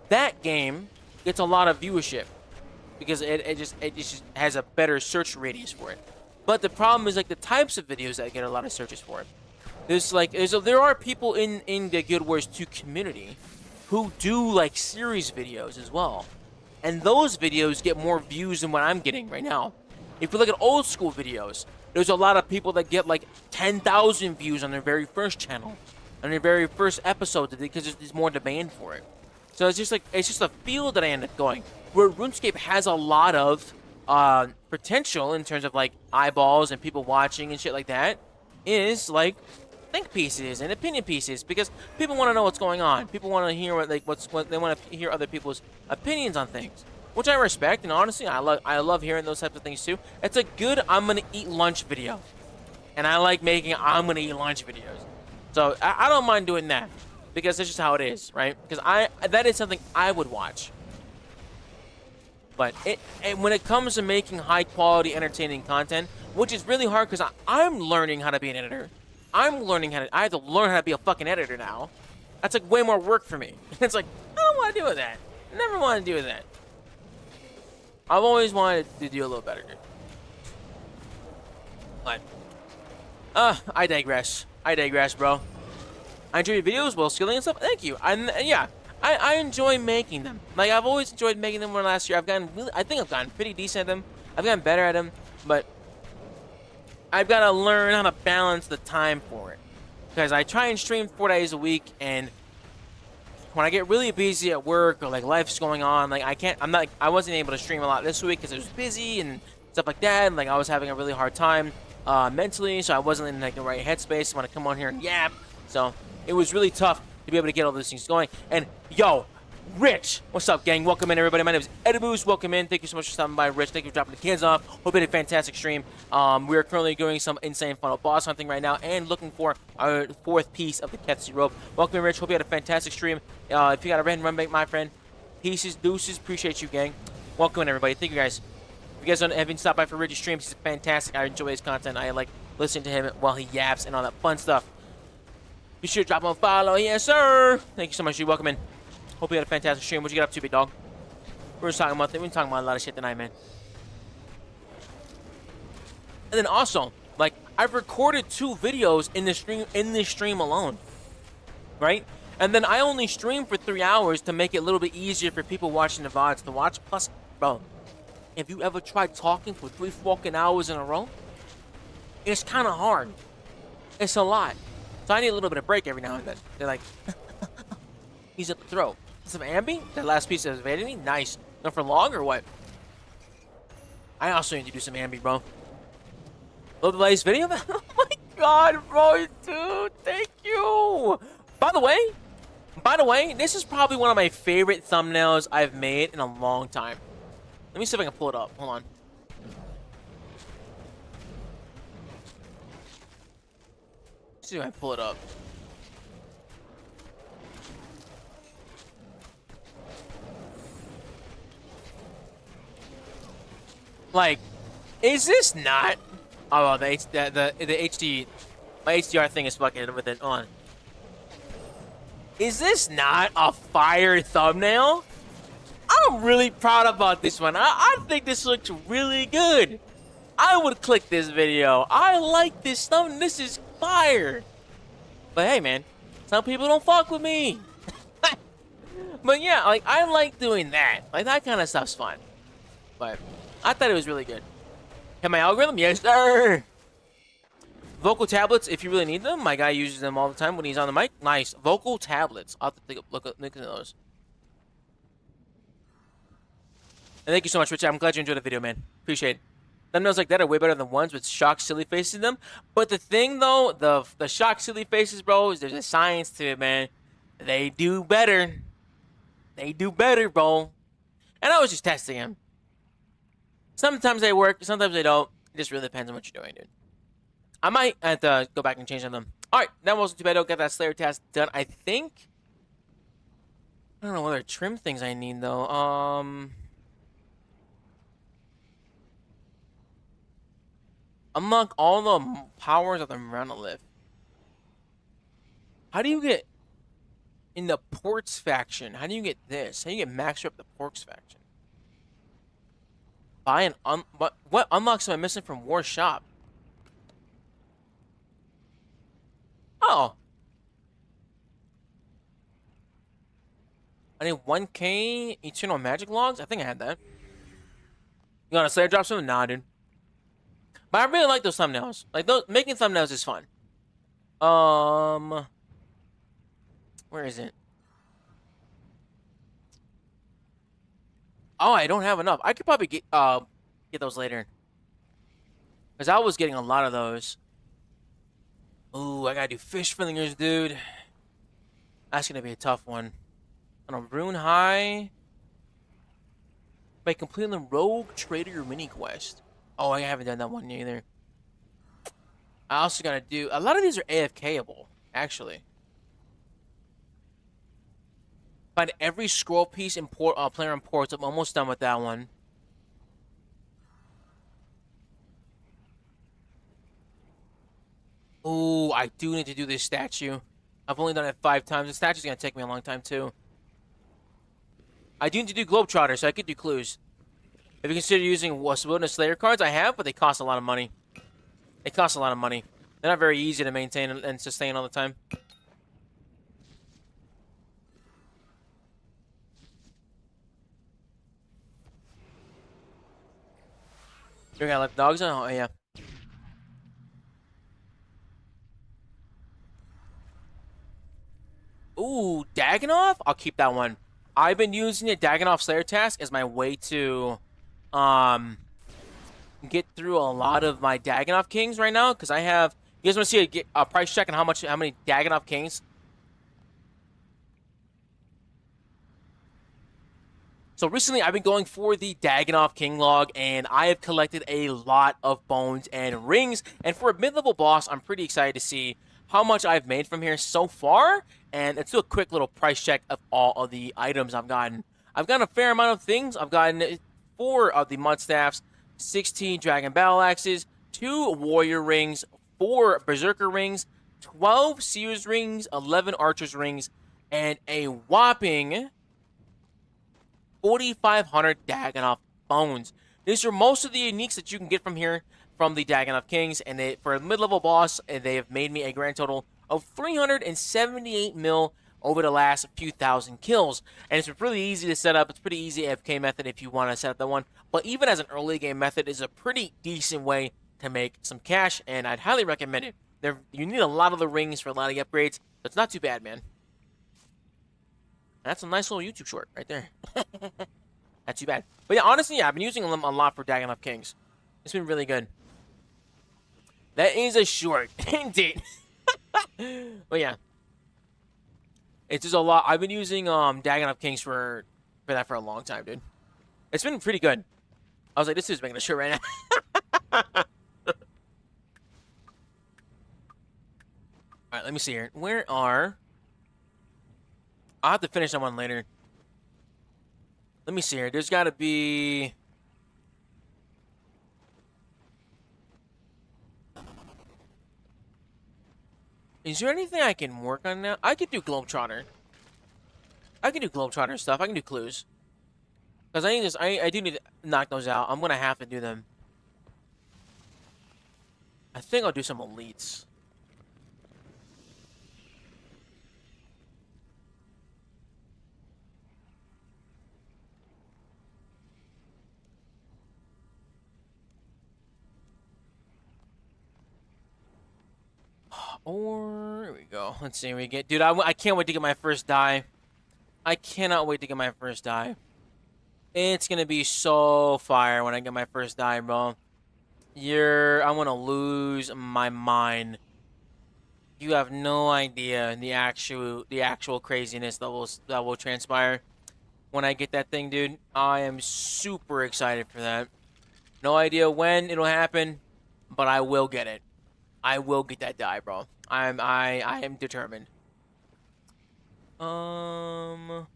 That game gets a lot of viewership because it just has a better search radius for it. But the problem is, like, the types of videos that get a lot of searches for it. There are people in the Guild Wars 2 community who do like series videos as well, and those videos get more views than what I'm getting right now. If you look at old school videos, there's a lot of people that get like 10,000 views on their very first channel, on their very first episode, because there's more demand for it. So it's just a field that I end up going, where RuneScape has a lot of potential in terms of like eyeballs and people watching and shit like that, is like think pieces and opinion pieces, because people want to know what's going on. People want to hear what they want to hear other people's opinions on things, which I respect, and honestly, I love hearing those types of things too. It's a good I'm gonna eat lunch video, and I like making I'm gonna eat lunch videos. So I don't mind doing that, because that's just how it is, right? Because that is something I would watch. But when it comes to making high quality, entertaining content, which is really hard, because I'm learning how to be an editor. I have to learn how to be a fucking editor now. That's like way more work for me. It's like, I don't want to do that. Never want to do that. I've always wanted to do a little better. But I digress. Bro. I enjoy your videos while skilling and stuff. Thank you. Yeah, I enjoy making them. Like, I've always enjoyed making them. Last year, I think I've gotten pretty decent at them. I've gotten better at them, but I've got to learn how to balance the time for it, because I try and stream 4 days a week, and when I get really busy at work, or like life's going on, like I wasn't able to stream a lot this week because I was busy and stuff like that, and like I was having a really hard time mentally, so I wasn't in like the right headspace. I want to come on here and yap, so it was really tough to be able to get all those things going. And yo, Rich, what's up, gang? Welcome in, everybody. My name is Ediboos. Welcome in. Thank you so much for stopping by, Rich. Thank you for dropping the cans off. Hope you had a fantastic stream. We are currently doing some insane funnel boss hunting right now and looking for our 4th piece of the Ketsu rope. Welcome in, Rich. Hope you had a fantastic stream. If you got a random run back, my friend, pieces, deuces. Appreciate you, gang. Welcome in, everybody. Thank you, guys. If you guys haven't stopped by for Rich's streams, he's fantastic. I enjoy his content. I like listening to him while he yaps and all that fun stuff. Be sure to drop him a follow. Yes, sir. Thank you so much. You welcome in. Hope you had a fantastic stream. What'd you get up to, big dog? We're just talking about a lot of shit tonight, man. And then also, like, I've recorded 2 videos in this stream alone, right? And then I only stream for 3 hours to make it a little bit easier for people watching the VODs to watch. Plus, bro, have you ever tried talking for 3 fucking hours in a row? It's kind of hard. It's a lot. So I need a little bit of break every now and then. They're like, he's at the throat. Some ambi? That last piece of evaded me? Nice. Not for long or what? I also need to do some ambi, bro. Love the latest video? Oh my god, bro, dude. Thank you. By the way, this is probably one of my favorite thumbnails I've made in a long time. Let me see if I can pull it up. Hold on. Let's see if I can pull it up. Like, is this not? Oh, the HD, my HDR thing is fucking with it on. Is this not a fire thumbnail? I'm really proud about this one. I think this looks really good. I would click this video. I like this thumbnail. This is fire. But hey, man, some people don't fuck with me. But yeah, like I like doing that. Like that kind of stuff's fun. But I thought it was really good. Have my algorithm? Yes, sir. Vocal tablets, if you really need them. My guy uses them all the time when he's on the mic. Nice. Vocal tablets. I'll have to look at those. And thank you so much, Rich. I'm glad you enjoyed the video, man. Appreciate it. Thumbnails like that are way better than ones with shocked, silly faces in them. But the thing, though, the shocked, silly faces, bro, is there's a science to it, man. They do better. They do better, bro. And I was just testing them. Sometimes they work, sometimes they don't. It just really depends on what you're doing, dude. I might have to go back and change them. All right, that wasn't too bad. I'll get that Slayer task done. I think. I don't know what other trim things I need though. Unlock all the powers of the monolith. How do you get in the ports faction? How do you get this? How do you get maxed up the ports faction? Buy an what unlocks am I missing from War Shop? Oh. I need 1K Eternal Magic Logs? I think I had that. You want a Slayer drop something? Nah, dude. But I really like those thumbnails. Like, those making thumbnails is fun. Where is it? Oh, I don't have enough. I could probably get those later. Because I was getting a lot of those. Ooh, I gotta do fish fillingers, dude. That's gonna be a tough one. On a Rune High. By completing the Rogue Trader mini quest. Oh, I haven't done that one either. I also gotta do... A lot of these are AFK-able, actually. Find every scroll piece in player imports. I'm almost done with that one. Ooh, I do need to do this statue. I've only done it 5 times. The statue's gonna take me a long time, too. I do need to do Globetrotter, so I could do clues. If you consider using Wilderness Slayer cards, I have, but they cost a lot of money. They cost a lot of money. They're not very easy to maintain and sustain all the time. You gotta let the dogs on? Oh, yeah. Ooh, Daganov? I'll keep that one. I've been using the Daganov Slayer task as my way to get through a lot of my Daganov Kings right now, because I have... You guys want to see a price check on how many Daganov Kings? So recently, I've been going for the Daganov King log, and I have collected a lot of bones and rings. And for a mid-level boss, I'm pretty excited to see how much I've made from here so far. And let's do a quick little price check of all of the items I've gotten. I've gotten a fair amount of things. I've gotten 4 of the Mud Staffs, 16 Dragon Battle Axes, 2 Warrior Rings, 4 Berserker Rings, 12 Seers Rings, 11 Archer's Rings, and a whopping 4,500 Daganov bones. These are most of the uniques that you can get from here from the Daganov Kings, and for a mid-level boss, they have made me a grand total of 378 mil over the last few thousand kills. And it's really easy to set up. It's pretty easy AFK method if you want to set up that one. But even as an early game method, is a pretty decent way to make some cash, and I'd highly recommend it. You need a lot of the rings for a lot of the upgrades, so it's not too bad, man. That's a nice little YouTube short right there. Not too bad. But yeah, honestly, yeah, I've been using them a lot for Daganov Kings. It's been really good. That is a short, indeed. But yeah. It's just a lot. I've been using Daganov Kings for that for a long time, dude. It's been pretty good. I was like, this is making a short right now. Alright, let me see here. Where are... I'll have to finish that one later. Let me see here. There's got to be... Is there anything I can work on now? I could do Globetrotter. I can do Globetrotter stuff. I can do clues. Because I do need to knock those out. I'm going to have to do them. I think I'll do some elites. Or here we go. Let's see. We get, dude. I can't wait to get my first die. I cannot wait to get my first die. It's gonna be so fire when I get my first die, bro. I'm gonna lose my mind. You have no idea the actual craziness that will transpire when I get that thing, dude. I am super excited for that. No idea when it'll happen, but I will get it. I will get that die, bro. I am determined. Um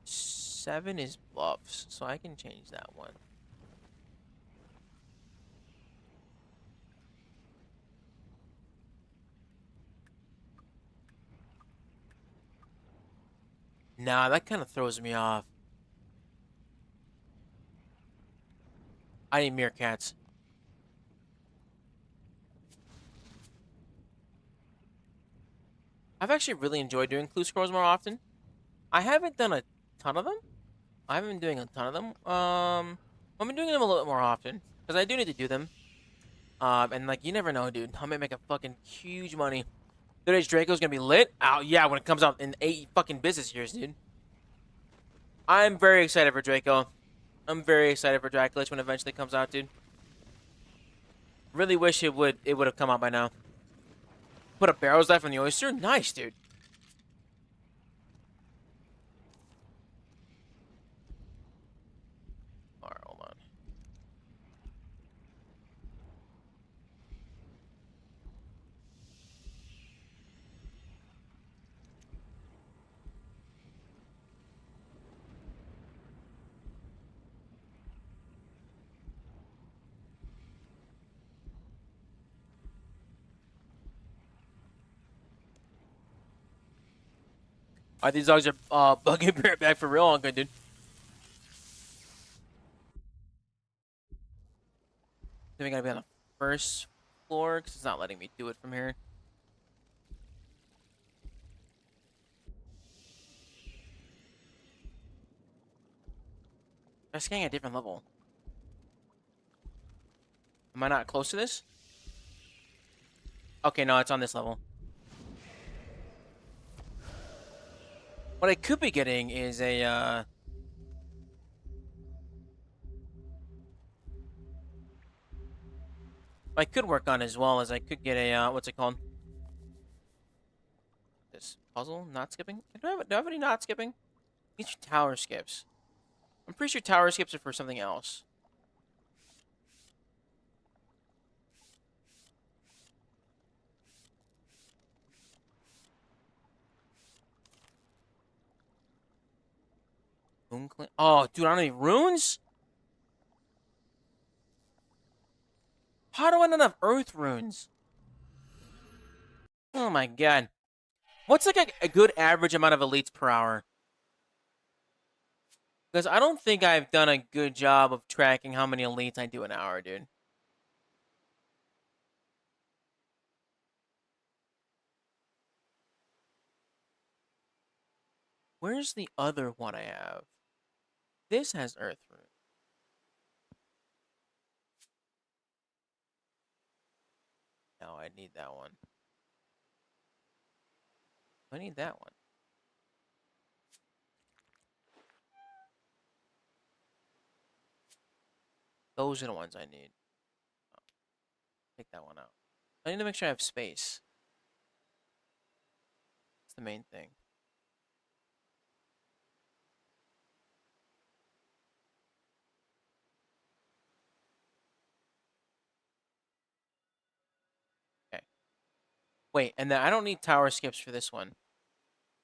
7 is bluffs, so I can change that one. Nah, that kind of throws me off. I need meerkats. I've actually really enjoyed doing clue scrolls more often. I haven't done a ton of them. I haven't been doing a ton of them. I've been doing them a little bit more often because I do need to do them. And like you never know, dude. I might make a fucking huge money. Today's Draco's gonna be lit. Oh yeah, when it comes out in 8 fucking business years, dude. I'm very excited for Draco. I'm very excited for Draculich when it eventually comes out, dude. Really wish it would have come out by now. Put a barrel's life on the oyster. Nice, dude. All right, hold on. All right, these dogs are bugging bear back for real. I'm good, dude. Then we gotta be on the first floor because it's not letting me do it from here. I'm scanning a different level. Am I not close to this? Okay, no, it's on this level. What I could be getting is a, I could work on as well as I could get a, what's it called? This puzzle? Not skipping? Do I have any not skipping? These are tower skips. I'm pretty sure tower skips are for something else. Oh, dude, I don't need runes? How do I not have earth runes? Oh my god. What's like a good average amount of elites per hour? Because I don't think I've done a good job of tracking how many elites I do an hour, dude. Where's the other one I have? This has earth rune. No, I need that one. I need that one. Those are the ones I need. Oh, take that one out. I need to make sure I have space. That's the main thing. Okay. Wait, and then I don't need tower skips for this one.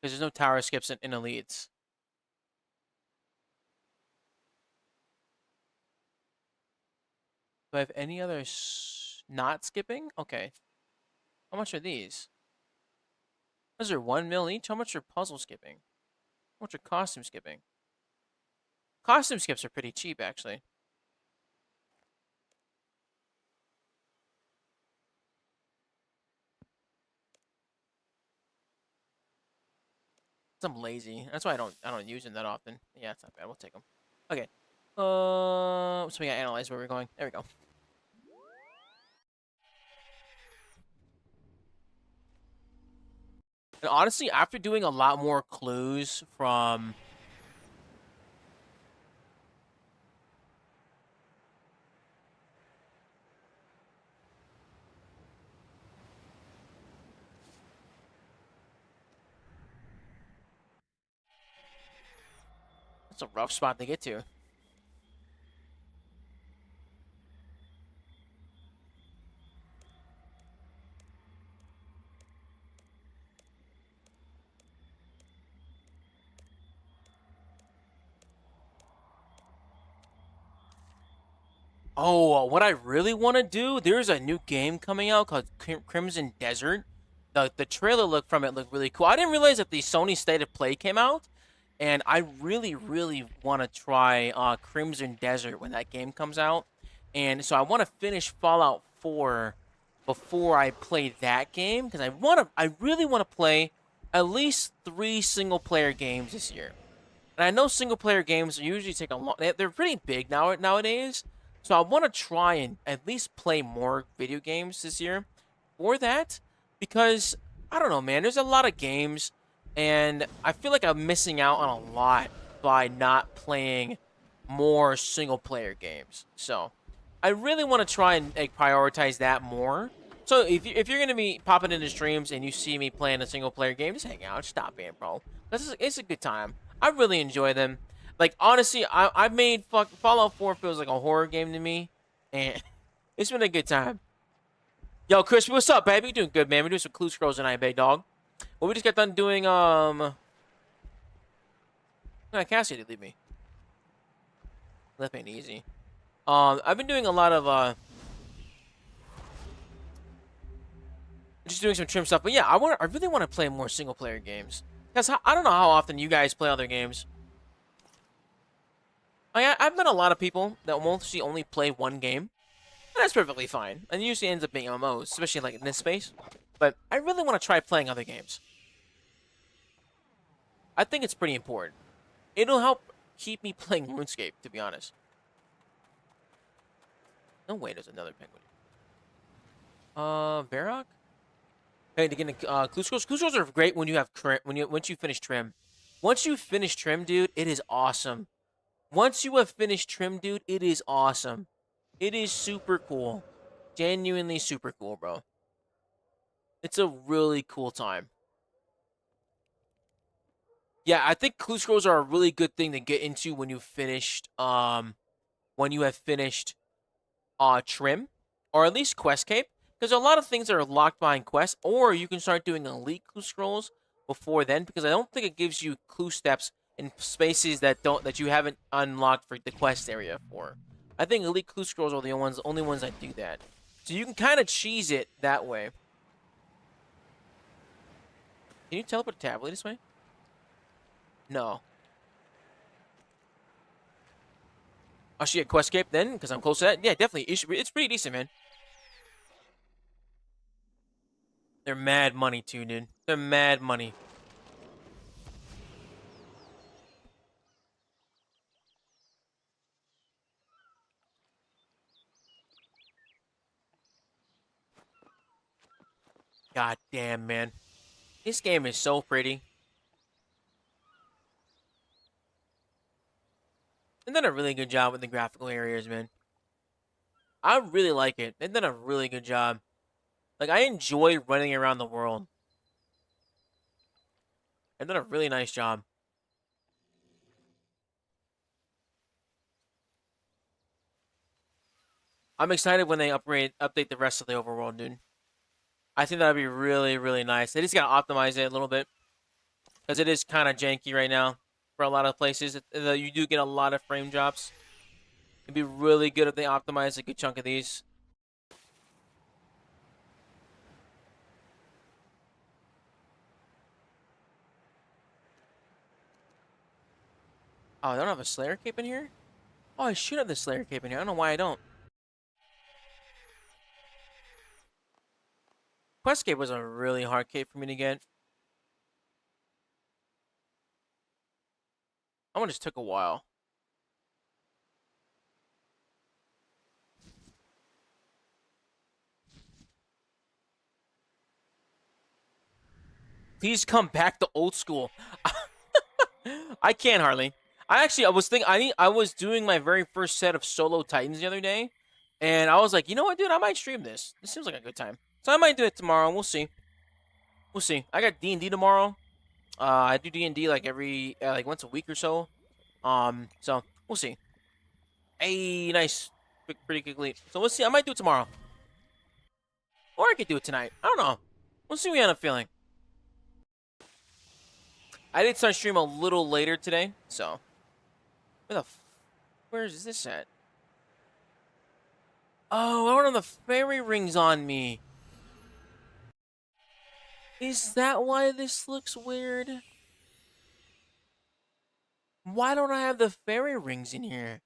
Because there's no tower skips in elites. Do I have any other not skipping? Okay. How much are these? Those are 1 mil each? How much are puzzle skipping? How much are costume skipping? Costume skips are pretty cheap, actually. I'm lazy. That's why I don't use them that often. Yeah, it's not bad. We'll take them. Okay. So we gotta analyze where we're going. There we go. And honestly, after doing a lot more clues from... That's a rough spot to get to. Oh, what I really want to do, there's a new game coming out called Crimson Desert. The trailer look from it looked really cool. I didn't realize that the Sony State of Play came out, and I really want to try Crimson Desert when that game comes out. And so I want to finish Fallout 4 before I play that game because I really want to play at least 3 single player games this year. And I know single player games usually take a long. They're pretty big nowadays, so I want to try and at least play more video games this year for that because I don't know, man. There's a lot of games, and I feel like I'm missing out on a lot by not playing more single player games. So I really want to try and prioritize that more. So if you're gonna be popping into streams and you see me playing a single player game, just hang out, stop in, bro. It's a good time. I really enjoy them. Like honestly, I've made Fallout 4 feels like a horror game to me, and it's been a good time. Yo, Chris, what's up, baby? You doing good, man? We're doing some clue scrolls tonight, big dog. Well, we just got done doing Cassie did leave me. Left me easy. I've been doing a lot of just doing some trim stuff, but yeah, I really want to play more single player games. Because I don't know how often you guys play other games. I've met a lot of people that mostly only play one game, and that's perfectly fine. And it usually ends up being MMOs, especially like in this space. But I really want to try playing other games. I think it's pretty important. It'll help keep me playing RuneScape, to be honest. No way, there's another penguin. Varrock? Hey, to get clue scrolls. Clue scrolls are great when you have once you finish trim. Once you finish trim, dude, it is awesome. Once you have finished trim, dude, it is awesome. It is super cool. Genuinely super cool, bro. It's a really cool time. Yeah, I think clue scrolls are a really good thing to get into when you finished when you have finished trim or at least quest cape because a lot of things are locked behind quests or you can start doing elite clue scrolls before then because I don't think it gives you clue steps in spaces that you haven't unlocked for the quest area for. I think elite clue scrolls are the only ones that do that. So you can kind of cheese it that way. Can you teleport to tablet this way? No. I'll see a quest cape then because I'm close to that. Yeah, definitely. It's pretty decent, man. They're mad money too, dude. They're mad money. God damn, man. This game is so pretty. They've done a really good job with the graphical areas, man. I really like it. They've done a really good job. Like, I enjoy running around the world. They've done a really nice job. I'm excited when they update the rest of the overworld, dude. I think that'd be really nice. They just gotta optimize it a little bit. Because it is kind of janky right now for a lot of places. You do get a lot of frame drops. It'd be really good if they optimize a good chunk of these. Oh, I don't have a Slayer cape in here? Oh, I should have the Slayer cape in here. I don't know why I don't. Quest cape was a really hard cape for me to get. That one just took a while. Please come back to old school. I can't hardly. I was thinking I was doing my very first set of solo Titans the other day, and I was like, you know what, dude, I might stream this. This seems like a good time. So I might do it tomorrow. We'll see. We'll see. I got D&D tomorrow. I do D&D like every like once a week or so. So we'll see. Hey, nice, pretty quickly. So we'll see. I might do it tomorrow, or I could do it tonight. I don't know. We'll see what I end up feeling. I did start stream a little later today, so where is this at? Oh, I don't have the fairy rings on me. Is that why this looks weird? Why don't I have the fairy rings in here?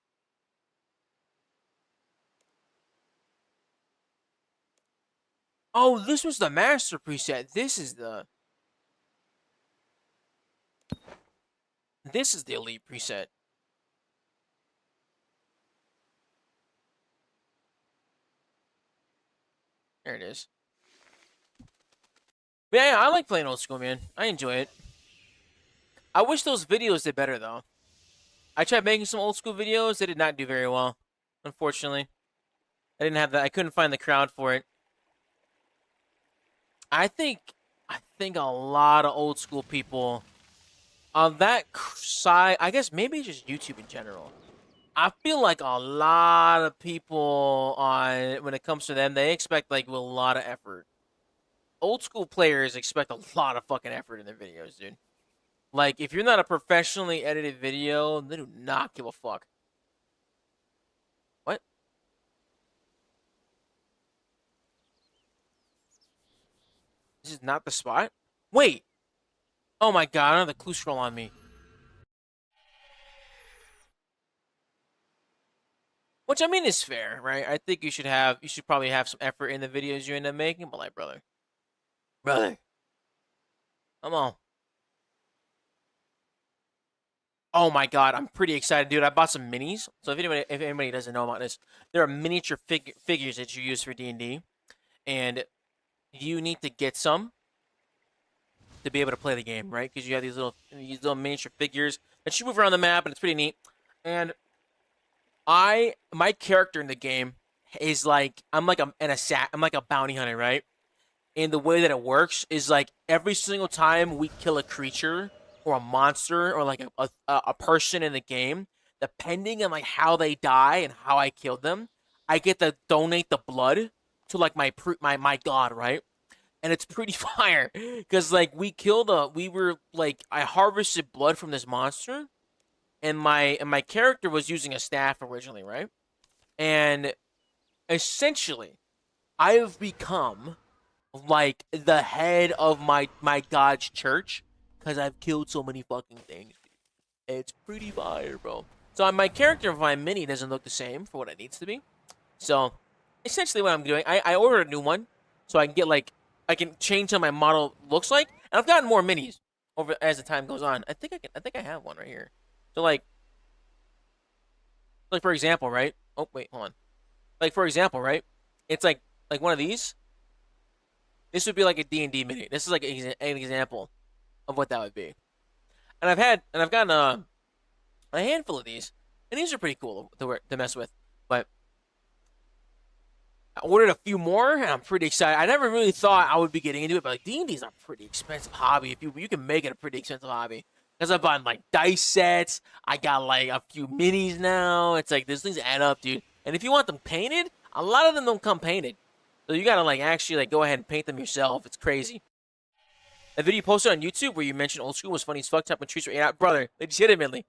Oh, this was the master preset. This is the elite preset. There it is. But yeah, I like playing old school, man. I enjoy it. I wish those videos did better, though. I tried making some old school videos. They did not do very well, unfortunately. I didn't have that. I couldn't find the crowd for it. I think a lot of old school people on that side, I guess maybe just YouTube in general. I feel like a lot of people on when it comes to them, they expect like a lot of effort. Old school players expect a lot of fucking effort in their videos, dude. Like if you're not a professionally edited video, they do not give a fuck. What? This is not the spot? Wait. Oh my god, I don't have the clue scroll on me. Which I mean is fair, right? I think you should probably have some effort in the videos you end up making, but like, brother, come on. Oh my god, I'm pretty excited, dude. I bought some minis. So if anybody doesn't know about this, there are miniature figures that you use for D&D, and you need to get some to be able to play the game, right? Because you have these little miniature figures that you move around the map, and it's pretty neat. And my character in the game is like I'm like I'm like a bounty hunter, right? And the way that it works is like every single time we kill a creature or a monster or like a person in the game, depending on like how they die and how I killed them, I get to donate the blood to like my god, right? And it's pretty fire because like I harvested blood from this monster, and my character was using a staff originally, right? And essentially, I have become like the head of my god's church because I've killed so many fucking things. It's pretty fire, bro. So my character of my mini doesn't look the same for what it needs to be. So essentially, what I'm doing, I ordered a new one so I can get like I can change how my model looks like, and I've gotten more minis over as the time goes on. I think I have one right here. So like for example, right? Oh wait, hold on. Like for example, right? It's like one of these. This would be like a D&D mini. This is like an example of what that would be. And I've gotten a handful of these, and these are pretty cool to mess with. But I ordered a few more, and I'm pretty excited. I never really thought I would be getting into it, but like D&D is a pretty expensive hobby. If you can make it a pretty expensive hobby, because I bought like dice sets. I got like a few minis now. It's like these things add up, dude. And if you want them painted, a lot of them don't come painted. So you gotta like actually like go ahead and paint them yourself. It's crazy. A video you posted on YouTube where you mentioned old school was funny as fuck. Type when trees were 8 out, brother. Legitimately.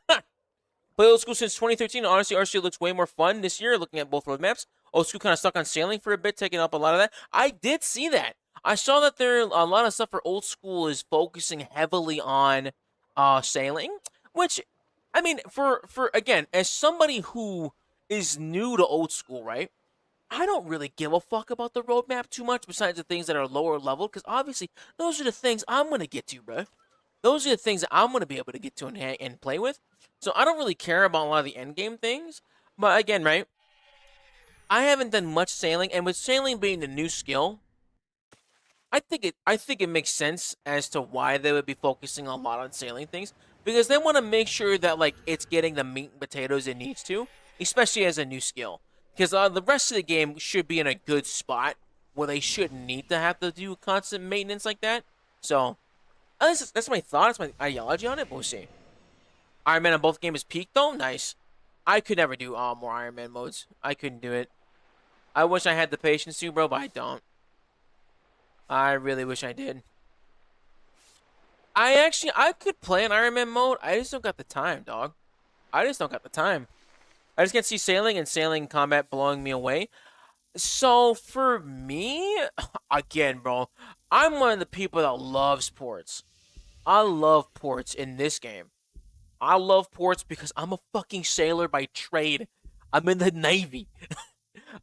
Play old school since 2013. Honestly, RC looks way more fun this year. Looking at both roadmaps, old school kind of stuck on sailing for a bit, taking up a lot of that. I did see that. I saw that there a lot of stuff for old school is focusing heavily on sailing, which I mean, for again, as somebody who is new to old school, right? I don't really give a fuck about the roadmap too much besides the things that are lower level, because obviously those are the things I'm going to get to, bro. Those are the things that I'm going to be able to get to and play with. So I don't really care about a lot of the end game things. But again, right, I haven't done much sailing, and with sailing being the new skill, I think it makes sense as to why they would be focusing a lot on sailing things because they want to make sure that like it's getting the meat and potatoes it needs to, especially as a new skill. Because the rest of the game should be in a good spot where they shouldn't need to have to do constant maintenance like that. So that's my thought. That's my ideology on it. But we'll see. Iron Man on both games peaked though. Nice. I could never do more Iron Man modes. I couldn't do it. I wish I had the patience to, bro, but I don't. I really wish I did. I could play an Iron Man mode. I just don't got the time, dog. I just don't got the time. I just can't see sailing and sailing combat blowing me away. So for me, again, bro, I'm one of the people that loves ports. I love ports in this game. I love ports because I'm a fucking sailor by trade. I'm in the Navy.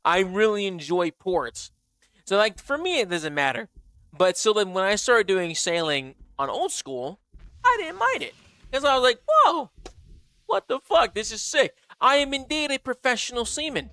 I really enjoy ports. So like for me it doesn't matter. But so then when I started doing sailing on old school, I didn't mind it. Because I was like, whoa, what the fuck? This is sick. I am indeed a professional seaman.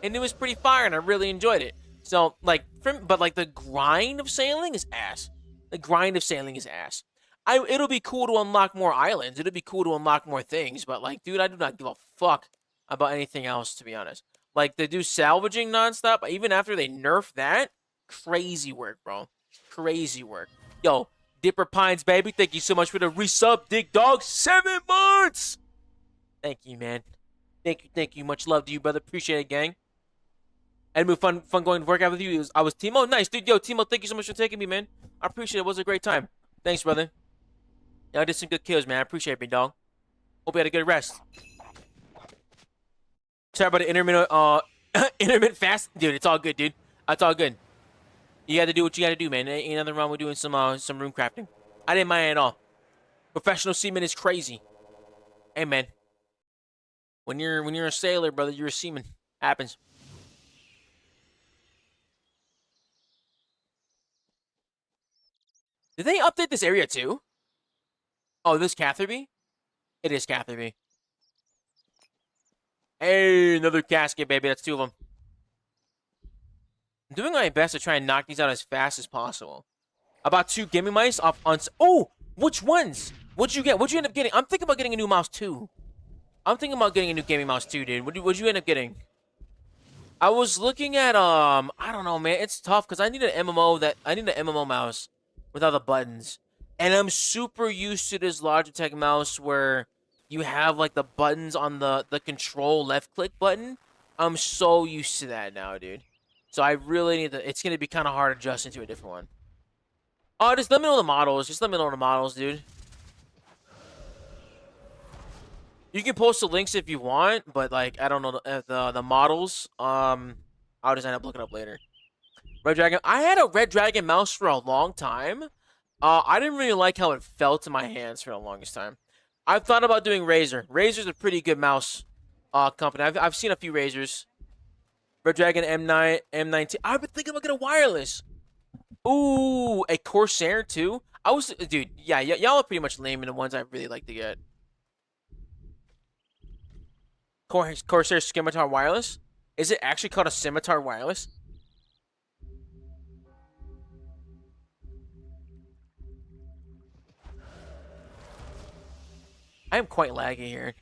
And it was pretty fire and I really enjoyed it. So like but like the grind of sailing is ass. The grind of sailing is ass. It'll be cool to unlock more islands. It'll be cool to unlock more things, but like, dude, I do not give a fuck about anything else, to be honest. Like, they do salvaging nonstop, even after they nerf that, crazy work, bro. Crazy work. Yo, Dipper Pines, baby, thank you so much for the resub, Dig Dog. 7 months! Thank you, man. Thank you. Much love to you, brother. Appreciate it, gang. And it was fun going to work out with you. I was Timo. Nice, dude. Yo, Timo, thank you so much for taking me, man. I appreciate it. It was a great time. Thanks, brother. Yeah, I did some good kills, man. I appreciate it, big dog. Hope you had a good rest. Sorry about the intermittent fast. Dude, it's all good, dude. It's all good. You gotta do what you gotta do, man. Ain't nothing wrong with doing some rune crafting. I didn't mind it at all. Professional seaman is crazy. Hey, man. When you're a sailor, brother, you're a seaman. Happens. Did they update this area too? Oh, this Catherby? It is Catherby. Hey, another casket, baby. That's 2 of them. I'm doing my best to try and knock these out as fast as possible. About 2 gimme mice off on... Oh! Which ones? What'd you get? What'd you end up getting? I'm thinking about getting a new mouse too. I'm thinking about getting a new gaming mouse too, dude. What'd you end up getting? I was looking at, I don't know, man. It's tough because I need an MMO mouse with all the buttons. And I'm super used to this Logitech mouse where you have like the buttons on the control left click button. I'm so used to that now, dude. So I really need it's gonna be kind of hard adjusting to a different one. Oh, just let me know the models. Just let me know the models, dude. You can post the links if you want, but like I don't know the models. I'll just end up looking up later. Red Dragon. I had a Red Dragon mouse for a long time. I didn't really like how it felt in my hands for the longest time. I've thought about doing Razer. Razer's a pretty good mouse company. I've seen a few Razers. Red Dragon M9, M19. I've been thinking about getting a wireless. Ooh, a Corsair too. Dude, yeah, y'all are pretty much naming the ones I really like to get. Corsair Scimitar Wireless? Is it actually called a Scimitar Wireless? I am quite laggy here.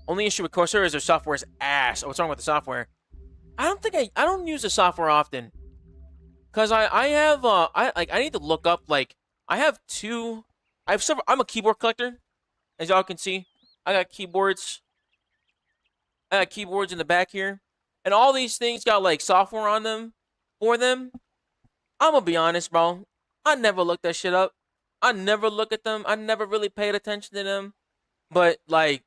Only issue with Corsair is their software is ass. Oh, what's wrong with the software? I don't use the software often. Cause I need to look up like I have several. I'm a keyboard collector, as y'all can see. I got keyboards. I got keyboards in the back here, and all these things got like software on them for them. I'm gonna be honest, bro. I never looked that shit up. I never look at them. I never really paid attention to them. But like,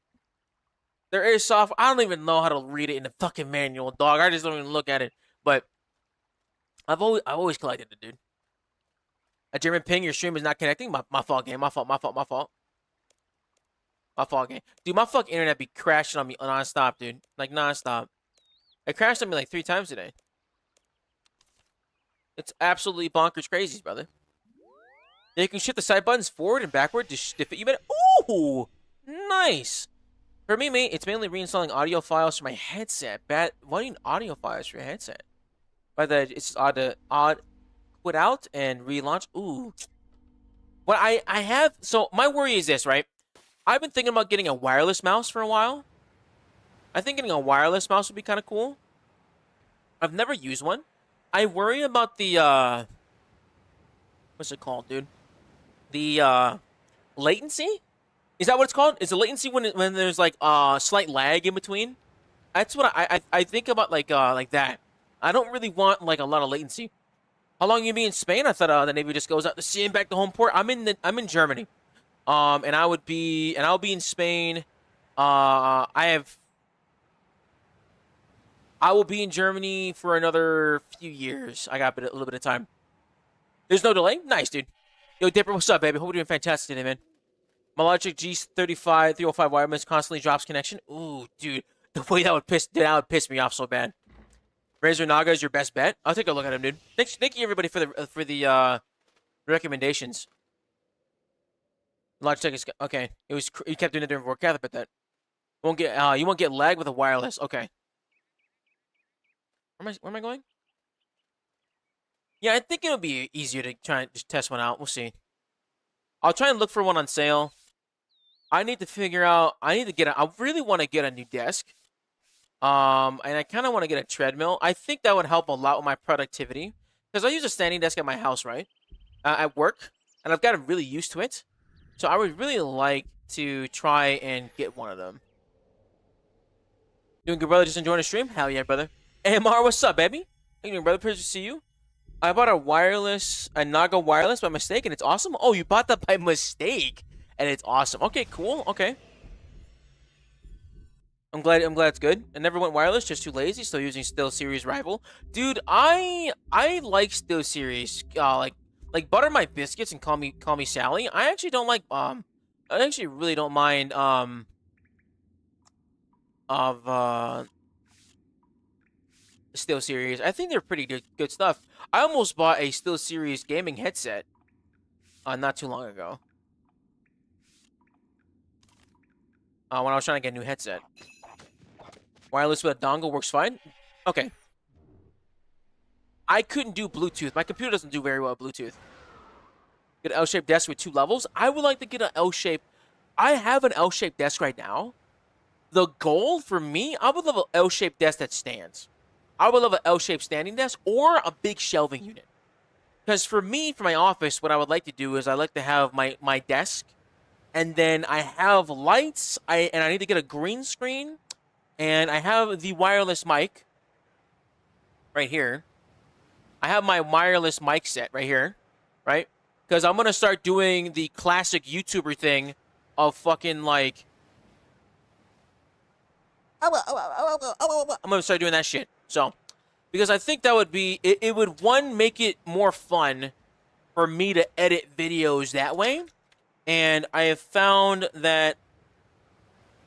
there is software. I don't even know how to read it in the fucking manual, dog. I just don't even look at it. But I've always collected it, dude. A German ping, your stream is not connecting. My fault, game. My fault. My fault, game. Dude, my fucking internet be crashing on me nonstop, dude. Like nonstop. It crashed on me like 3 times today. It's absolutely bonkers crazy, brother. Now you can shift the side buttons forward and backward to fit you better. Ooh, nice. For me, mate, it's mainly reinstalling audio files for my headset. Why do you need audio files for your headset? By the it's odd quit out and relaunch. Ooh. What I have so my worry is this, right? I've been thinking about getting a wireless mouse for a while. I think getting a wireless mouse would be kind of cool. I've never used one. I worry about the what's it called, dude? The latency? Is that what it's called? Is the latency when there's like slight lag in between? That's what I think about like that. I don't really want like a lot of latency. How long you be in Spain? I thought the Navy just goes out to sea and back to home port. I'm in Germany. And I'll be in Spain. I will be in Germany for another few years. I got a little bit of time. There's no delay? Nice, dude. Yo, Dipper, what's up, baby? Hope you're doing fantastic today, man. My Logic G35 305 wireless constantly drops connection. Ooh, dude. The way that would piss me off so bad. Razor Naga is your best bet. I'll take a look at him, dude. Thank you everybody for the recommendations. Logitech is okay. He kept doing it during workout, but that you won't get lag with a wireless. Okay. Where am I going? Yeah, I think it'll be easier to try and just test one out. We'll see. I'll try and look for one on sale. I need to figure out. I really want to get a new desk. And I kind of want to get a treadmill. I think that would help a lot with my productivity because I use a standing desk at my house, right? At work, and I've gotten really used to it. So I would really like to try and get one of them. Doing good, brother? Just enjoying the stream? Hell yeah, brother. AMR, what's up, baby? How you doing, brother? Pleasure to see you. I bought a Naga wireless by mistake, and it's awesome. Oh, you bought that by mistake, and it's awesome. Okay, cool. Okay. I'm glad it's good. I never went wireless, just too lazy. Still using SteelSeries Rival. Dude, I like SteelSeries. Like butter my biscuits and call me Sally. I actually don't like I actually really don't mind of SteelSeries. I think they're pretty good stuff. I almost bought a SteelSeries gaming headset not too long ago. When I was trying to get a new headset. Wireless with a dongle works fine. Okay. I couldn't do Bluetooth. My computer doesn't do very well with Bluetooth. Get an L-shaped desk with 2 levels. I would like to get an L-shaped. I have an L-shaped desk right now. The goal for me, I would love an L-shaped desk that stands. I would love an L-shaped standing desk or a big shelving unit. Because for me, for my office, what I would like to do is I like to have my desk, and then I have lights. I need to get a green screen, and I have the wireless mic right here. I have my wireless mic set right here, right? Because I'm going to start doing the classic YouTuber thing of fucking like... I'm going to start doing that shit. So, because I think that would be... It would, one, make it more fun for me to edit videos that way. And I have found that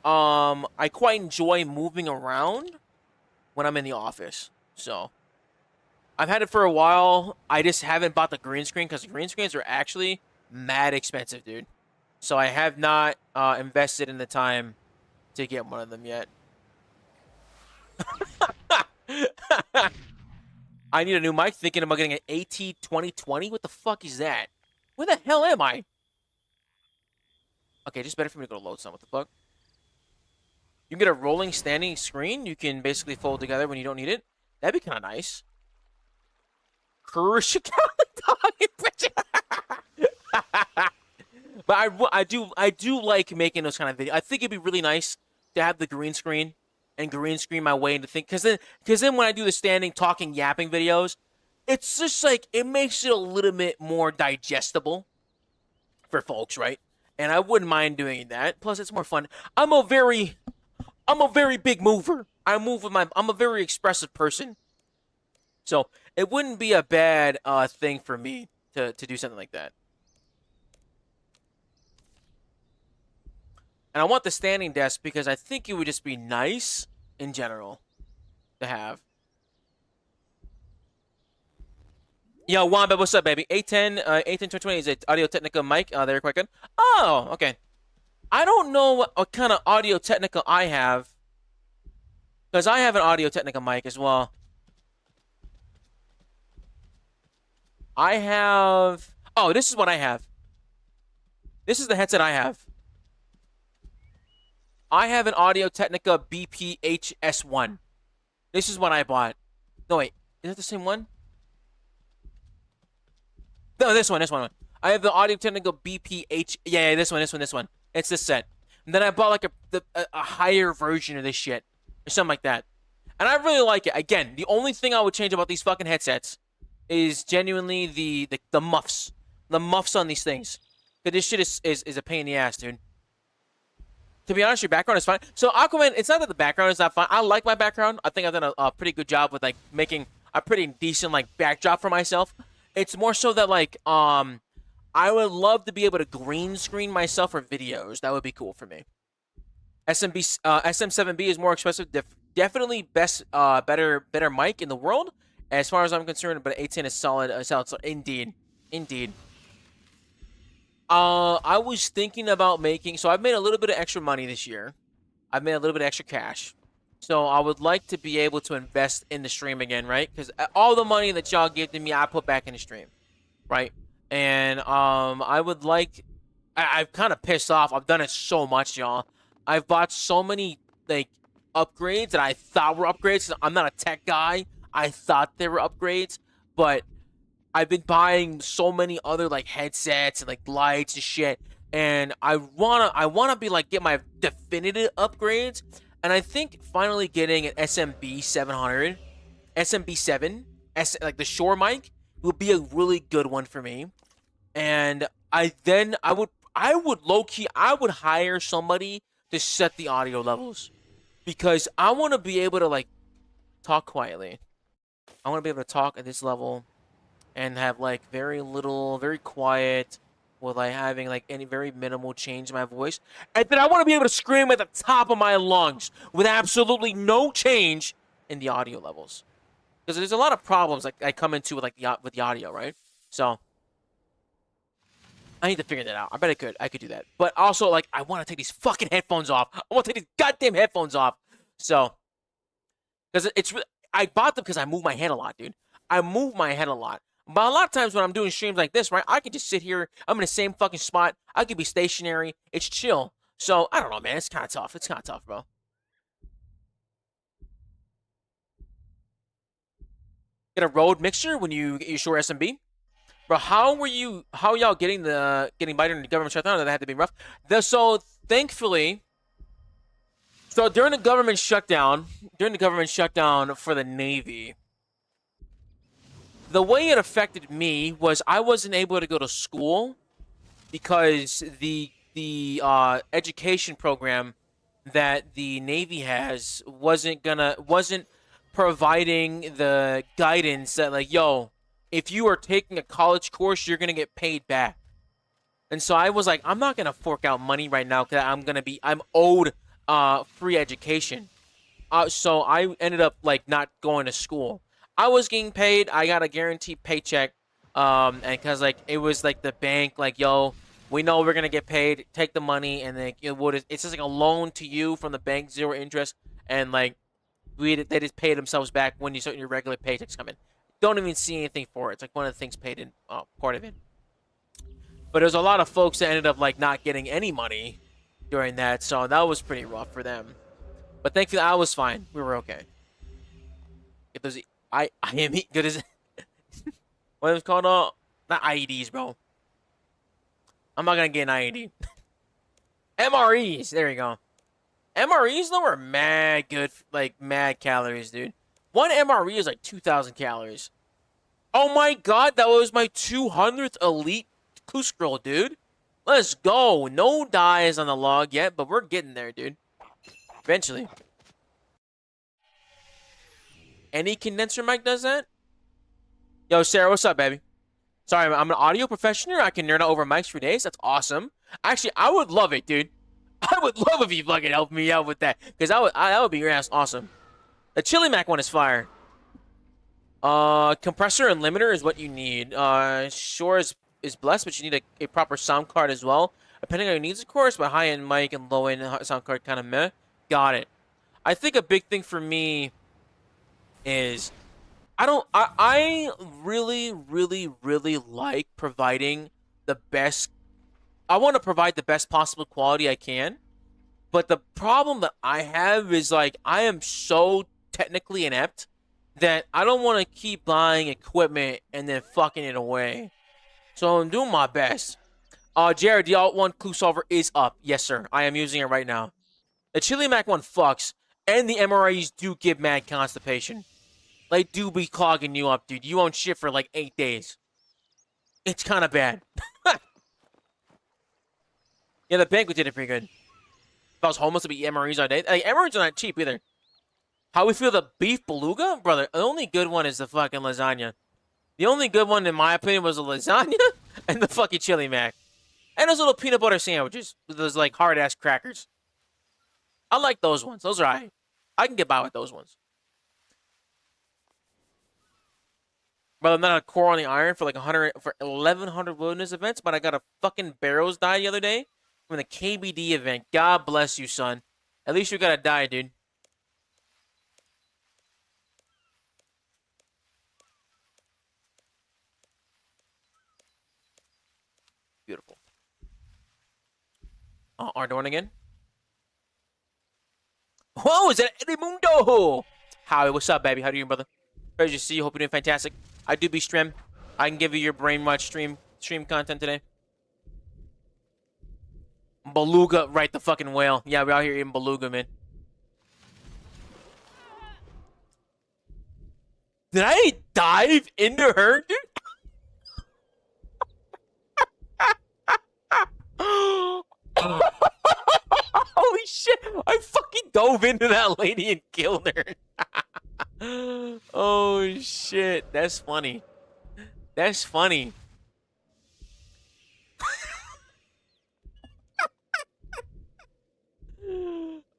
I quite enjoy moving around when I'm in the office. So... I've had it for a while. I just haven't bought the green screen because the green screens are actually mad expensive, dude. So I have not invested in the time to get one of them yet. I need a new mic. Thinking about getting an AT2020. What the fuck is that? Where the hell am I? Okay, just better for me to go to load some. What the fuck? You can get a rolling standing screen. You can basically fold together when you don't need it. That'd be kind of nice. But I do like making those kind of videos. I think it'd be really nice to have the green screen and green screen my way into think because then when I do the standing talking yapping videos, it's just like it makes it a little bit more digestible for folks, right? And I wouldn't mind doing that. Plus, it's more fun. I'm a very big mover. I'm a very expressive person. So it wouldn't be a bad thing for me to do something like that. And I want the standing desk because I think it would just be nice in general to have. Yo, Wamba, what's up, baby? A10 2020 is an Audio-Technica mic. They're quite good. Oh, okay. I don't know what kind of Audio-Technica I have because I have an Audio-Technica mic as well. I have... Oh, this is what I have. This is the headset I have. I have an Audio-Technica BPH-S1. This is what I bought. No, wait. Is that the same one? No, this one. I have the Audio-Technica BPH. Yeah, this one. It's this set. And then I bought like a higher version of this shit. Or something like that. And I really like it. Again, the only thing I would change about these fucking headsets is genuinely the muffs. The muffs on these things. Because this shit is a pain in the ass, dude. To be honest, your background is fine. So Aquaman, it's not that the background is not fine. I like my background. I think I've done a pretty good job with like making a pretty decent like backdrop for myself. It's more so that like I would love to be able to green screen myself for videos. That would be cool for me. SM7B is more expensive. Definitely better mic in the world as far as I'm concerned. But A10 is solid. So indeed. I was thinking about making... So I've made a little bit of extra money this year. I've made a little bit of extra cash. So I would like to be able to invest in the stream again, right? Because all the money that y'all give to me, I put back in the stream, right? And I would like... I've kind of pissed off. I've done it so much, y'all. I've bought so many, like, upgrades that I thought were upgrades. I'm not a tech guy. I thought they were upgrades, but... I've been buying so many other like headsets and like lights and shit, and I wanna be like get my definitive upgrades, and I think finally getting an SMB 700, SMB 7, like the Shure mic would be a really good one for me, and I would low key hire somebody to set the audio levels, because I want to be able to like talk quietly. I want to be able to talk at this level. And have like very little, very quiet, with like having like any very minimal change in my voice. And then I want to be able to scream at the top of my lungs with absolutely no change in the audio levels. Because there's a lot of problems like I come into with like with the audio, right? So I need to figure that out. I bet I could do that. But also like I want to take these fucking headphones off. I want to take these goddamn headphones off. So because it's really, I bought them because I move my head a lot, dude. I move my head a lot. But a lot of times when I'm doing streams like this, right, I can just sit here. I'm in the same fucking spot. I could be stationary. It's chill. So, I don't know, man. It's kind of tough. It's kind of tough, bro. Get a road mixer when you get your Shure SMB? Bro, how y'all getting by during the government shutdown? That had to be rough. So, thankfully, during the government shutdown for the Navy, the way it affected me was I wasn't able to go to school because the education program that the Navy has wasn't providing the guidance that like, yo, if you are taking a college course, you're gonna get paid back. And so I was like, I'm not gonna fork out money right now because I'm owed free education. So I ended up like not going to school. I was getting paid. I got a guaranteed paycheck. And because, like, it was, like, the bank, like, yo, we know we're going to get paid. Take the money. And, then it's just, like, a loan to you from the bank, 0 interest. And, like, they just pay themselves back when your regular paychecks come in. Don't even see anything for it. It's, like, one of the things paid in part of it. But there's a lot of folks that ended up, like, not getting any money during that. So that was pretty rough for them. But thankfully, I was fine. We were okay. Get those... I am good as what is it called? Not IEDs, bro. I'm not gonna get an IED. MREs. There you go. MREs though are mad good, like mad calories, dude. One MRE is like 2,000 calories. Oh my god, that was my 200th elite Kuskrill, dude. Let's go. No dies on the log yet, but we're getting there, dude. Eventually. Any condenser mic does that? Yo, Sarah, what's up, baby? Sorry, I'm an audio professional. I can nerd out over mics for days. That's awesome. Actually, I would love it, dude. I would love if you fucking helped me out with that. Because that would be your ass awesome. The Chili Mac one is fire. Compressor and limiter is what you need. Sure is blessed, but you need a proper sound card as well. Depending on your needs, of course, but high-end mic and low-end sound card kind of meh. Got it. I think a big thing for me is I don't. I really, really, really like providing the best. I want to provide the best possible quality I can. But the problem that I have is like I am so technically inept that I don't want to keep buying equipment and then fucking it away. So I'm doing my best. Jared, the Alt 1 clue solver is up. Yes, sir. I am using it right now. The Chili Mac one fucks, and the MREs do give mad constipation. They do be clogging you up, dude. You won't shit for like 8 days. It's kind of bad. Yeah, the banquet did it pretty good. If I was homeless, it'd be MREs all day. Like, MREs are not cheap either. How we feel the beef beluga? Brother, the only good one is the fucking lasagna. The only good one, in my opinion, was the lasagna and the fucking chili mac. And those little peanut butter sandwiches with those, like, hard-ass crackers. I like those ones. Those are alright. I can get by with those ones. Brother, I'm not a core on the iron for like 1,100 wilderness events, but I got a fucking barrels die the other day from the KBD event. God bless you, son. At least you got to die, dude. Beautiful. Ardorn again. Whoa, is that Edimundo? Howie, what's up, baby? How do you, brother? Pleasure to see you. Hope you're doing fantastic. I do be stream. I can give you your brain much stream content today. Beluga, right? The fucking whale. Yeah, we're out here eating beluga, man. Did I dive into her, dude? Holy shit! I fucking dove into that lady and killed her. Oh shit, that's funny. That's funny.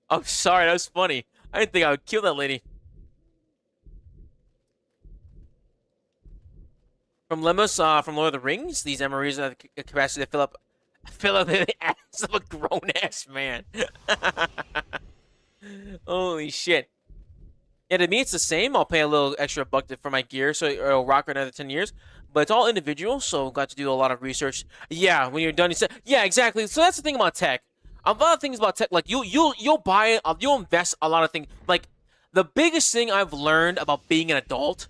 I'm sorry, that was funny. I didn't think I would kill that lady. From Lemos, from Lord of the Rings, these MREs have the capacity to fill up the ass of a grown ass man. Holy shit. Yeah, to me it's the same. I'll pay a little extra buck for my gear, so it'll rock for another 10 years. But it's all individual, so got to do a lot of research. Yeah, when you're done, you said, yeah, exactly. So that's the thing about tech. A lot of things about tech, like you'll buy, you'll invest a lot of things. Like the biggest thing I've learned about being an adult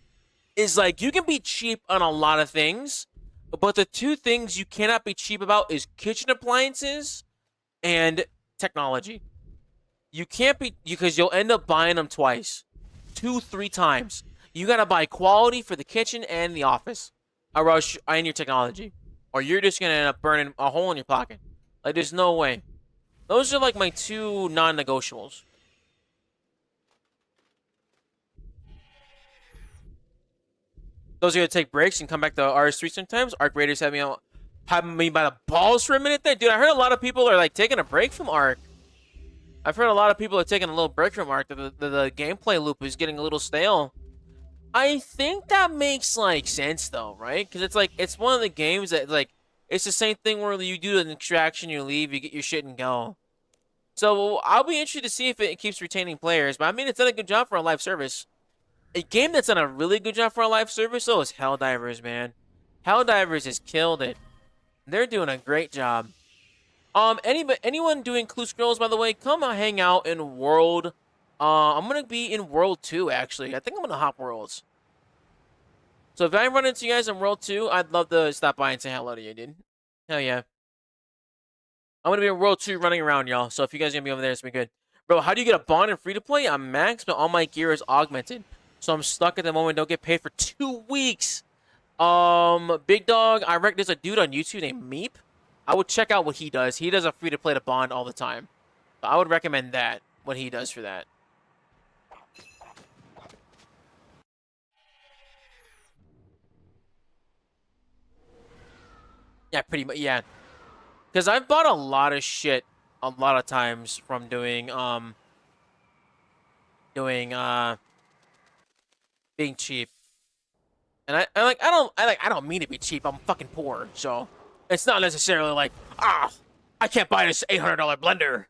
is like you can be cheap on a lot of things, but the two things you cannot be cheap about is kitchen appliances and technology. You can't be because you'll end up buying them twice, 2, 3 times. You gotta buy quality for the kitchen and the office, or else and your technology, or you're just gonna end up burning a hole in your pocket. Like there's no way. Those are like my two non-negotiables. Those are gonna take breaks and come back to RS3 sometimes. Arc Raiders have me by the balls for a minute there, dude. I heard a lot of people are like taking a break from Arc. I've heard a lot of people are taking a little break from Arc. The gameplay loop is getting a little stale. I think that makes like sense though, right? Because it's like it's one of the games that like it's the same thing where you do an extraction, you leave, you get your shit and go. So I'll be interested to see if it keeps retaining players. But I mean, it's done a good job for a live service. A game that's done a really good job for a live service, though, is Helldivers, man. Helldivers has killed it. They're doing a great job. Anyone doing Clue Scrolls, by the way, come hang out in World. I'm gonna be in World 2, actually. I think I'm gonna hop Worlds. So if I run into you guys in World 2, I'd love to stop by and say hello to you, dude. Hell yeah. I'm gonna be in World 2 running around, y'all. So if you guys are gonna be over there, it's gonna be good. Bro, how do you get a bond in free-to-play? I'm max, but all my gear is augmented. So I'm stuck at the moment. Don't get paid for 2 weeks. Big Dog, I reckon there's a dude on YouTube named Meep. I would check out what he does. He does a free-to-play to bond all the time. So I would recommend that, what he does for that. Yeah, pretty much, yeah. Because I've bought a lot of shit a lot of times from doing, being cheap. And I don't mean to be cheap. I'm fucking poor, so it's not necessarily like, I can't buy this $800 blender.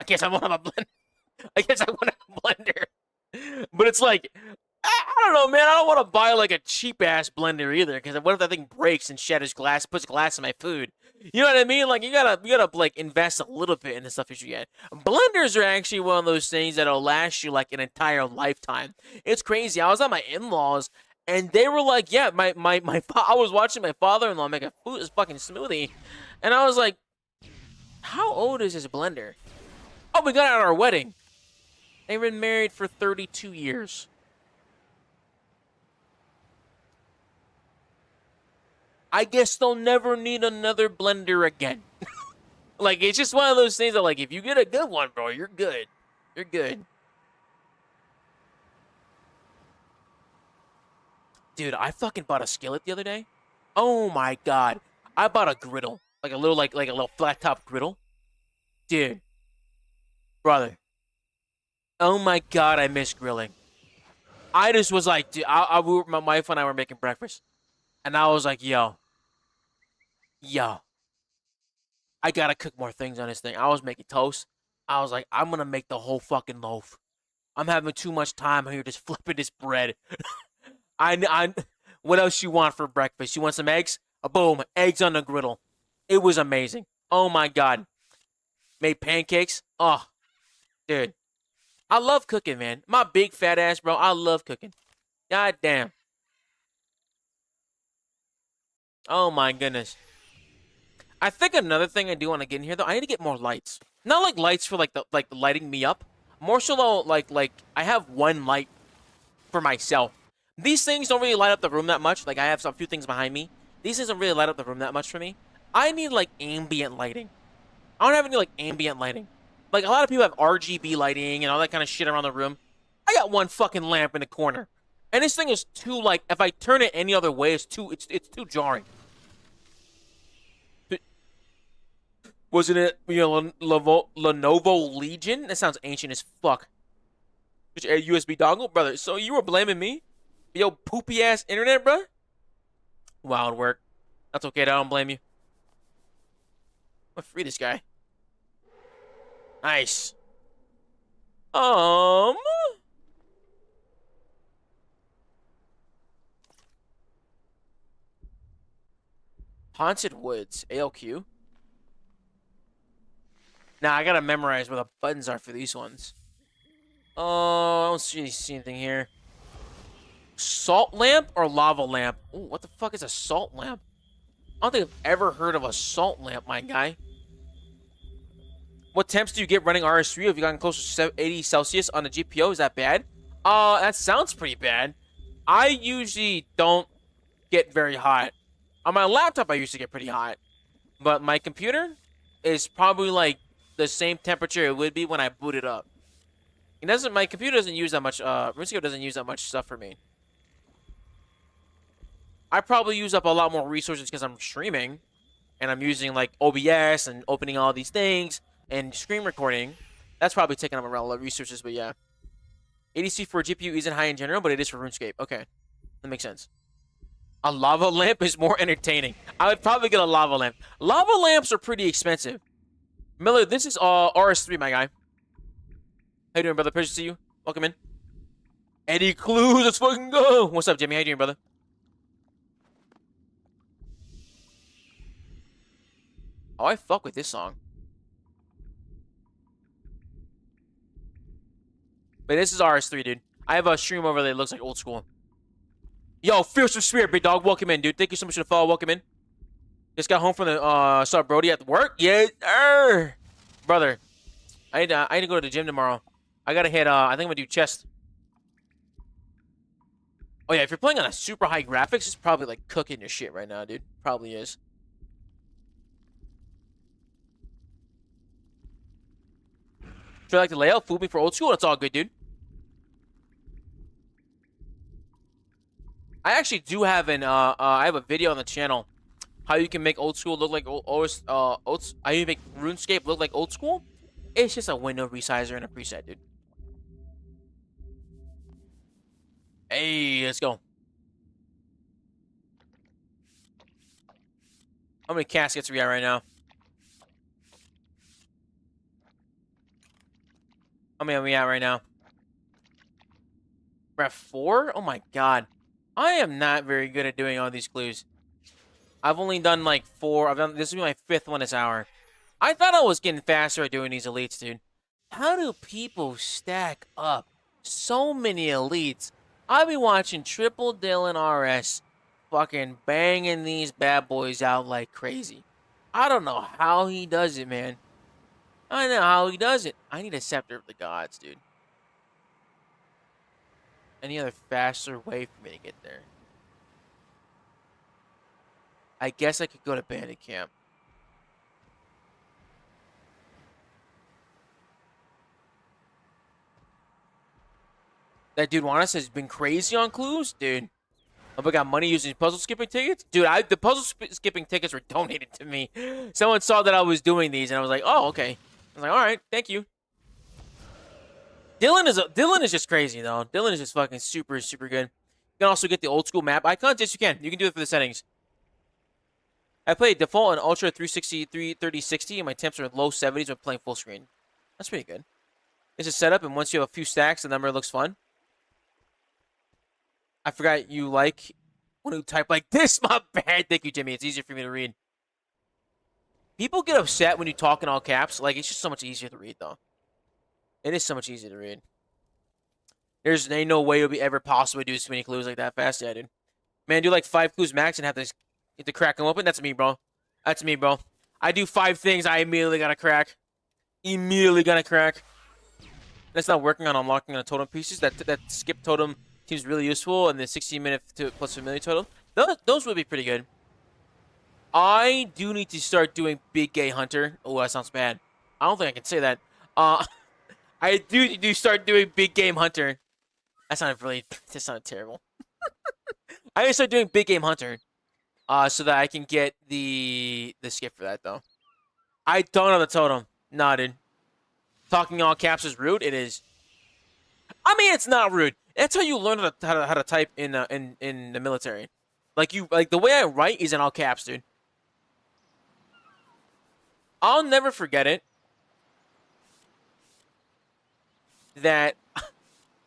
I guess I want to have a blender. I guess I want a blender. But it's like, don't know, man. I don't want to buy like a cheap ass blender either, because what if that thing breaks and shatters glass, puts glass in my food? You know what I mean? Like you gotta like invest a little bit in the stuff that you get. Blenders are actually one of those things that'll last you like an entire lifetime. It's crazy. I was at my in-laws and they were like, "Yeah, I was watching my father-in-law make a food fucking smoothie," and I was like, "How old is this blender?" Oh, we got it at our wedding. They've been married for 32 years. I guess they'll never need another blender again. Like, it's just one of those things that, like, if you get a good one, bro, you're good. You're good. Dude, I fucking bought a skillet the other day. Oh my god. I bought a griddle. Like a little, like a little flat top griddle. Dude. Brother. Oh my god, I miss grilling. I just was like, dude, my wife and I were making breakfast. And I was like, yo, I gotta cook more things on this thing. I was making toast. I was like, I'm gonna make the whole fucking loaf. I'm having too much time here just flipping this bread. I, what else you want for breakfast? You want some eggs? Boom, eggs on the griddle. It was amazing. Oh my god. Made pancakes. Oh, dude. I love cooking, man. My big fat ass, bro. I love cooking. God damn. Oh my goodness. I think another thing I do want to get in here though, I need to get more lights. Not like lights for like the lighting me up. More so though, like I have one light for myself. These things don't really light up the room that much. Like I have a few things behind me. These things don't really light up the room that much for me. I need like ambient lighting. I don't have any like ambient lighting. Like a lot of people have RGB lighting and all that kind of shit around the room. I got one fucking lamp in the corner. And this thing is too like if I turn it any other way, it's too jarring. Wasn't it, Lenovo Legion? That sounds ancient as fuck. Just a USB dongle? Brother, so you were blaming me? Yo, poopy ass internet, bro? Wild work. That's okay, I don't blame you. I'm gonna free this guy. Nice. Haunted Woods, ALQ. Now I gotta memorize where the buttons are for these ones. Oh, I don't see anything here. Salt lamp or lava lamp? Ooh, what the fuck is a salt lamp? I don't think I've ever heard of a salt lamp, my guy. What temps do you get running RS3 if you gotten close to 80 Celsius on the GPO? Is that bad? That sounds pretty bad. I usually don't get very hot. On my laptop, I used to get pretty hot. But my computer is probably like the same temperature it would be when I boot it up. My computer doesn't use that much, Runescape doesn't use that much stuff for me. I probably use up a lot more resources because I'm streaming. And I'm using like OBS and opening all these things and screen recording. That's probably taking up a lot of resources, but yeah. ADC for a GPU isn't high in general, but it is for RuneScape. Okay, that makes sense. A lava lamp is more entertaining. I would probably get a lava lamp. Lava lamps are pretty expensive. Miller, this is RS3, my guy. How you doing, brother? Pleasure to see you. Welcome in. Eddie Clues, let's fucking go. What's up, Jimmy? How you doing, brother? Oh, I fuck with this song. But this is RS3, dude. I have a stream over there that looks like old school. Yo, Fearsome Spirit, big dog. Welcome in, dude. Thank you so much for the follow. Welcome in. Just got home from the, saw Brody at work. Yeah, brother. I need to go to the gym tomorrow. I gotta hit, I think I'm gonna do chest. Oh, yeah, if you're playing on a super high graphics, it's probably, like, cooking your shit right now, dude. Probably is. Should I like the layout? Food me for old school? That's all good, dude. I actually do have I have a video on the channel how you can make old school look like how you make RuneScape look like old school. It's just a window resizer and a preset, dude. Hey, let's go. How many caskets are we at right now? How many are we at right now? We're at 4? Oh my god. I am not very good at doing all these clues. I've only done like 4. This will be my 5th one this hour. I thought I was getting faster at doing these elites, dude. How do people stack up so many elites? I be watching Triple Dylan RS fucking banging these bad boys out like crazy. I don't know how he does it, man. I don't know how he does it. I need a Scepter of the Gods, dude. Any other faster way for me to get there? I guess I could go to Bandit Camp. That dude Juanis has been crazy on clues, dude. Oh, I got money using puzzle skipping tickets, dude. The puzzle skipping tickets were donated to me. Someone saw that I was doing these, and I was like, "Oh, okay." I was like, "All right, thank you." Dylan is just crazy though. Dylan is just fucking super good. You can also get the old school map icons. Yes, you can. You can do it for the settings. I play default and ultra 360, 330, 60, and my temps are low 70s when playing full screen. That's pretty good. It's a setup, and once you have a few stacks, the number looks fun. I forgot you like when you type like this. My bad. Thank you, Jimmy. It's easier for me to read. People get upset when you talk in all caps. Like, it's just so much easier to read, though. It is so much easier to read. There's ain't no way it'll be ever possible to do so many clues like that fast. Yeah, dude. Man, do like 5 clues max and have to crack them open. That's me, bro. That's me, bro. I do 5 things. I immediately gotta crack. Immediately gonna crack. That's not working on unlocking the totem pieces. That skip totem seems really useful, and the 16-minute to plus familiar totem. Those would be pretty good. I do need to start doing Big Gay Hunter. Oh, that sounds bad. I don't think I can say that. I do need to start doing Big Game Hunter. That sounded terrible. I need to start doing Big Game Hunter. So that I can get the skip for that, though. I don't have the totem. Nah, dude. Talking all caps is rude. It is. I mean, it's not rude. That's how you learn how to type in the military. Like the way I write is in all caps, dude. I'll never forget it. That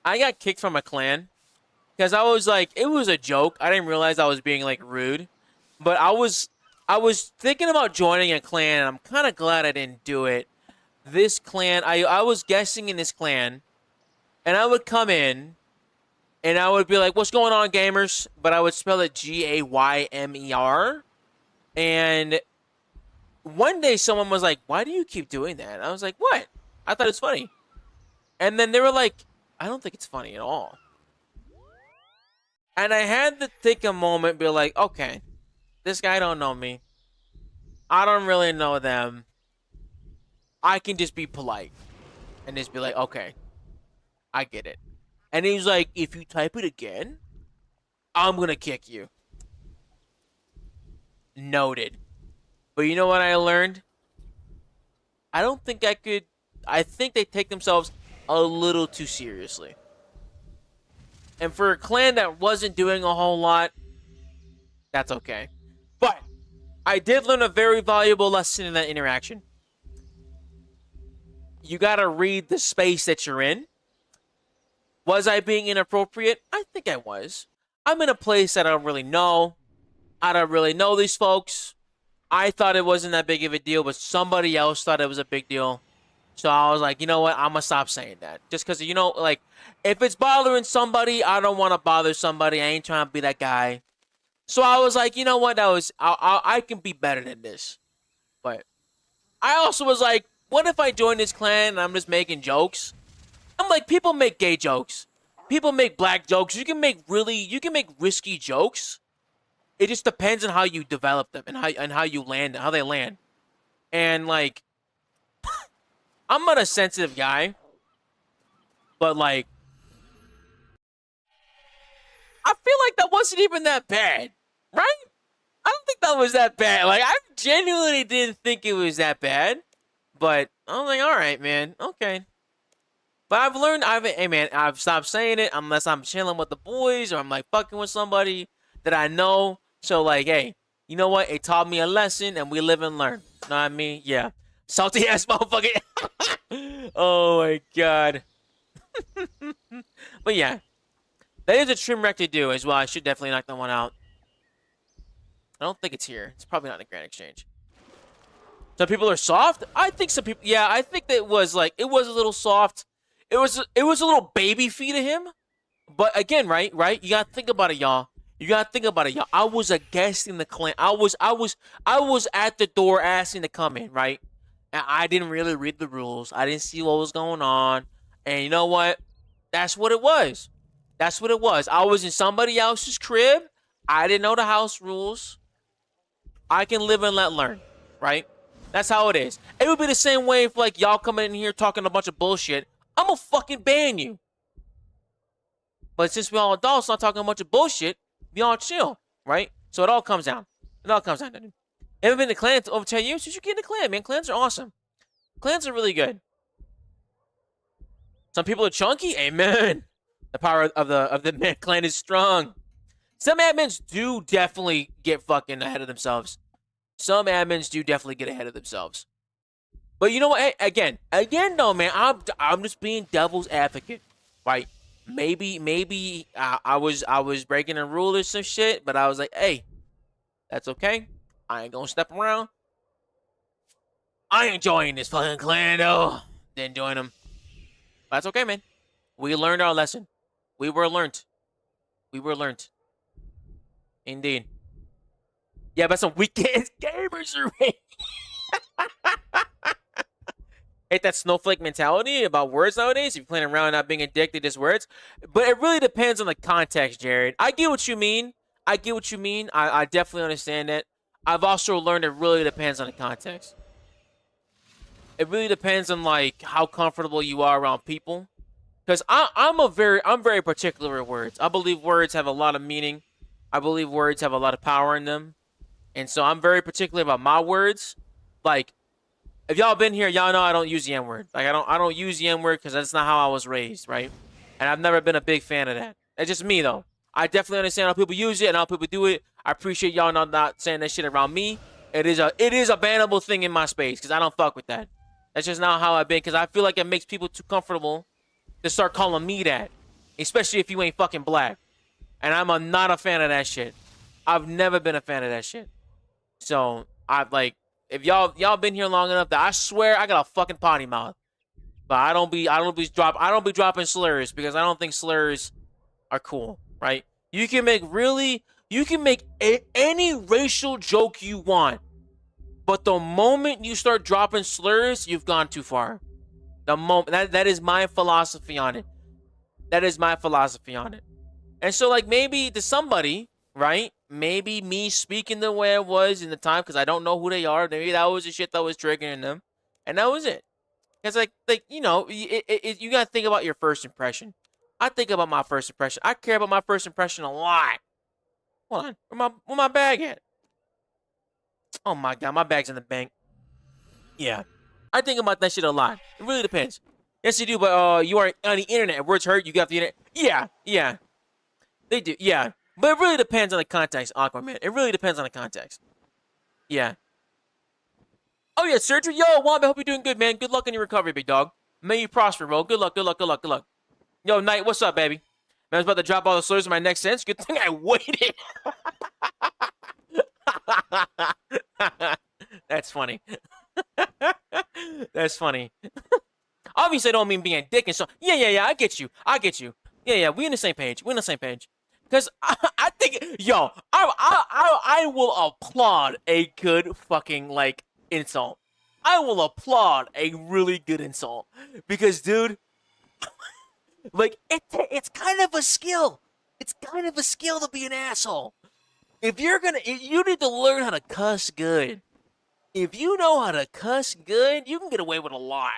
I got kicked from a clan because I was like, it was a joke. I didn't realize I was being like rude, but I was thinking about joining a clan, and I'm kind of glad I didn't do it. This clan, I was guessing in this clan, and I would come in, and I would be like, "What's going on, gamers?" But I would spell it Gaymer. And one day, someone was like, "Why do you keep doing that?" And I was like, "What?" I thought it's funny. And then they were like, "I don't think it's funny at all." And I had to take a moment, be like, "Okay, this guy don't know me. I don't really know them. I can just be polite and just be like, okay, I get it." And he was like, "If you type it again, I'm gonna kick you." Noted. But you know what I learned? I don't think I could. I think they take themselves a little too seriously. And for a clan that wasn't doing a whole lot, that's okay. But I did learn a very valuable lesson in that interaction. You gotta read the space that you're in. Was I being inappropriate? I think I was. I'm in a place that I don't really know. I don't really know these folks. I thought it wasn't that big of a deal, but somebody else thought it was a big deal. So I was like, you know what? I'm going to stop saying that. Just because, like, if it's bothering somebody, I don't want to bother somebody. I ain't trying to be that guy. So I was like, you know what? I can be better than this. But I also was like, what if I join this clan and I'm just making jokes? I'm like, people make gay jokes. People make black jokes. You can make risky jokes. It just depends on how you develop them and how you land, how they land. And like, I'm not a sensitive guy, but like, I feel like that wasn't even that bad, right? I don't think that was that bad. Like, I genuinely didn't think it was that bad, but I'm like, all right, man, okay. But I've stopped saying it unless I'm chilling with the boys or I'm like fucking with somebody that I know. So like, hey, you know what? It taught me a lesson, and we live and learn. Know what I mean? Yeah. Salty ass motherfucker. Oh my god. But yeah, That is a trim wreck to do as well. I should definitely knock that one out. I don't think it's here. It's probably not in the Grand Exchange. Some people are soft. I think some people. Yeah, I think that it was a little soft. It was a little baby feet of him. But again, right? You gotta think about it, y'all. I was a guest in the clan. I was at the door asking to come in, right? And I didn't really read the rules. I didn't see what was going on. And you know what? That's what it was. I was in somebody else's crib. I didn't know the house rules. I can live and let learn, right? That's how it is. It would be the same way if like y'all coming in here talking a bunch of bullshit. I'm gonna fucking ban you. But since we all adults not talking a bunch of bullshit, we all chill, right? So it all comes down. Dude. Haven't been to clans over 10 years? You should get in the clan, man. Clans are awesome. Clans are really good. Some people are chunky. Amen. The power of the man clan is strong. Some admins do definitely get fucking ahead of themselves. Some admins do definitely get ahead of themselves. But you know what? Again, though, man, I'm just being devil's advocate, right? Maybe I was breaking a rule or some shit, but I was like, hey, that's okay. I ain't gonna step around. I ain't joining this fucking clan though. Didn't join them. But that's okay, man. We learned our lesson. We were learned. Indeed. Yeah, but some weak-ass gamers are hate that snowflake mentality about words nowadays. If you're playing around not being addicted to words. But it really depends on the context, Jared. I get what you mean. I definitely understand that. I've also learned it really depends on the context. It really depends on like how comfortable you are around people. Because I'm very particular with words. I believe words have a lot of meaning. I believe words have a lot of power in them. And so I'm very particular about my words. Like, if y'all been here, y'all know I don't use the N-word. Like, I don't use the N-word because that's not how I was raised, right? And I've never been a big fan of that. That's just me, though. I definitely understand how people use it and how people do it. I appreciate y'all not saying that shit around me. It is a bannable thing in my space because I don't fuck with that. That's just not how I've been because I feel like it makes people too comfortable to start calling me that. Especially if you ain't fucking black. And I'm not a fan of that shit. I've never been a fan of that shit. So, I've like, if y'all been here long enough that I swear I got a fucking potty mouth. But I don't be dropping slurs because I don't think slurs are cool, right? You can make any racial joke you want. But the moment you start dropping slurs, you've gone too far. The moment that is my philosophy on it. And so like maybe to somebody, right? Maybe me speaking the way I was in the time because I don't know who they are. Maybe that was the shit that was triggering them, and that was it. Because like you know, you gotta think about your first impression. I think about my first impression. I care about my first impression a lot. Hold on, where my bag at? Oh my god, my bag's in the bank. Yeah, I think about that shit a lot. It really depends. Yes, you do, but you are on the internet. Words hurt. You got the internet. Yeah, they do. Yeah. But it really depends on the context, Aquaman. It really depends on the context. Yeah. Oh, yeah, surgery? Yo, Womp, I hope you're doing good, man. Good luck in your recovery, big dog. May you prosper, bro. Good luck. Yo, Knight, what's up, baby? Man, I was about to drop all the slurs in my next sentence. Good thing I waited. That's funny. That's funny. Obviously, I don't mean being a dick and so. Yeah, I get you. Yeah, we on the same page. Because I think, yo, I will applaud a good fucking, like, insult. I will applaud a really good insult. Because, dude, like, it's kind of a skill. It's kind of a skill to be an asshole. You need to learn how to cuss good. If you know how to cuss good, you can get away with a lot.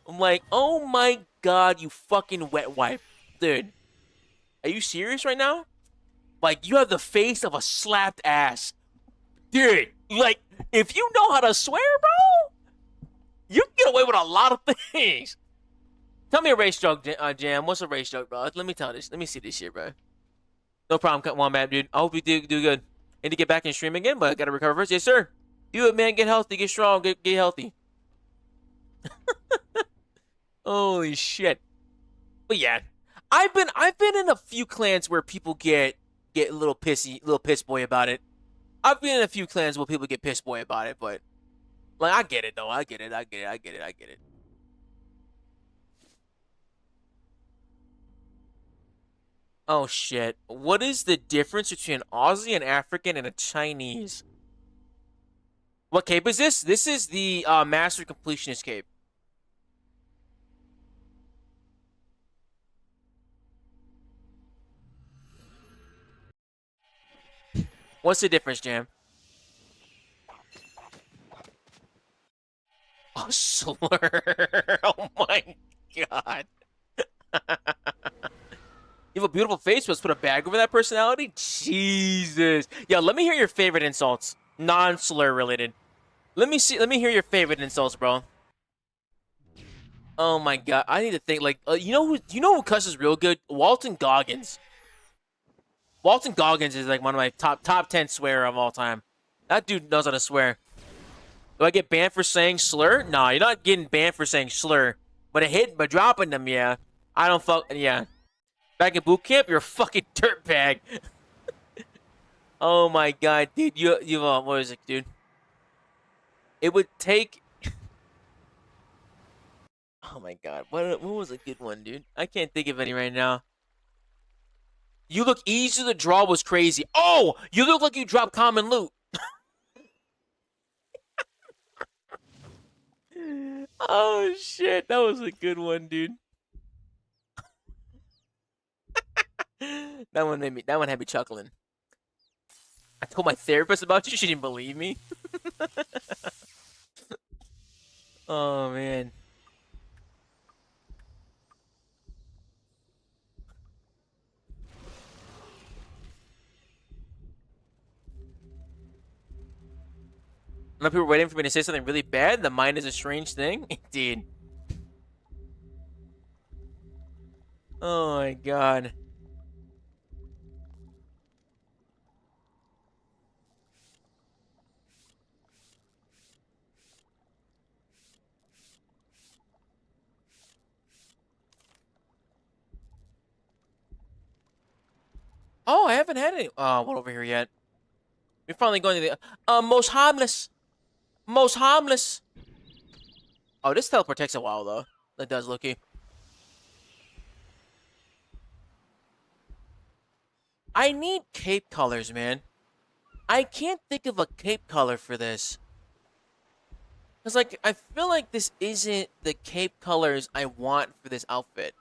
I'm like, oh my god, you fucking wet wipe. Dude, are you serious right now? Like, you have the face of a slapped ass. Dude, like, if you know how to swear, bro, you can get away with a lot of things. Tell me a race joke, Jam. What's a race joke, bro? Let me see this shit, bro. No problem, cut one, man, dude. I hope you do good. Need to get back and stream again, but I gotta recover first. Yes, sir. Do it, man. Get healthy, get strong, get healthy. Holy shit. But yeah, I've been in a few clans where people get a little pissy, little piss boy about it. I've been in a few clans where people get piss boy about it, but like I get it though. I get it. I get it. I get it. I get it. Oh shit. What is the difference between an Aussie, an African, and a Chinese? What cape is this? This is the Master Completionist cape. What's the difference, Jam? Oh, slur. Oh my god. You have a beautiful face. Let's put a bag over that personality. Jesus. Yo, let me hear your favorite insults. Non-slur related. Let me see. Let me hear your favorite insults, bro. Oh my god. I need to think. Like, you know who cusses real good? Walton Goggins. Walton Goggins is like one of my top 10 swear of all time. That dude knows how to swear. Do I get banned for saying slur? Nah, you're not getting banned for saying slur. But a hit, but dropping them, yeah. I don't fuck. Yeah. Back in boot camp, you're a fucking dirtbag. Oh my god, dude, you what is it, dude? It would take. Oh my god, what was a good one, dude? I can't think of any right now. You look easy to draw was crazy. Oh, you look like you dropped common loot. Oh shit, that was a good one, dude. That one had me chuckling. I told my therapist about you. She didn't believe me. Oh man. Now people are waiting for me to say something really bad. The mind is a strange thing. Indeed. Oh my god. Oh, I haven't had any. Oh, one over here yet. We're finally going to the most harmless. Most harmless. Oh, this teleport takes a while though. That does, Loki. I need cape colors, man. I can't think of a cape color for this. Cause like I feel like this isn't the cape colors I want for this outfit.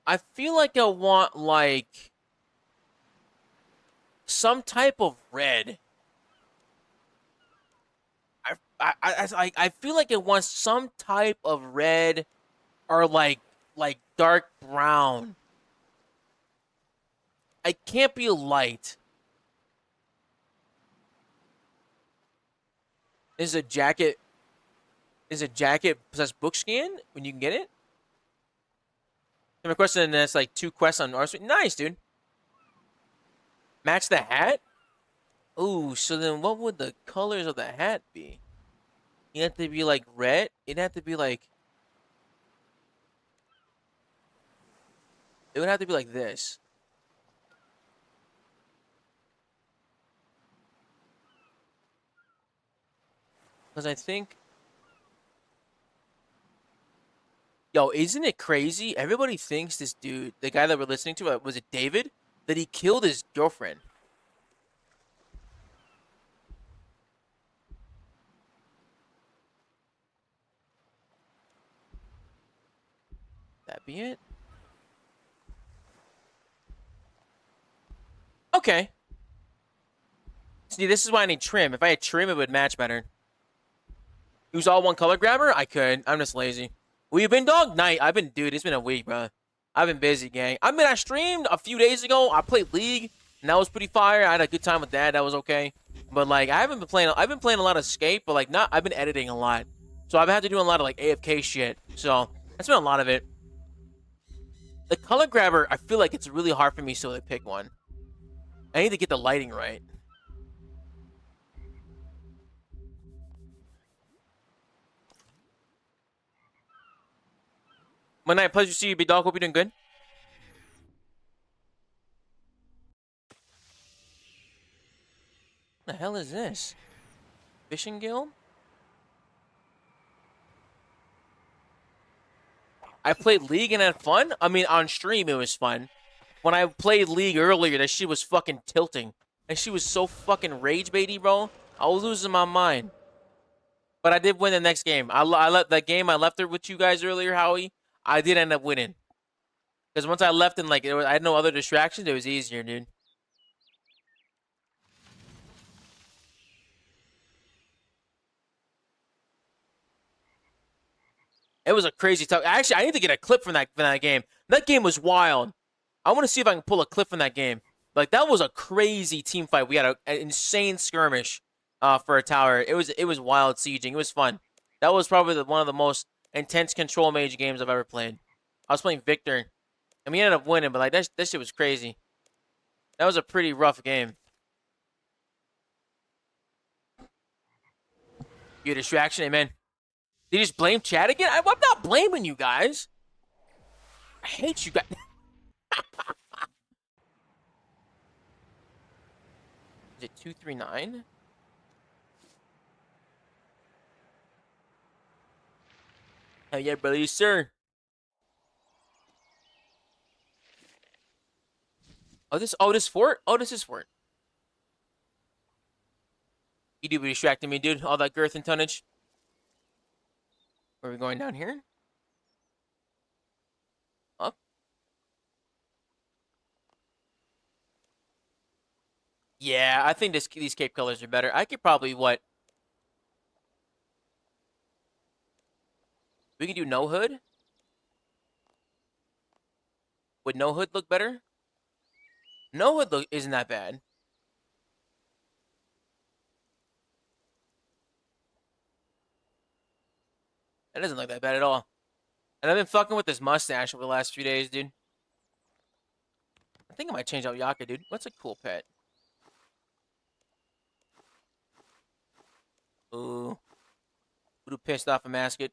I feel like I want like some type of red. I feel like it wants some type of red or like dark brown. I can't be light. Is a jacket possess book scan when you can get it? My question, and that's like 2 quests on our street. Nice, dude. Match the hat? Ooh, so then what would the colors of the hat be? You have to be like red. It'd have to be like. It would have to be like this. Because I think. Yo, isn't it crazy? Everybody thinks this dude, the guy that we're listening to, was it David? That he killed his girlfriend. That be it? Okay. See, this is why I need trim. If I had trim, it would match better. Use all one color grabber? I could. I'm just lazy. Where you been, dog? Night. I've been, dude. It's been a week, bro. I've been busy, gang. I streamed a few days ago. I played League, and that was pretty fire. I had a good time with that. That was okay. But like, I haven't been playing. I've been playing a lot of Escape, but like, not. I've been editing a lot, so I've had to do a lot of like AFK shit. So that's been a lot of it. The color grabber, I feel like it's really hard for me so to pick one. I need to get the lighting right. My night, pleasure to see you, big dog. Hope you're doing good. What the hell is this? Fishing guild? I played League and had fun. I mean, on stream it was fun. When I played League earlier, that shit was fucking tilting. And she was so fucking rage baity, bro. I was losing my mind. But I did win the next game. I left that game. I left her with you guys earlier, Howie. I did end up winning. Because once I left and like I had no other distractions, it was easier, dude. It was a crazy talk. Actually, I need to get a clip from that game. That game was wild. I want to see if I can pull a clip from that game. Like that was a crazy team fight. We had an insane skirmish for a tower. It was wild sieging. It was fun. That was probably one of the most intense control mage games I've ever played. I was playing Victor, and we ended up winning. But like that shit was crazy. That was a pretty rough game. You a distraction, amen. Did you just blame chat again? I'm not blaming you guys. I hate you guys. Is it 239? Hell yeah, brother, yes, sir. This fort? Oh, this is fort. You do be distracting me, dude. All that girth and tonnage. Where are we going down here? Up. Yeah, I think these cape colors are better. I could probably what? We can do no hood. Would no hood look better? No hood look isn't that bad. That doesn't look that bad at all. And I've been fucking with this mustache over the last few days, dude. I think I might change out Yaka, dude. What's a cool pet? Ooh. Voodoo pissed off a mascot.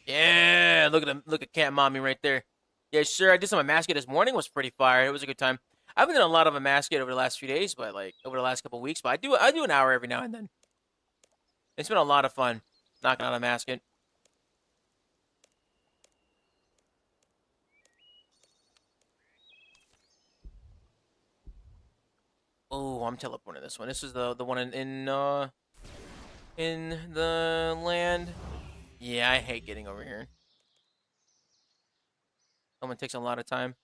Yeah, look at him. Look at Cat Mommy right there. Yeah, sure. I did some of Mascot this morning. It was pretty fire. It was a good time. I haven't done a lot of a Mascot over the last few days, but like over the last couple of weeks. But I do an hour every now and then. It's been a lot of fun knocking out a Mascot. Oh, I'm teleporting this one. This is the one in the land. Yeah, I hate getting over here. Someone takes a lot of time.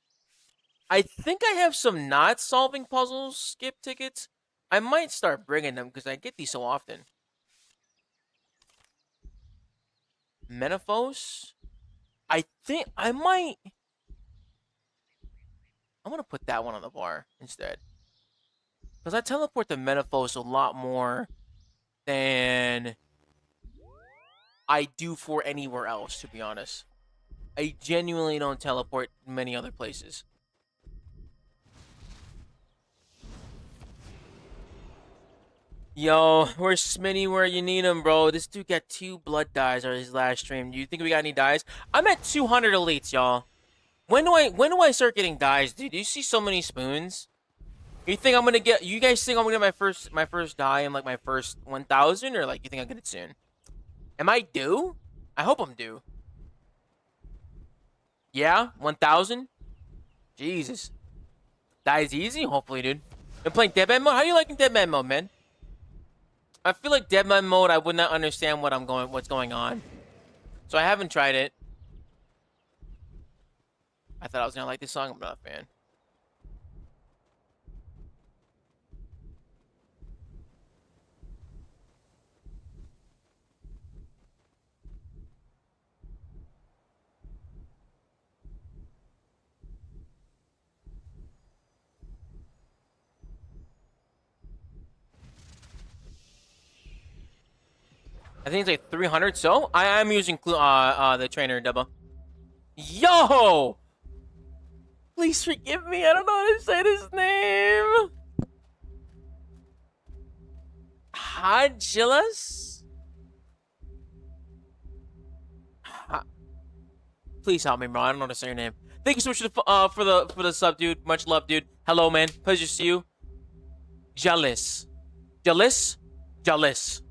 I think I have some not solving puzzles skip tickets. I might start bringing them because I get these so often. Menaphos? I think I might. I'm going to put that one on the bar instead. Because I teleport to Menaphos a lot more than I do for anywhere else, to be honest. I genuinely don't teleport many other places. Yo, where's Smitty where you need him, bro? This dude got 2 blood dyes on his last stream. Do you think we got any dyes? I'm at 200 elites, y'all. When do I start getting dyes, dude? Do you see so many spoons? You think I'm gonna get? You guys think I'm gonna get my first dye in like my first 1,000, or like you think I'll get it soon? Am I due? I hope I'm due. Yeah, 1,000. Jesus, dye's easy. Hopefully, dude. Been playing Deadman mode. How you liking Deadman mode, man? I feel like Deadman mode, I would not understand what's going on, so I haven't tried it. I thought I was gonna like this song. I'm not a fan. I think it's like 300. So I am using the trainer Dubba. Yo, please forgive me. I don't know how to say this name. Hadjilas? Please help me, bro. I don't know how to say your name. Thank you so much for the sub, dude. Much love, dude. Hello, man. Pleasure to see you. Jealous. Jealous? Jealous.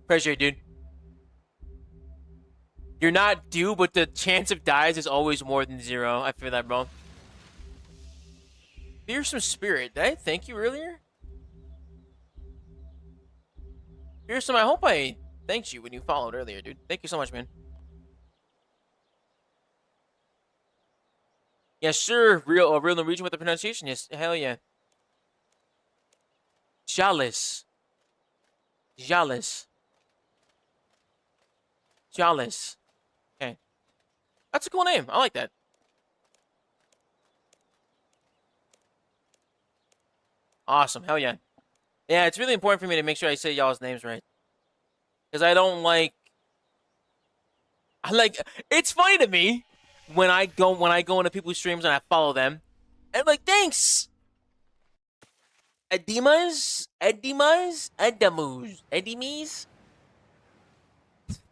Appreciate it, dude. You're not due, but the chance of dies is always more than 0. I feel that, bro. Fearsome Spirit. Did I thank you earlier? Fearsome, I hope I thanked you when you followed earlier, dude. Thank you so much, man. Yes, sir. Real Norwegian with the pronunciation. Yes, hell yeah. Jealous. Jealous. Jealous. Okay. That's a cool name. I like that. Awesome. Hell yeah. Yeah, it's really important for me to make sure I say y'all's names right. Because I don't like... It's funny to me when I go into people's streams and I follow them. And I'm like, thanks! Edimas?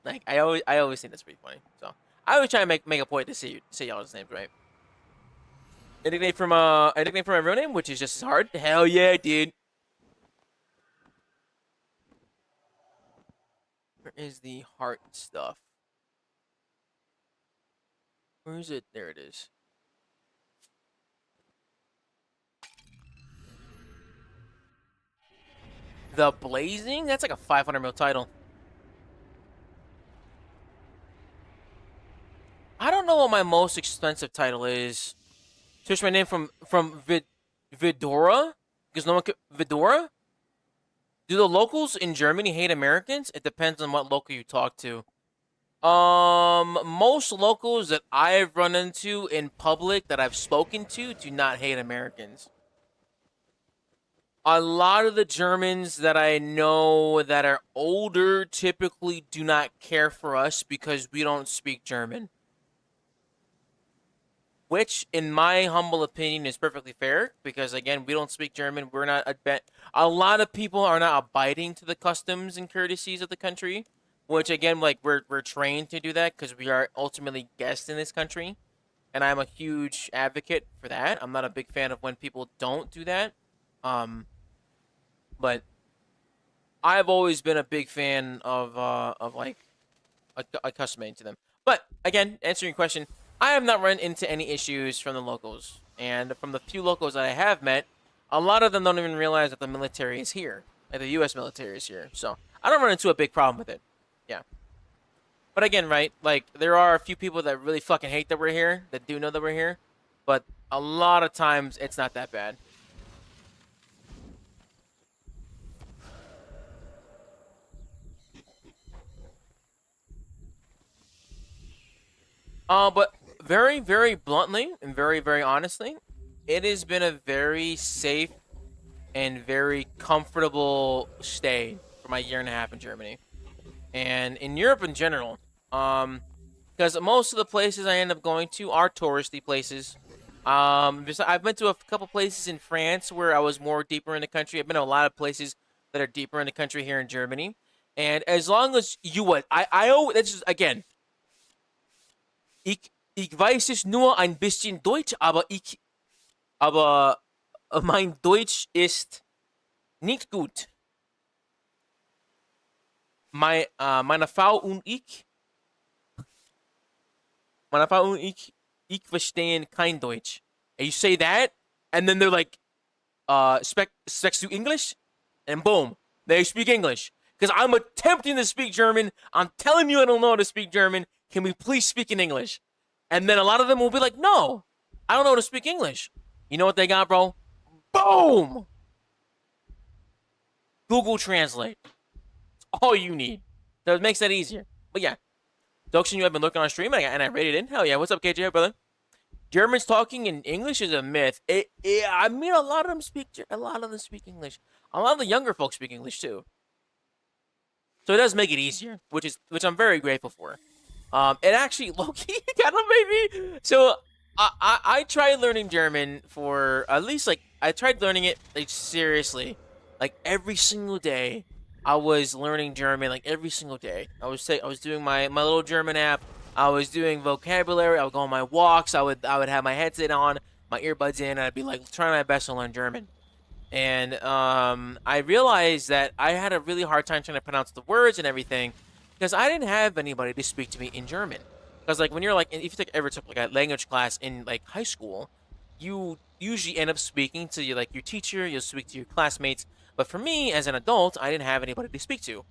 Like, I always think that's pretty funny. So I always try to make a point to say y'all's names right. A nickname from my real name, which is just as hard. Hell yeah, dude. Where is the heart stuff? Where is it? There it is. The Blazing? That's like a 500 mil title. I don't know what my most expensive title is. Switch my name from Vidora? Because no one could... Vidora? Do the locals in Germany hate Americans? It depends on what local you talk to. Most locals that I've run into in public that I've spoken to do not hate Americans. A lot of the Germans that I know that are older typically do not care for us because we don't speak German. Which, in my humble opinion, is perfectly fair because, again, we don't speak German. We're not a lot of people are not abiding to the customs and courtesies of the country, which, again, like we're trained to do that because we are ultimately guests in this country, and I'm a huge advocate for that. I'm not a big fan of when people don't do that, but I've always been a big fan of like accustoming to them. But again, answering your question. I have not run into any issues from the locals. And from the few locals that I have met, a lot of them don't even realize that the military is here. Like the U.S. military is here. So I don't run into a big problem with it. Yeah. But again, right, like there are a few people that really fucking hate that we're here, that do know that we're here. But a lot of times it's not that bad. But very, very bluntly and very, very honestly, it has been a very safe and very comfortable stay for my year and a half in Germany. And in Europe in general, because most of the places I end up going to are touristy places. I've been to a couple places in France where I was more deeper in the country. I've been to a lot of places that are deeper in the country here in Germany. And as long as you would, I always, that's just, again, ich weiß es nur ein bisschen Deutsch, aber mein Deutsch ist nicht gut. Meine Frau und ich ich verstehen kein Deutsch. And you say that, and then they're like, speaks to English? And boom, they speak English. Because I'm attempting to speak German. I'm telling you I don't know how to speak German. Can we please speak in English? And then a lot of them will be like, no, I don't know how to speak English. You know what they got, bro? Boom! Google Translate. It's all you need. That makes that easier. But yeah. Doxin, you have been looking on stream and I rated in. Hell yeah. What's up, KJ, brother? Germans talking in English is a myth. I mean, a lot of them speak English. A lot of the younger folks speak English too. So it does make it easier, which I'm very grateful for. It actually, low-key, kind of made me... So, I tried learning German for at least, like, I tried learning it, like, seriously. Like, every single day, I was learning German, like, every single day. I was doing my little German app. I was doing vocabulary. I would go on my walks. I would have my headset on, my earbuds in, and I'd be like trying my best to learn German. And I realized that I had a really hard time trying to pronounce the words and everything because I didn't have anybody to speak to me in German. Because like when you're like, if you ever took like a language class in like high school, you usually end up speaking to your teacher. You'll speak to your classmates. But for me as an adult, I didn't have anybody to speak to,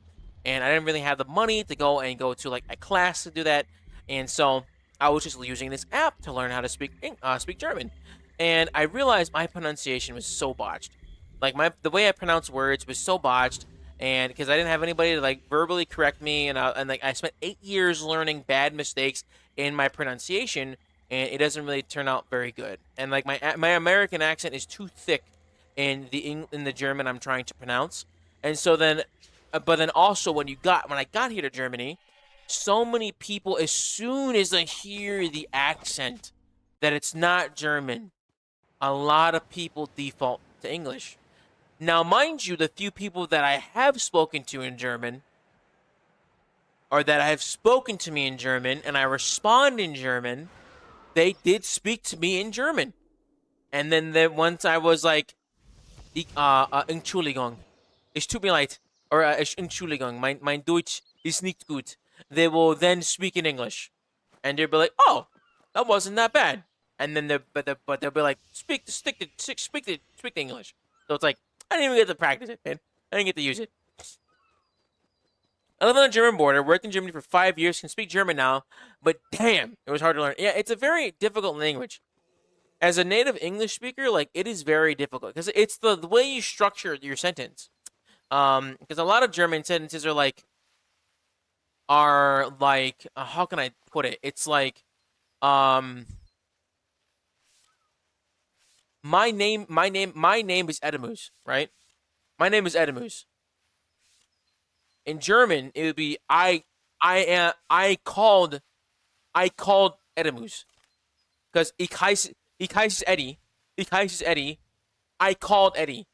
and I didn't really have the money to go to like a class to do that. And so I was just using this app to learn how to speak German. And I realized my pronunciation was so botched. Like the way I pronounce words was so botched, and because I didn't have anybody to like verbally correct me, and like I spent 8 years learning bad mistakes in my pronunciation, and it doesn't really turn out very good. And like my American accent is too thick in the German I'm trying to pronounce, and so then, but then also when I got here to Germany, so many people as soon as they hear the accent that it's not German, a lot of people default to English. Now, mind you, the few people that I have spoken to in German, or that have spoken to me in German, and I respond in German, they did speak to me in German. And then once I was like, Entschuldigung, es tut mir leid, or Entschuldigung, mein Deutsch ist nicht gut. They will then speak in English, and they'll be like, oh, that wasn't that bad. And then but they'll be like, speak the English. So it's like, I didn't even get to practice it, man. I didn't get to use it. I live on the German border, worked in Germany for 5 years, can speak German now, but damn, it was hard to learn. Yeah, it's a very difficult language. As a native English speaker, like, it is very difficult, because it's the way you structure your sentence. Because a lot of German sentences are like, how can I put it? It's like, my name is Edemus, right? My name is Edemus. In German, it would be I called Edemus, because ich heiße Eddie. Ich heiße Eddie. I called Eddie.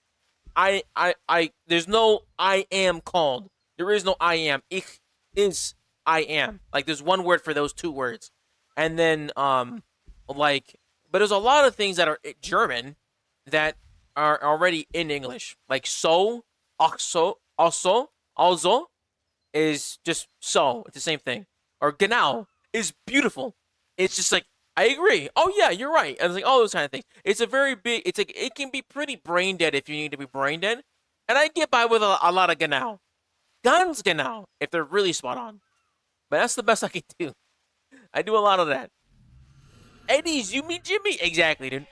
There's no I am called. There is no I am. Ich is I am. Like, there's one word for those two words. And then but there's a lot of things that are German that are already in English. Like so, also is just so. It's the same thing. Or genau is beautiful. It's just like, I agree. Oh yeah, you're right. And it's like all those kind of things. It's a very big. It's like, it can be pretty brain dead if you need to be brain dead. And I get by with a lot of genau. Ganz genau if they're really spot on. But that's the best I can do. I do a lot of that. Eddie's, you mean Jimmy? Exactly, dude.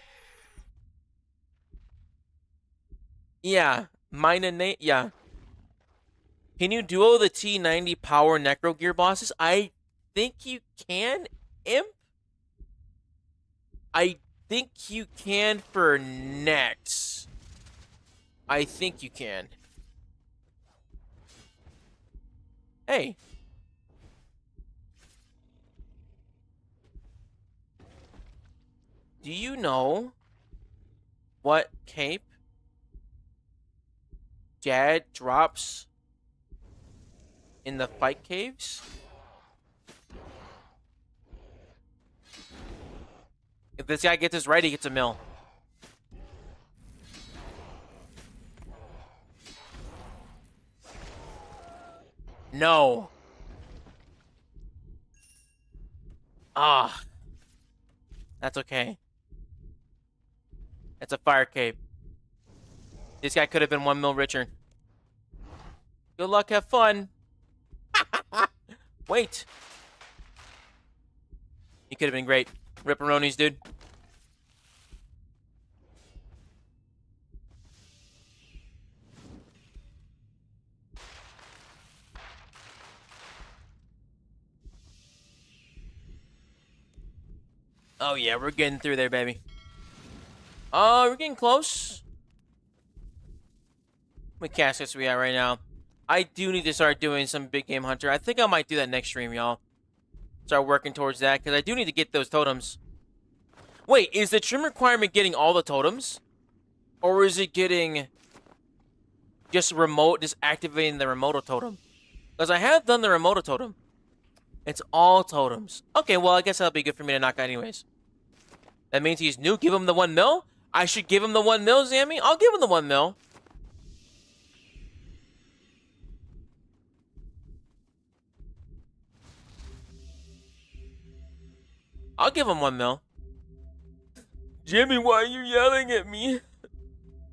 Yeah, meine name. Yeah. Can you duo the T90 power Necro Gear bosses? I think you can, Imp. I think you can for next. I think you can. Hey. Do you know what cape Jad drops in the fight caves? If this guy gets this right, he gets a mill. No. Ah. That's okay. It's a fire cape. This guy could have been 1 mil richer. Good luck, have fun. Wait. He could have been great. Ripperonis, dude. Oh yeah, we're getting through there, baby. We're getting close. How many caskets we at right now? I do need to start doing some big game hunter. I think I might do that next stream, y'all. Start working towards that, because I do need to get those totems. Wait, is the trim requirement getting all the totems? Or is it getting just activating the remote totem? Because I have done the remote totem. It's all totems. Okay, well, I guess that'll be good for me to knock out anyways. That means he's new. Give him the 1 mil? I should give him the 1 mil, Zammy? I'll give him the 1 mil. I'll give him 1 mil. Jimmy, why are you yelling at me?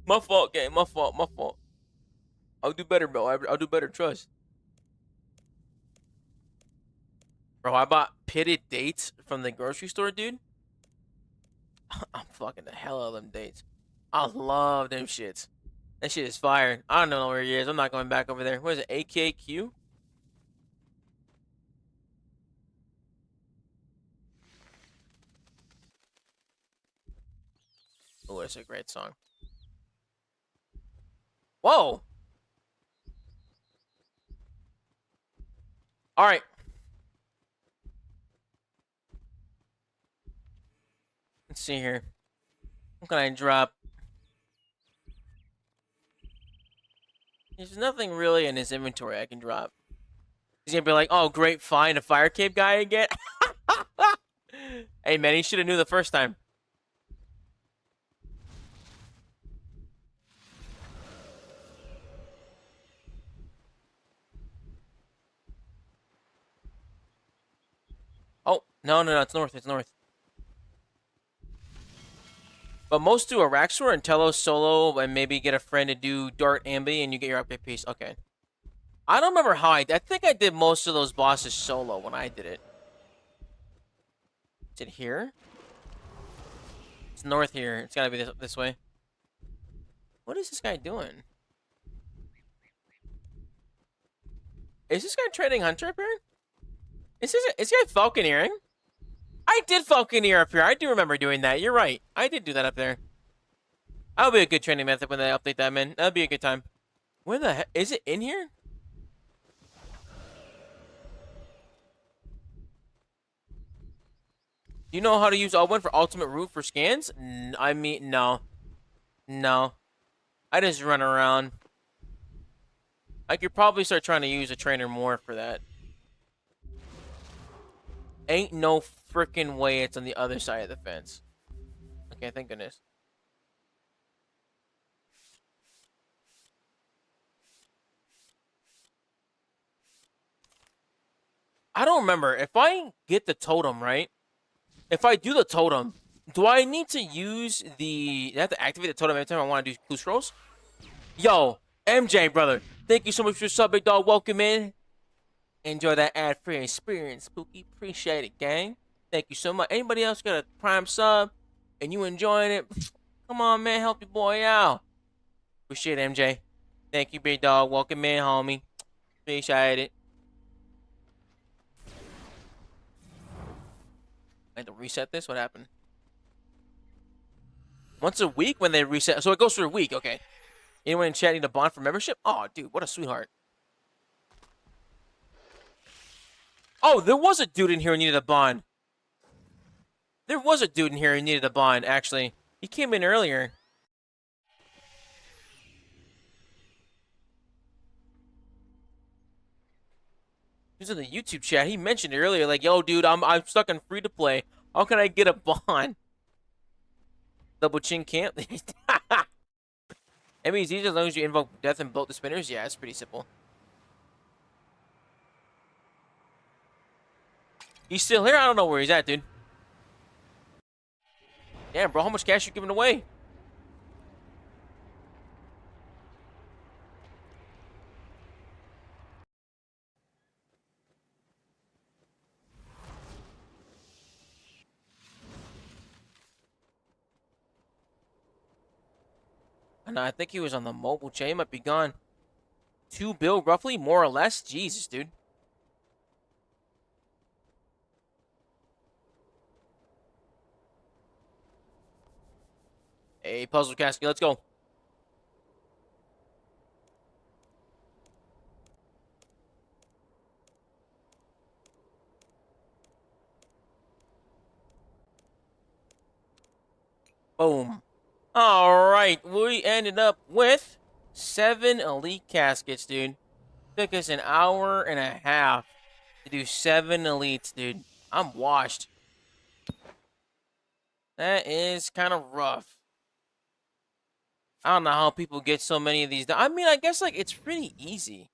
My fault, gang. My fault. My fault. I'll do better, bro. I'll do better. Trust. Bro, I bought pitted dates from the grocery store, dude. I'm fucking the hell out of them dates. I love them shits. That shit is fire. I don't know where he is. I'm not going back over there. What is it? AKQ? Oh, it's a great song. Whoa! Alright. Let's see here. What can I drop? There's nothing really in his inventory I can drop. He's gonna be like, oh, great find, a fire cape guy again? Hey, man, he should have knew the first time. Oh, no, it's north, it's north. But most do a Raxor and Telos solo and maybe get a friend to do Dart Ambi and you get your upgrade piece. Okay. I don't remember how I think I did most of those bosses solo when I did it. Is it here? It's north here. It's gotta be this way. What is this guy doing? Is this guy trading Hunter up here? Is this guy falconeering? I did falconeer up here. I do remember doing that. You're right. I did do that up there. That'll be a good training method when they update that, man. That'll be a good time. Where the heck? Is it in here? Do you know how to use Owen for ultimate route for scans? I mean, no. No. I just run around. I could probably start trying to use a trainer more for that. Ain't no freaking way it's on the other side of the fence. Okay, thank goodness. I don't remember. If I get the totem, right? If I do the totem, do I need to use the... I have to activate the totem every time I want to do clue scrolls? Yo, MJ, brother. Thank you so much for your sub, big dog. Welcome in. Enjoy that ad-free experience, Spooky. Appreciate it, gang. Thank you so much. Anybody else got a Prime sub and you enjoying it? Come on, man. Help your boy out. Appreciate it, MJ. Thank you, big dog. Welcome in, homie. Appreciate it. I had to reset this? What happened? Once a week when they reset. So it goes for a week. Okay. Anyone in chat need a bond for membership? Oh, dude. What a sweetheart. Oh, there was a dude in here who needed a bond. There was a dude in here who needed a bond, actually. He came in earlier. He was in the YouTube chat. He mentioned it earlier, like, yo, dude, I'm stuck on free to play. How can I get a bond? Double chin camp. I mean, it's easy as long as you invoke death and bolt the spinners. Yeah, it's pretty simple. He's still here? I don't know where he's at, dude. Damn, bro, how much cash you giving away? And I think he was on the mobile chain. He might be gone. 2 bill, roughly, more or less. Jesus, dude. Hey, Puzzle Casket, let's go. Boom. All right, we ended up with 7 elite caskets, dude. Took us an hour and a half. to do 7 elites, dude. I'm washed. That is kind of rough. I don't know how people get so many of these. I mean, I guess like it's pretty easy.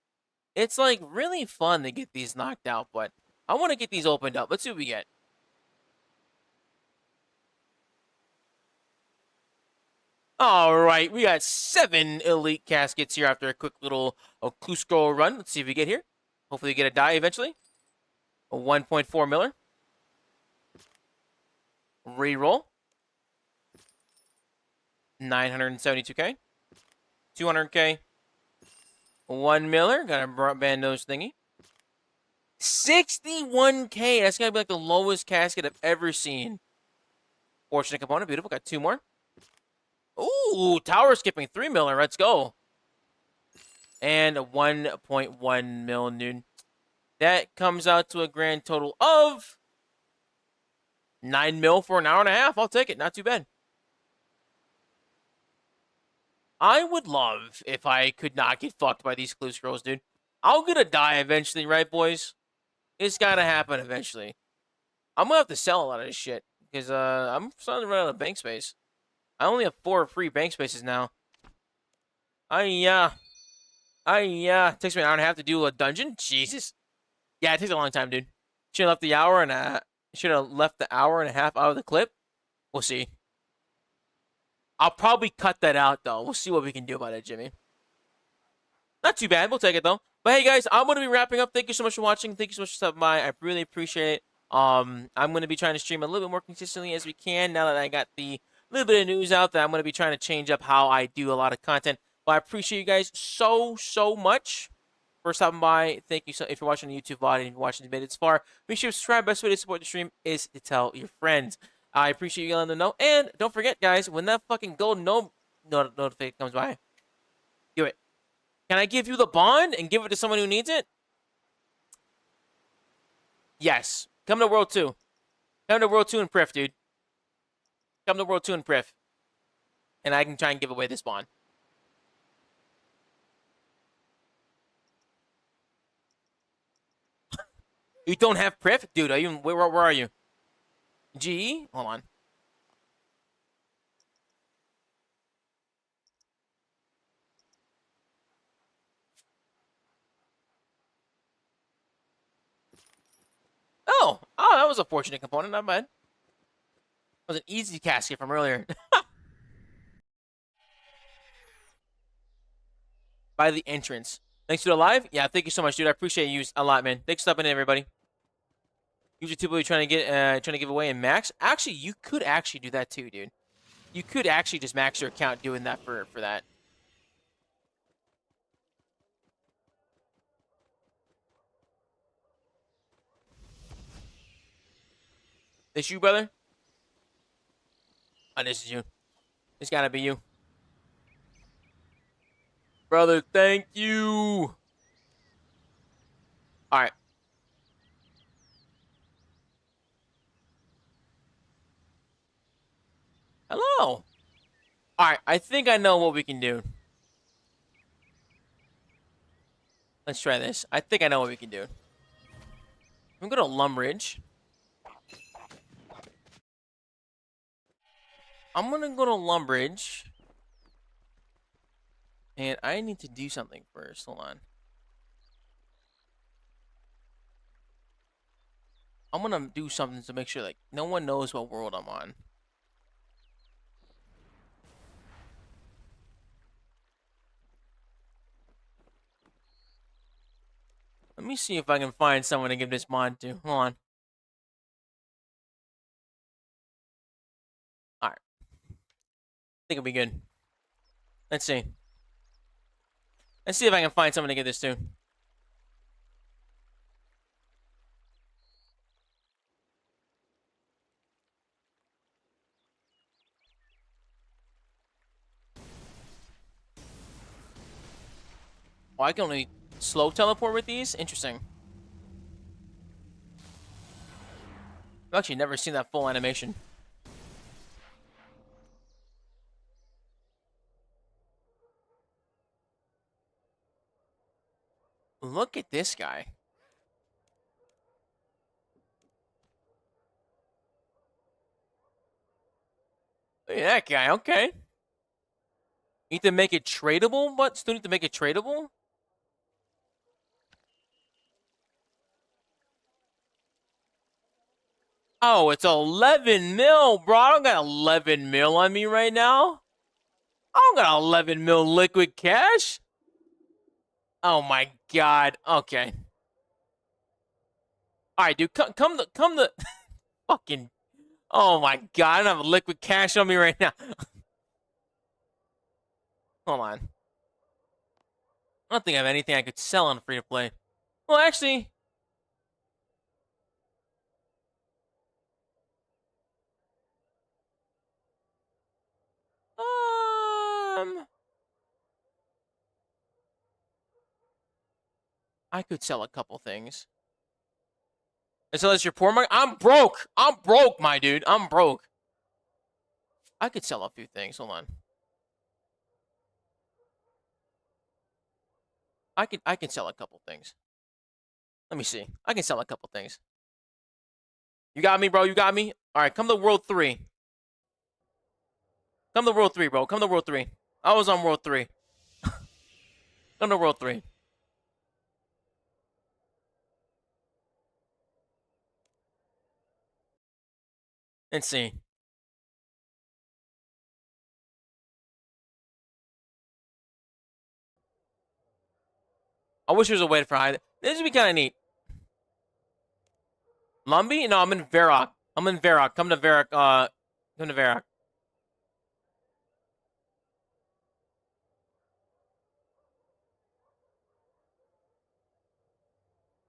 It's like really fun to get these knocked out, but I want to get these opened up. Let's see what we get. All right, we got 7 elite caskets here after a quick little clue scroll run. Let's see if we get here. Hopefully, we get a die eventually. A 1.4 Miller. Reroll. 972k. 200k. 1 Miller. Got a band nose thingy. 61k. That's got to be like the lowest casket I've ever seen. Fortunate component. Beautiful. Got 2 more. Ooh, tower skipping 3 Miller. Let's go. And a 1.1 mil noon. That comes out to a grand total of 9 mil for an hour and a half. I'll take it. Not too bad. I would love if I could not get fucked by these clue scrolls, dude. I'll get a die eventually, right, boys? It's gotta happen eventually. I'm gonna have to sell a lot of this shit because I'm starting to run out of bank space. I only have 4 free bank spaces now. It takes me an hour and a half to do a dungeon. Jesus. Yeah, it takes a long time, dude. Should have left the hour and a half out of the clip. We'll see. I'll probably cut that out though. We'll see what we can do about it, Jimmy. Not too bad. We'll take it though. But hey guys, I'm gonna be wrapping up. Thank you so much for watching. Thank you so much for stopping by. I really appreciate it. I'm gonna be trying to stream a little bit more consistently as we can now that I got the little bit of news out that I'm gonna be trying to change up how I do a lot of content. But I appreciate you guys so much for stopping by. Thank you so if you're watching the YouTube VOD and if you're watching the made it this far. Make sure you subscribe. Best way to support the stream is to tell your friends. I appreciate you letting them know. And don't forget, guys, when that fucking golden notification comes by, do it. Can I give you the bond and give it to someone who needs it? Yes. Come to World 2. Come to World 2 in Prif, dude. Come to World 2 in Prif. And I can try and give away this bond. You don't have Prif? Dude, are you where are you? GE? Hold on. Oh, that was a fortunate component. Not bad. That was an easy casket from earlier. By the entrance. Thanks to the live. Yeah, thank you so much, dude. I appreciate you a lot, man. Thanks for stopping in, everybody. Usually people trying to give away in max. Actually, you could actually do that too, dude. You could actually just max your account doing that for that. This you, brother? Oh, this is you. It's gotta be you. Brother, thank you. Alright. Hello. Alright, I think I know what we can do. Let's try this. I think I know what we can do. I'm gonna Lumbridge. I'm gonna go to Lumbridge. And I need to do something first. Hold on. I'm gonna do something to make sure like no one knows what world I'm on. Let me see if I can find someone to give this mod to. Hold on. Alright. I think it'll be good. Let's see. Let's see if I can find someone to give this to. Oh, I can only slow teleport with these? Interesting. I've actually never seen that full animation. Look at this guy. Look at that guy. Okay. Need to make it tradable? What? Still need to make it tradable? Oh, it's 11 mil, bro. I don't got 11 mil on me right now. I don't got 11 mil liquid cash. Oh my god. Okay. All right, dude. Come the fucking. Oh my god. I don't have liquid cash on me right now. Hold on. I don't think I have anything I could sell on free to play. Well, actually, I could sell a couple things. So that's your poor market. I'm broke. I'm broke, my dude. I'm broke. I could sell a few things. Hold on. I can sell a couple things. Let me see. I can sell a couple things. You got me, bro. You got me. All right, come to World 3. Come to World 3, bro. Come to World 3. I was on World 3. Come to World 3. Let's see. I wish there was a way for hide. This would be kind of neat. Lumby? No, I'm in Varrock. I'm in Varrock. Come to Varrock. Come to Varrock.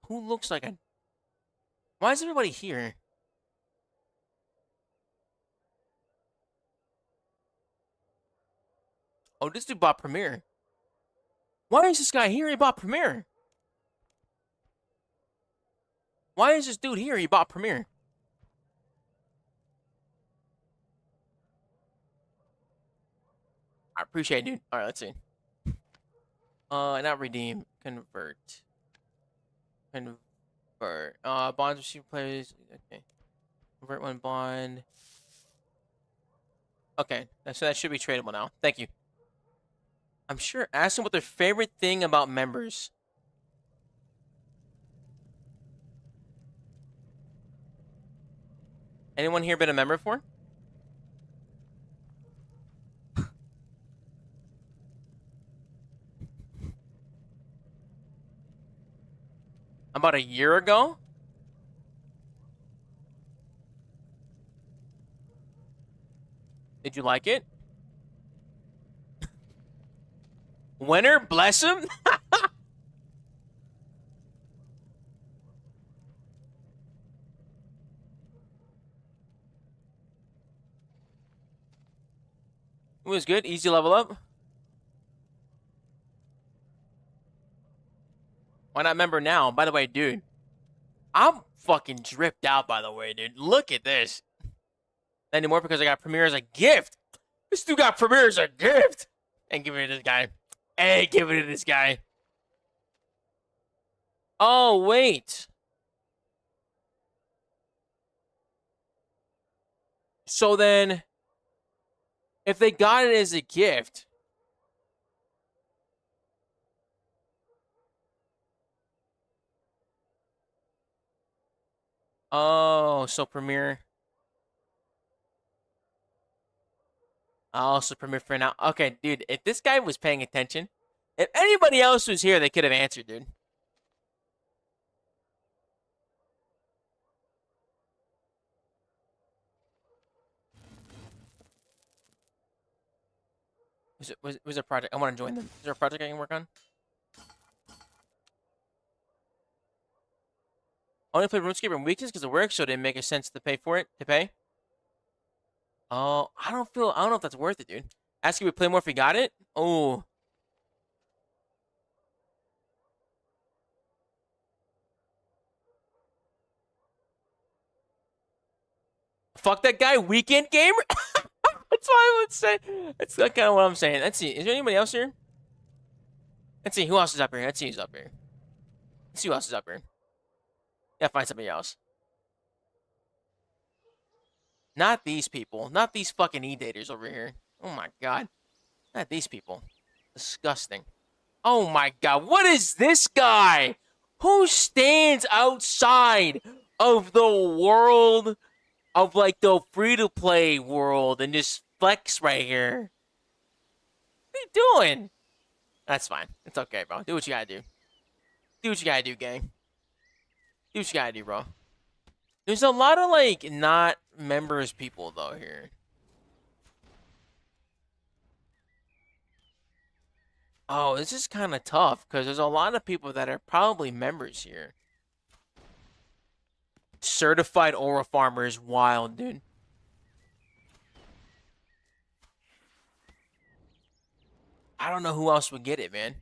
Who looks like a... Why is everybody here? Oh, this dude bought Premiere. Why is this guy here? He bought Premiere. Why is this dude here? He bought Premiere. I appreciate it, dude. All right, let's see. Not redeem. Convert. Convert. Bonds received players. Okay. Convert one bond. Okay, so that should be tradable now. Thank you. I'm sure. Ask them what their favorite thing about members. Anyone here been a member for? About a year ago? Did you like it? Winner, bless him. It was good. Easy level up. Why not member now? By the way, dude, I'm fucking dripped out, by the way, dude. Look at this. Not anymore because I got Premiere as a gift. This dude got Premiere as a gift. And give it to this guy. Hey, give it to this guy. Oh, wait. So then, if they got it as a gift, oh, so Premiere. Also Premiere for now. Okay, dude, if this guy was paying attention, if anybody else was here, they could have answered, dude. Was a project? I want to join them. Is there a project I can work on? I only play RuneScape on weekends because it works, so it didn't make a sense to pay for it. To pay. Oh, I don't know if that's worth it, dude. Ask if we play more if we got it. Oh, fuck that guy. Weekend gamer. That's what I would say. That's kind of what I'm saying. Let's see. Is there anybody else here? Let's see who else is up here. Let's see who's up here. Let's see who else is up here. Yeah, find somebody else. Not these people. Not these fucking e-daters over here. Oh my god. Not these people. Disgusting. Oh my god. What is this guy? Who stands outside of the world of like the free-to-play world and just flex right here? What are you doing? That's fine. It's okay, bro. Do what you gotta do. Do what you gotta do, gang. Do what you gotta do, bro. There's a lot of like not members people though here. Oh, this is kind of tough because there's a lot of people that are probably members here. Certified aura farmer is wild, dude. I don't know who else would get it, man.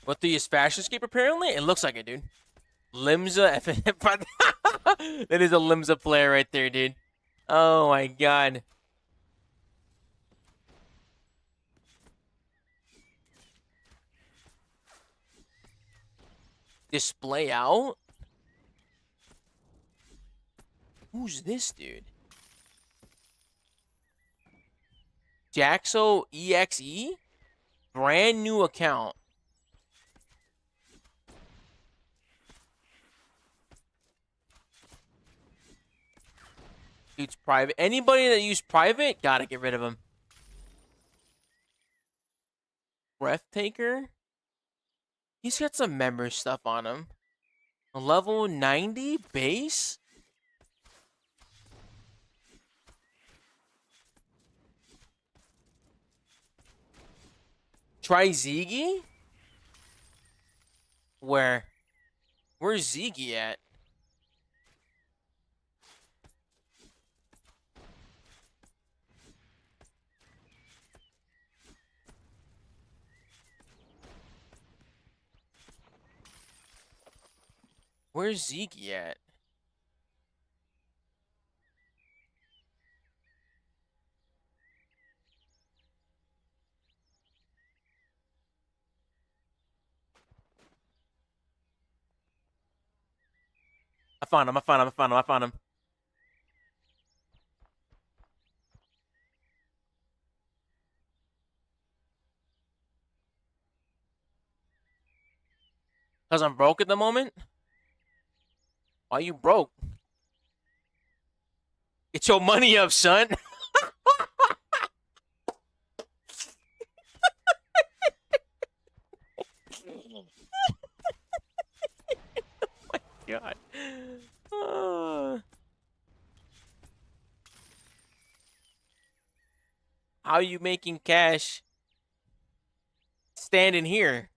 What, the is Fashionscape apparently? It looks like it, dude. Limza. That is a Limza player right there, dude. Oh my god. Display out? Who's this dude? Jaxo EXE? Brand new account. Dude's private. Anybody that used private, gotta get rid of him. Breathtaker? He's got some member stuff on him. Level 90 base? Try Ziggy? Where? Where's Ziggy at? Where's Ziggy at? I found him. I found him. I found him. I found him. Because I'm broke at the moment? Why you broke? Get your money up, son. God. How are you making cash standing here?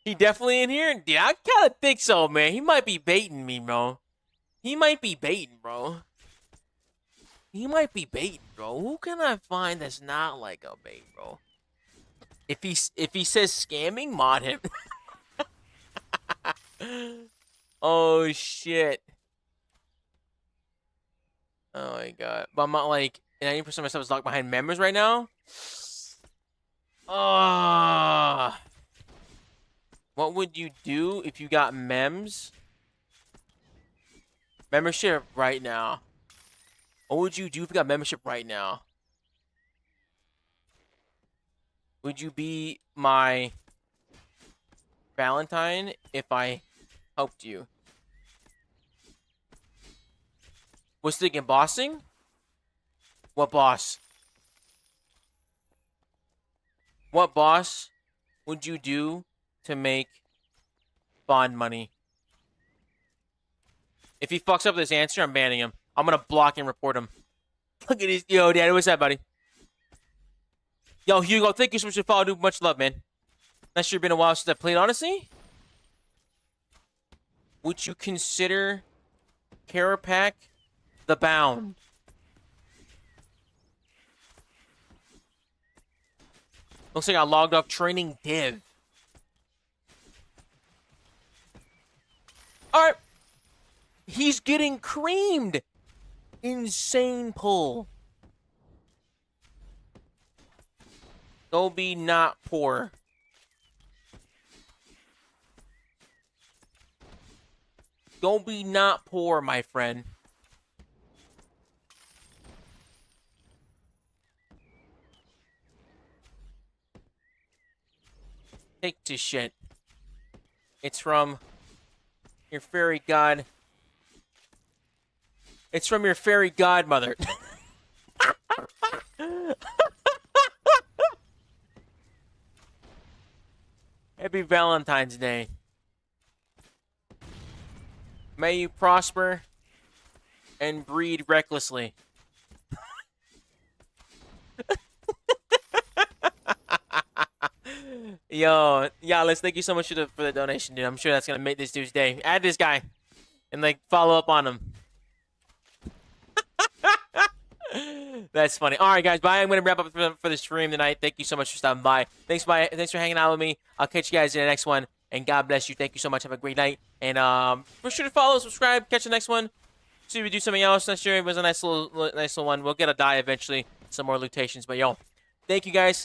He definitely in here? Yeah, I kind of think so, man. He might be baiting me, bro. He might be baiting, bro. He might be baiting, bro. Who can I find that's not like a bait, bro? If he says scamming, mod him. Oh shit. Oh my god. But I'm not like 90% of my stuff is locked behind members right now. Ah. What would you do if you got mems? Membership right now. What would you do if you got membership right now? Would you be my Valentine if I helped you? Was thinking bossing? What boss? What boss would you do to make bond money? If he fucks up this answer, I'm banning him. I'm gonna block and report him. Look at his. Yo, Daddy, what's that, buddy? Yo, Hugo, thank you so much for following. Dude, much love, man. Not sure been a while since I played, honestly. Would you consider Carapac the Bound? Looks like I logged off training div. All right. He's getting creamed. Insane pull. Go be not poor. Go be not poor, my friend. Take to shit. It's from your fairy god. It's from your fairy godmother. Happy Valentine's Day. May you prosper and breed recklessly. Yo, Yalis, thank you so much for the donation, dude. I'm sure that's gonna make this dude's day. Add this guy and like follow up on him. That's funny. All right, guys. Bye. I'm gonna wrap up for the stream tonight. Thank you so much for stopping by. Thanks for hanging out with me. I'll catch you guys in the next one. And God bless you. Thank you so much. Have a great night. And be sure to follow, subscribe, catch the next one. See if we do something else. Not sure. It was a nice little one. We'll get a die eventually. Some more lutations. But yo, thank you guys.